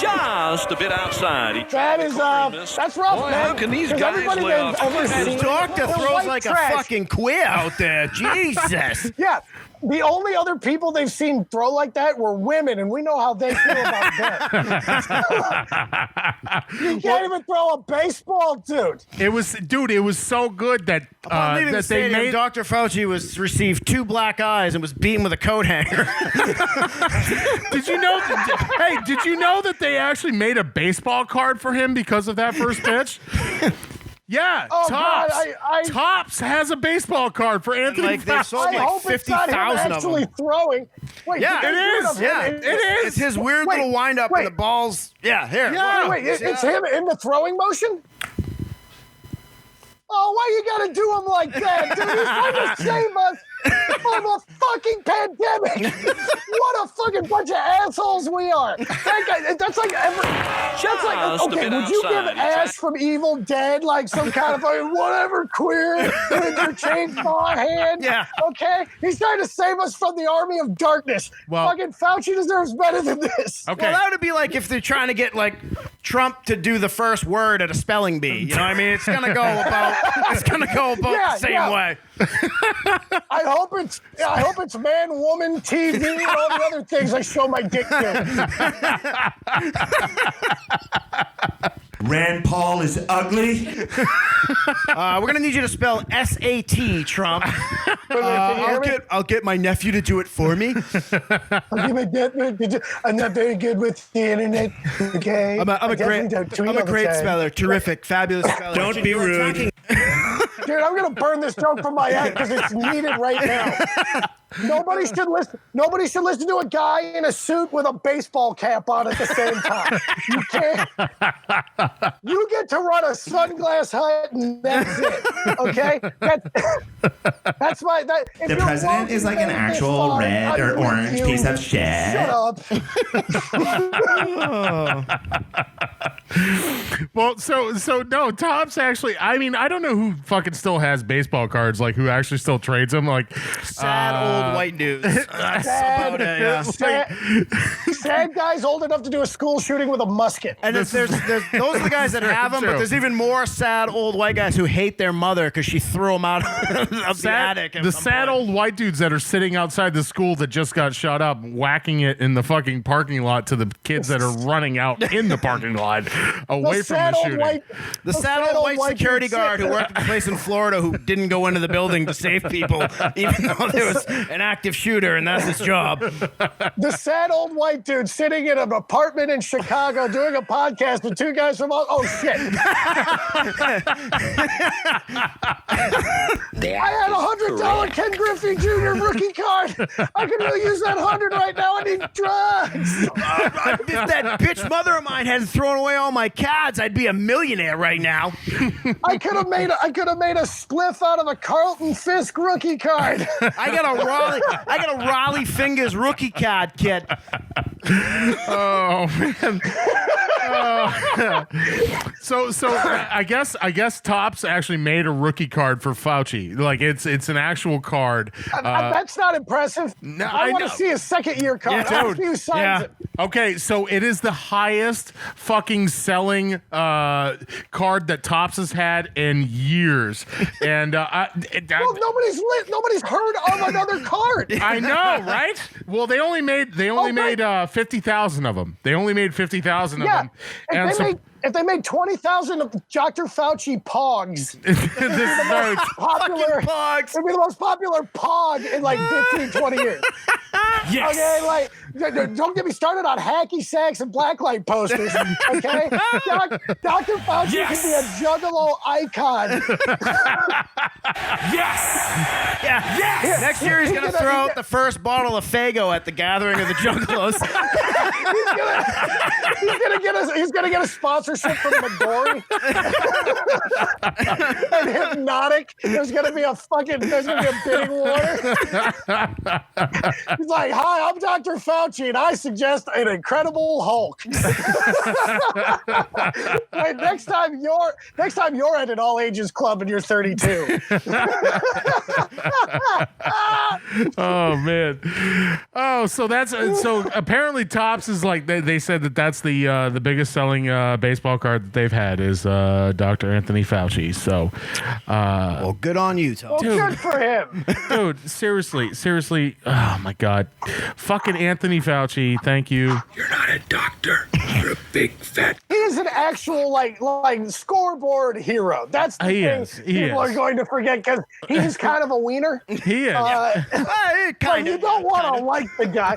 Just a bit outside. That's rough, Boy, man. how can these guys live? This doctor throws a fucking queer out there. Jesus. Yeah. The only other people they've seen throw like that were women, and we know how they feel about them. You can't even throw a baseball, dude. It was so good that that they made Dr. Fauci received 2 black eyes and was beaten with a coat hanger. Did you know? Did you know that they actually made a baseball card for him because of that first pitch? Yeah, oh, Tops. God, Tops has a baseball card for Anthony Fauci. They sold 50,000 of them. Actually throwing. Wait, yeah, it is. Yeah, it is. It's his weird little wind up and the balls. Yeah, here. Yeah. Wait, it's him in the throwing motion? Oh, why you gotta do him like that, dude? He's trying to save us from a fucking pandemic. What a fucking bunch of assholes we are. That guy, that's like okay, would you give Ash from Evil Dead some kind of whatever queer with your chainsaw hand? Yeah. Okay? He's trying to save us from the army of darkness. Well, fucking Fauci deserves better than this. Okay. Well, that would be if they're trying to get Trump to do the first word at a spelling bee. You know what I mean? It's gonna go about the same way. I hope it's man, woman, TV, and all the other things I show my dick to. Rand Paul is ugly. We're gonna need you to spell SAT, Trump. I'll get my nephew to do it for me. I'm not very good with the internet. Okay, I'm a great speller, terrific, fabulous speller. Don't be rude. Dude, I'm gonna burn this joke from my head because it's needed right now. Nobody should listen to a guy in a suit with a baseball cap on at the same time. You can't. You get to run a sunglass hut, and that's it. Okay, that's my. The president is like an actual red or orange piece of shit. Shut up. Well, so no, Tom's actually. I mean, I don't know who fucking still has baseball cards, like who actually still trades them. Like sad old white dudes. Sad guys old enough to do a school shooting with a musket. And there's those are the guys that have them, but there's even more sad old white guys who hate their mother because she threw them out of the attic. The sad old white dudes that are sitting outside the school that just got shut up, whacking it in the fucking parking lot to the kids that are running out in the parking lot away from the shooting. The sad old white security guard who worked at the place in Florida who didn't go into the building to save people, even though there was an active shooter, and that's his job. The sad old white dude sitting in an apartment in Chicago doing a podcast with two guys from shit. I had $100 Ken Griffey Jr. rookie card. I could really use that 100 right now. I need drugs. If that bitch mother of mine hadn't thrown away all my cards, I'd be a millionaire right now. I could have made a spliff out of a Carlton Fisk rookie card. I got a Raleigh Fingers rookie card, kid. Oh man. So I guess Topps actually made a rookie card for Fauci. Like it's an actual card. That's not impressive. No, I want to see a second year card. Yeah, dude. Who signs it? Okay, so it is the highest fucking selling card that Topps has had in years, and nobody's heard of another card. I know, right? Well, they only made 50,000 of them. They only made 50,000 of them. If they made 20,000 of Dr. Fauci pogs, it'd be the most popular pog in like 15, 20 years. Yes. Okay, like, don't get me started on hacky sacks and blacklight posters. Okay, Dr. Fauci can be a juggalo icon. Yes. Yeah. Yes. Next year he's gonna throw out the first bottle of Faygo at the gathering of the Juggalos. He's gonna get a sponsorship from Midori and Hypnotic. There's gonna be a bidding war. He's like, "Hi, I'm Dr. Fauci, and I suggest an Incredible Hulk." Wait, next time you're at an all ages club and you're 32. Oh man. Oh, so apparently Topps is like they said that's the biggest selling baseball card that they've had is Dr. Anthony Fauci. So well, good on you, Tom. Well, good for him. Dude, seriously. Oh my God. Fucking Anthony Fauci, thank you. You're not a doctor. You're a big fat. He is an actual like scoreboard hero. That's the thing people are going to forget because he's kind of a wiener. He is. You don't want to like the guy.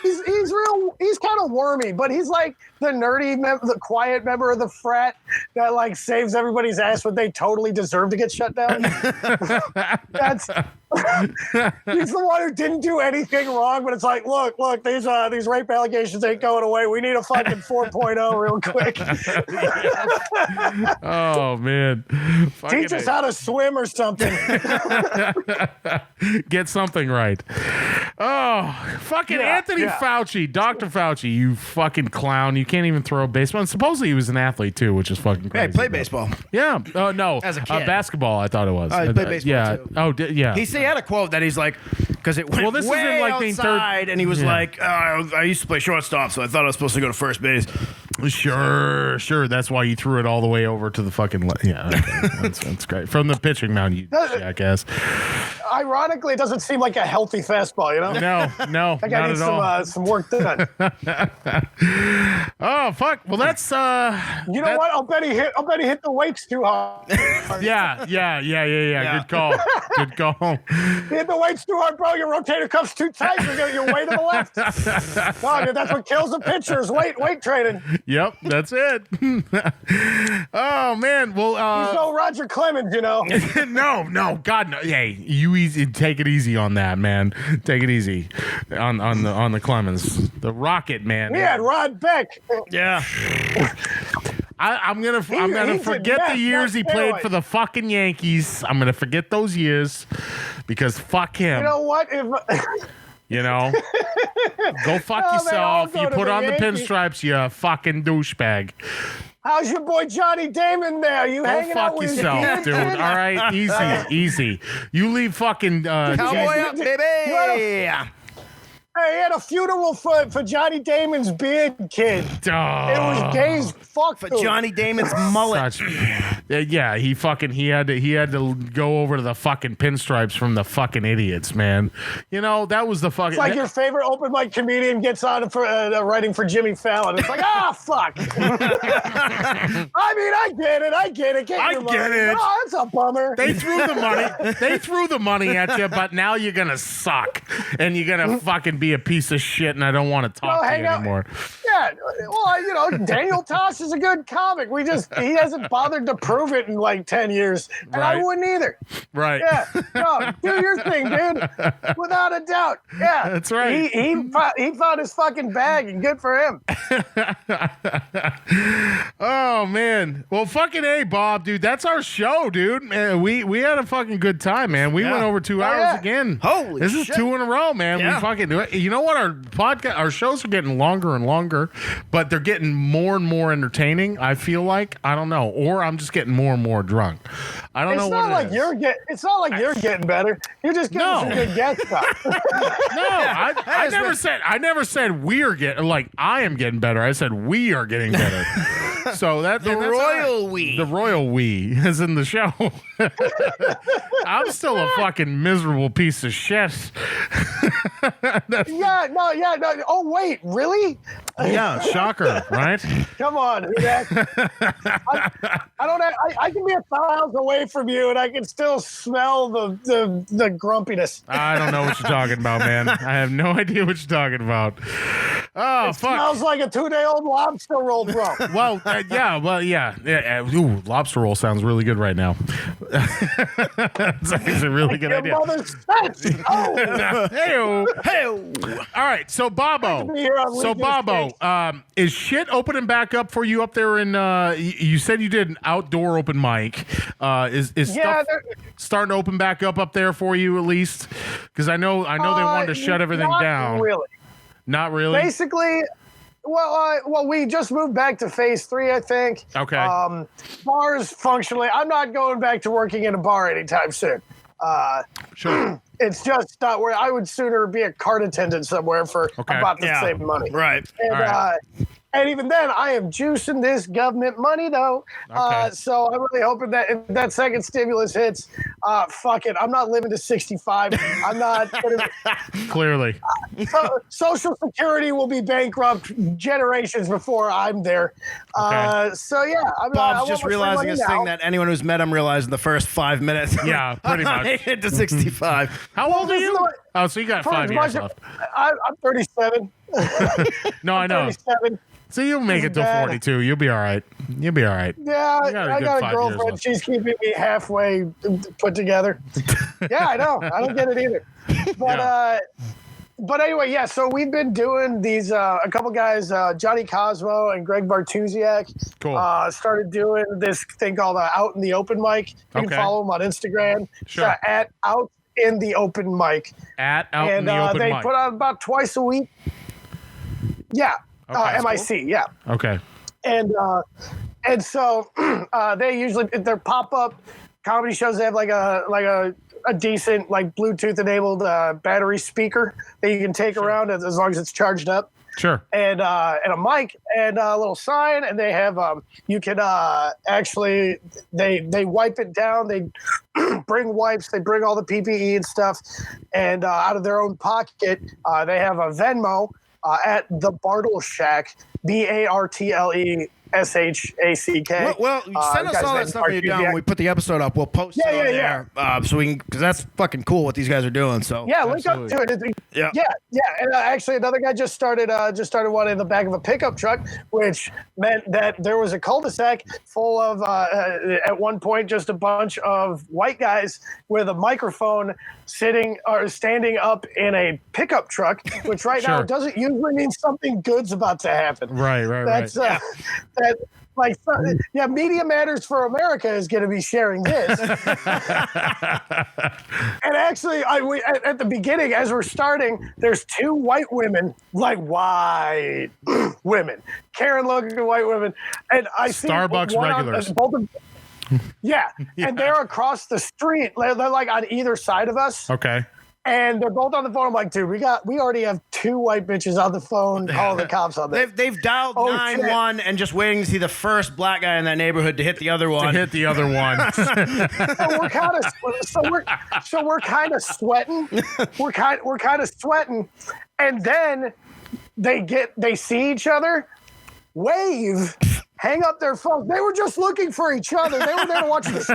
He's kind of wormy, but he's like the nerdy, the quiet member of the frat that like saves everybody's ass when they totally deserve to get shut down. He's the one who didn't do anything wrong, but it's like, look, these rape allegations ain't going away. We need a fucking 4.0 real quick. Oh man, teach us how to swim or something. Get something right. Oh, fucking Anthony Fauci, Dr. Fauci, you fucking clown. You can't even throw a baseball. And supposedly he was an athlete too, which is fucking crazy. Yeah, he played baseball. Yeah. Oh no, as a kid. Basketball. I thought it was. He played baseball too. Oh yeah. He had a quote that he's like, because it went way outside, and he was like, I used to play shortstop, so I thought I was supposed to go to first base. Sure. That's why you threw it all the way over to the fucking. Yeah, okay. that's great. From the pitching mound, you jackass. Ironically, it doesn't seem like a healthy fastball, you know? No, I not need at all. some work done. Oh fuck! Well, that's You know what? I'll bet he hit the weights too hard. Yeah. Good call. He hit the weights too hard, bro. Your rotator cuff's too tight. You're way to the left. Oh, dude, that's what kills the pitchers. Weight training. Yep, that's it. Oh man, well, he's no Roger Clemens, you know. no, God, no. Hey, take it easy on that, man. Take it easy on the Clemens, the Rocket man. We had Rod Beck. Yeah. I'm gonna forget the years he played for the fucking Yankees. I'm gonna forget those years because fuck him. You know what? You know, go fuck yourself. You put on the pinstripes, you fucking douchebag. How's your boy Johnny Damon there? You hanging out with yourself, dude. All right, easy. You leave fucking cowboy up, baby. Hey, he had a funeral for Johnny Damon's beard kid. It was gay as fuck for Johnny Damon's mullet. Yeah, he had to go over to the fucking pinstripes from the fucking idiots, man. You know, that was the fucking. It's like your favorite open mic comedian gets on for writing for Jimmy Fallon. It's like, fuck. I mean, I get it. I get it. Oh, that's a bummer. They threw the money at you, but now you're gonna suck and you're gonna fucking be a piece of shit, and I don't want to talk to you anymore. Yeah, well, you know, Daniel Tosh is a good comic. He hasn't bothered to prove it in like 10 years, and I wouldn't either. Right. Yeah. No, do your thing, dude. Without a doubt. Yeah. That's right. He found his fucking bag, and good for him. Oh man. Well, fucking A, Bob, dude. That's our show, dude. Man, we had a fucking good time, man. We went over 2 hours again. Holy This shit. is 2 in a row, man. Yeah. We fucking do it. You know what? Our shows are getting longer and longer, but they're getting more and more entertaining. I feel like I don't know, or I'm just getting more and more drunk. I don't know what it is. It's not like you're getting better. You're just getting some good guest stuff. No, I never said we're getting like I am getting better. I said we are getting better. So that's the royal we is in the show. I'm still a fucking miserable piece of shit. Yeah, no. Oh wait, really? Yeah, shocker, right? Come on, I can be 1,000 away from you, and I can still smell the grumpiness. I don't know what you're talking about, man. I have no idea what you're talking about. Oh, fuck. Smells like a 2-day-old lobster roll, bro. Well, yeah. Ooh, lobster roll sounds really good right now. It's a really good idea. Hey. All right, so Bobo. Is shit opening back up for you up there in? You said you did an outdoor open mic. Is stuff starting to open back up there for you at least? Because I know they wanted to shut everything down. Really. Not really. Basically. Well, we just moved back to phase 3, I think. Okay. Bars functionally, I'm not going back to working in a bar anytime soon. Sure. It's just not where I would sooner be a cart attendant somewhere for about the same money. Right. And, and even then, I am juicing this government money, though. Okay. So I'm really hoping that if that second stimulus hits, fuck it. I'm not living to 65. I'm not. Clearly. Social Security will be bankrupt generations before I'm there. So, yeah. Bob's just realizing this thing that anyone who's met him realized in the first 5 minutes. Yeah, pretty much. Making it to 65. How old are you? So you got 5 years left. I'm 37. No, I know. 37. So you'll make it till 42. You'll be all right. Yeah, I got a girlfriend. She's keeping me halfway put together. Yeah, I know. I don't get it either. But anyway, yeah. So we've been doing these. A couple guys, Johnny Cosmo and Greg Bartusiak, started doing this thing called Out in the Open Mic. You can follow them on Instagram. Sure. At Out in the Open Mic. At Out in the Open Mic. And they put out about twice a week. Yeah. MIC, cool. Yeah. Okay. And so they usually, their pop-up comedy shows, they have like a decent like Bluetooth enabled battery speaker that you can take around as long as it's charged up. Sure. And a mic and a little sign, and they have you can actually they wipe it down. They bring wipes, they bring all the PPE and stuff, and out of their own pocket, they have a Venmo at the Bartle Shack, BARTLE. SHACK. Well, send us all that stuff when you're done. When we put the episode up, we'll post it on there. So we can, because that's fucking cool what these guys are doing. So yeah, link up to it. Yeah. And actually, another guy just started one in the back of a pickup truck, which meant that there was a cul-de-sac full of at one point just a bunch of white guys with a microphone sitting or standing up in a pickup truck, which right now doesn't usually mean something good's about to happen. Right. That's Media Matters for America is going to be sharing this. And actually, at the beginning, as we're starting, there's two white women, like white women, Karen-looking white women, and I see Starbucks regulars. And they're across the street. They're like on either side of us. Okay. And they're both on the phone. I'm like, dude, we already have two white bitches on the phone calling the cops on this. They've dialed 911 and just waiting to see the first black guy in that neighborhood to hit the other one. So we're kind of sweating. We're kind of sweating, and then they see each other, wave. Hang up their phone. They were just looking for each other. They were there to watch the show.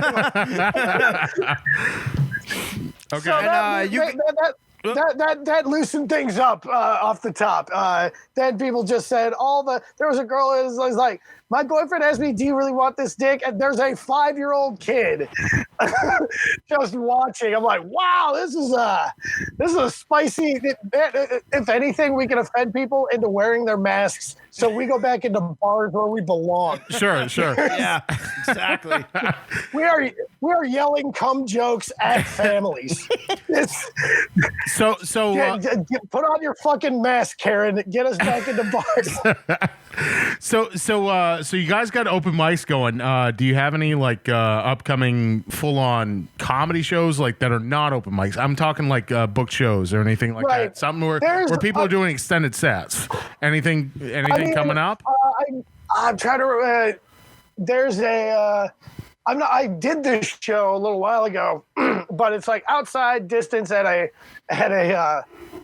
Okay. So that loosened things up off the top. Then people just said there was a girl who was like, my boyfriend asked me, do you really want this dick? And there's a 5-year-old kid just watching. I'm like, wow, this is a spicy. If anything, we can offend people into wearing their masks, so we go back into bars where we belong. Sure. Yeah, exactly. We are yelling cum jokes at families. So put on your fucking mask, Karen. Get us back into bars. So you guys got open mics going. Do you have any upcoming full-on comedy shows that are not open mics? I'm talking book shows or anything like that. Something where people are doing extended sets. Anything coming up? I'm trying to. There's a. I did this show a little while ago, but it's outside distance at a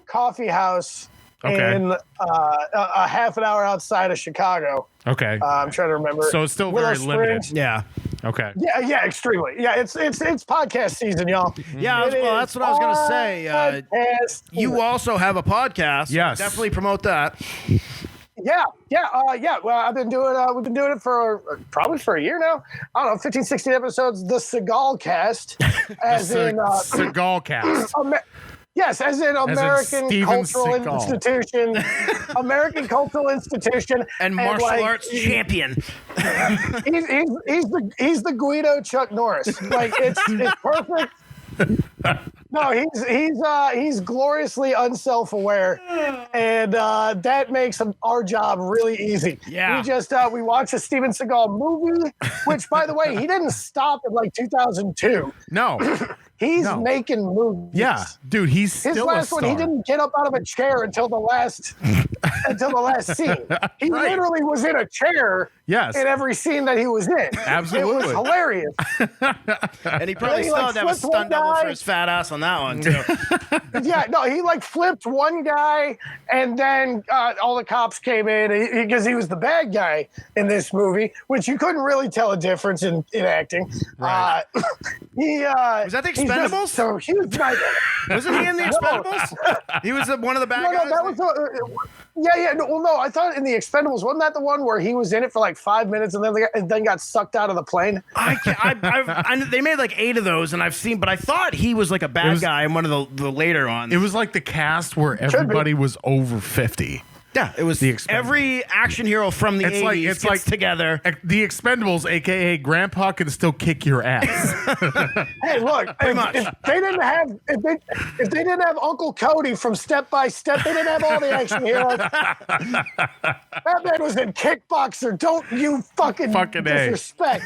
coffee house. Okay. In a half an hour outside of Chicago. Okay. I'm trying to remember. So it's still very limited. Yeah. Okay. Yeah, extremely. Yeah, it's podcast season, y'all. Yeah, that's what I was gonna say. You also have a podcast. Yes. Definitely promote that. Yeah. Well, we've been doing it for probably for a year now. I don't know, 15, 16 episodes. The Seagal Cast, as in Seagal Cast. Yes, as in American Cultural Institution, American Cultural Institution, and martial arts champion. He's the Guido Chuck Norris. It's perfect. No, he's gloriously unself-aware, and that makes our job really easy. Yeah, we watched a Steven Seagal movie, which, by the way, he didn't stop at 2002. No. He's making movies. Yeah, dude, he's still his last one. He didn't get up out of a chair until the last scene. He literally was in a chair. Yes. In every scene that he was in. Absolutely, it was hilarious. And he probably still had to have a stunt double for his fat ass on that one too. Yeah, no, he flipped one guy, and then all the cops came in because he was the bad guy in this movie, which you couldn't really tell a difference in acting. Right. Was that the Expendables? So he was Wasn't he in the Expendables? He was one of the bad guys. No, that was. Yeah. No, I thought in the Expendables, wasn't that the one where he was in it for 5 minutes and then got sucked out of the plane? They made 8 of those, and I've seen, but I thought he was a bad guy in one of the later ones. It was the cast where everybody was over 50. Yeah, it was every action hero from the 80s gets together. The Expendables, a.k.a. Grandpa can still kick your ass. Hey, look, if they didn't have Uncle Cody from Step by Step, they didn't have all the action heroes. That man was in Kickboxer. Don't you fucking disrespect.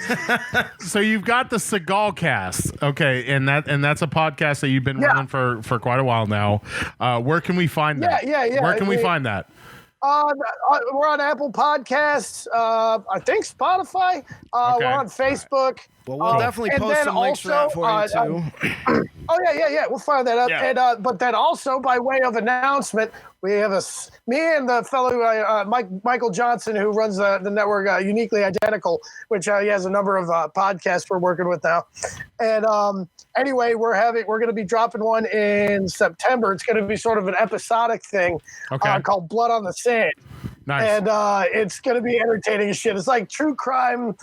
So you've got the Seagal Cast, okay, and that's a podcast that you've been running for quite a while now. Where can we find that? Yeah. Where can we find that? We're on Apple Podcasts. I think Spotify. We're on Facebook. Well, we'll definitely post some links for that for you too. Yeah. We'll fire that up. Yeah. And but then also by way of announcement, we have me and the fellow Michael Johnson, who runs the network Uniquely Identical, which he has a number of podcasts we're working with now. And anyway, we're going to be dropping one in September. It's going to be sort of an episodic thing called Blood on the Sand. Nice. And it's going to be entertaining as shit. It's like true crime,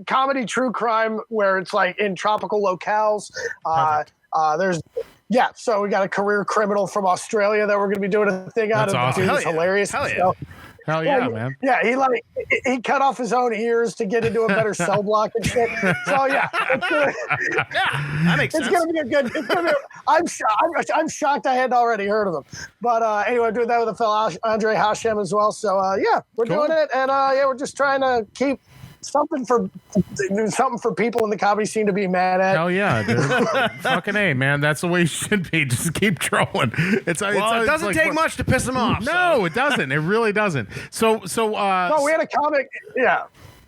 comedy true crime, where it's like in tropical locales. So we got a career criminal from Australia that we're going to be doing a thing out of. That's awesome. Dude, it's hilarious. Hell yeah. Hell yeah, man. Yeah, he cut off his own ears to get into a better cell block and shit. So yeah, that makes sense. It's gonna be a good. I'm shocked I hadn't already heard of him. But anyway, I'm doing that with a fellow Andre Hashem as well. So we're doing it, and we're just trying to keep something for people in the comedy scene to be mad at. Hell yeah, dude. Fucking A, man. That's the way you should be. Just keep trolling. It doesn't take much to piss them off. No, it doesn't. It really doesn't. So no, we had a comic. Yeah.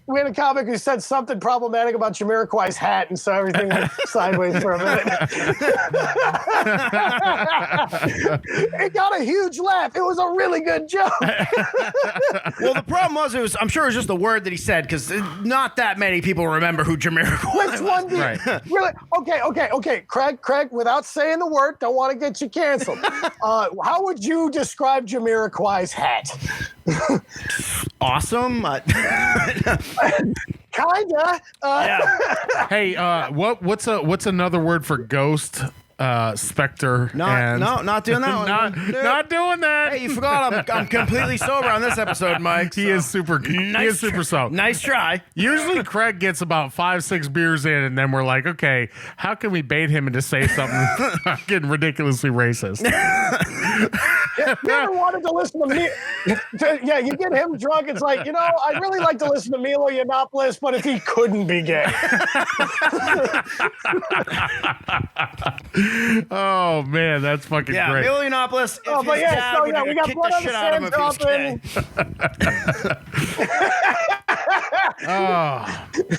We had a comic who said something problematic about Jamiroquai's hat, and so everything went sideways for a minute. It got a huge laugh. It was a really good joke. Well, the problem was, I'm sure it was just the word that he said, because not that many people remember who Jamiroquai was. Which one did really? Okay. Craig, without saying the word, don't want to get you canceled. How would you describe Jamiroquai's hat? Awesome. Kinda. Hey, what's another word for ghost? Spectre. Not doing that one. Not doing that. Hey, you forgot I'm completely sober on this episode, Mike. He is super sober. Nice try. Usually Craig gets about 5-6 beers in, and then we're like, okay, how can we bait him into say something fucking ridiculously racist? You ever wanted to listen to me? Yeah, you get him drunk. It's like, I'd really like to listen to Milo Yiannopoulos, but if he couldn't be gay. Oh man, that's fucking great. Milo Yiannopoulos. We got kick Blood the on shit the out of him Sand dropping.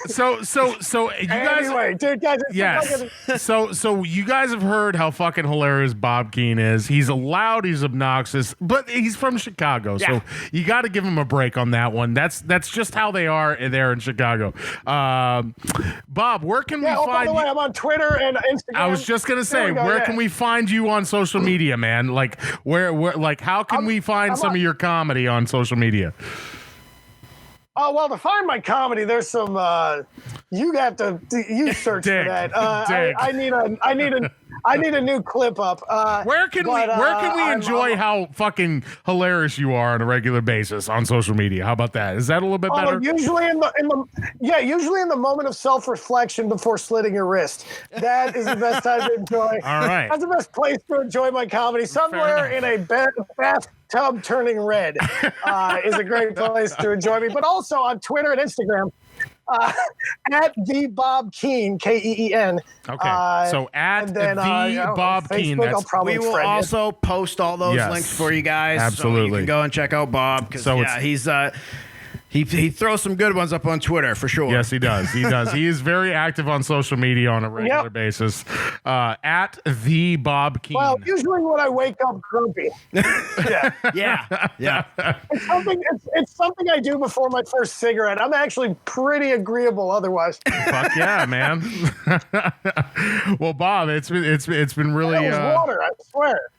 So you guys. Anyway, dude, guys. Yes. So you guys have heard how fucking hilarious Bob Keane is. He's loud, he's obnoxious, but he's from Chicago, so you got to give him a break on that one. That's just how they are there in Chicago. Bob, where can we find? By the way, I'm on Twitter and Instagram. I was just gonna say, where can we find you on social media, man? Like, where how can we find some of your comedy on social media? Oh, well, to find my comedy, there's some. You have to search for that. I need a new clip up. Where can we enjoy how fucking hilarious you are on a regular basis on social media? How about that? Is that a little bit better? Usually in the moment of self-reflection before slitting your wrist. That is the best time to enjoy. All right. That's the best place to enjoy my comedy. Somewhere in a bathtub turning red is a great place to enjoy me. But also on Twitter and Instagram. At the Bob Keane, Keen. Okay, so at the Bob Keane. We will also post all those links for you guys. Absolutely, so you can go and check out Bob because he's he throws some good ones up on Twitter for sure. Yes, he does. He does. He is very active on social media on a regular basis. At the Bob Keane. Well, usually when I wake up grumpy. Yeah. It's something I do before my first cigarette. I'm actually pretty agreeable otherwise. Fuck yeah, man. Well, Bob, it's been really. It was water, I swear.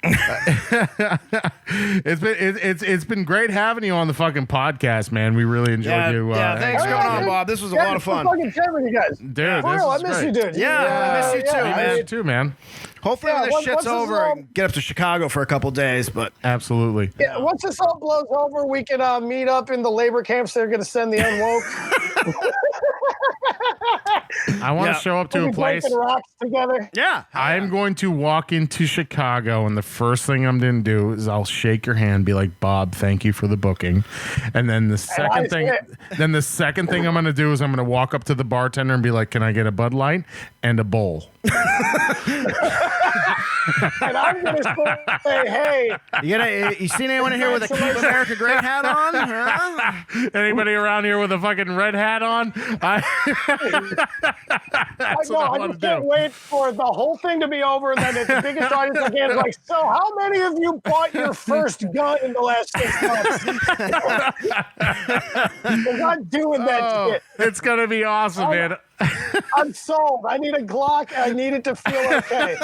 It's been great having you on the fucking podcast, man. We really enjoyed you. Thanks for coming on, Bob. This was a lot of fun. Fucking chatting you guys. Dude, I miss you, dude. I miss you too, man. I miss you too, man. Hopefully when this shit's over, I can get up to Chicago for a couple days, but absolutely. Yeah, once this all blows over, we can meet up in the labor camps they're going to send the unwoke. I want to show up to a place. Rocks together. Yeah. I'm going to walk into Chicago, and the first thing I'm going to do is I'll shake your hand, be like, Bob, thank you for the booking. And then the second thing I'm going to do is I'm going to walk up to the bartender and be like, can I get a Bud Light and a bowl? And I'm going to say, hey. You seen anyone in here with a Keep America Great hat on? Huh? Anybody around here with a fucking red hat on? I just can't wait for the whole thing to be over, and then it's the biggest audience again. Like, so how many of you bought your first gun in the last 6 months? We're not doing that shit. It's gonna be awesome, man. I'm sold. I need a Glock. I need it to feel okay.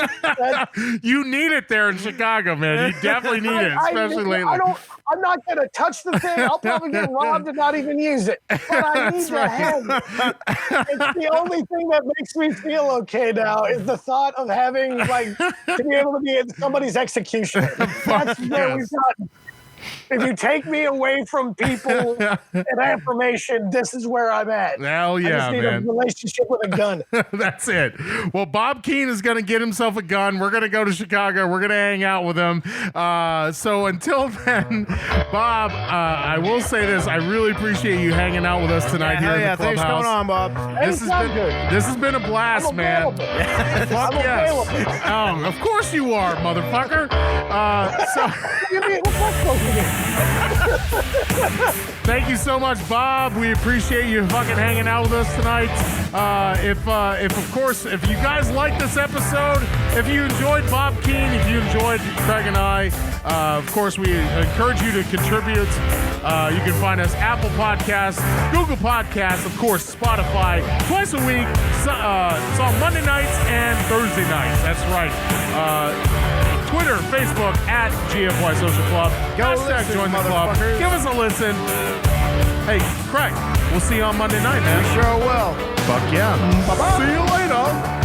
You need it there in Chicago, man. You definitely need it, especially lately. I'm not going to touch the thing. I'll probably get robbed and not even use it. But I need the head. It's the only thing that makes me feel okay now is the thought of having, like, to be able to be at somebody's execution. That's where we've gotten. If you take me away from people and affirmation, this is where I'm at. Hell yeah, I just need man. a relationship with a gun. That's it. Well, Bob Keane is going to get himself a gun. We're going to go to Chicago. We're going to hang out with him. So until then, Bob, I will say this. I really appreciate you hanging out with us tonight here in the clubhouse. Thanks for coming on, Bob. This has been a blast, man. Fuck yes. Oh, of course you are, motherfucker. Thank you so much, Bob. We appreciate you fucking hanging out with us tonight. If you guys like this episode, if you enjoyed Bob Keane, if you enjoyed Craig and I, of course, we encourage you to contribute. You can find us Apple Podcasts, Google Podcasts, of course, Spotify, twice a week. It's on Monday nights and Thursday nights. That's right. Twitter, Facebook, at GFY Social Club. Hashtag join the club. Give us a listen. Hey, Craig, we'll see you on Monday night, man. We sure will. Fuck yeah. Bye-bye. See you later.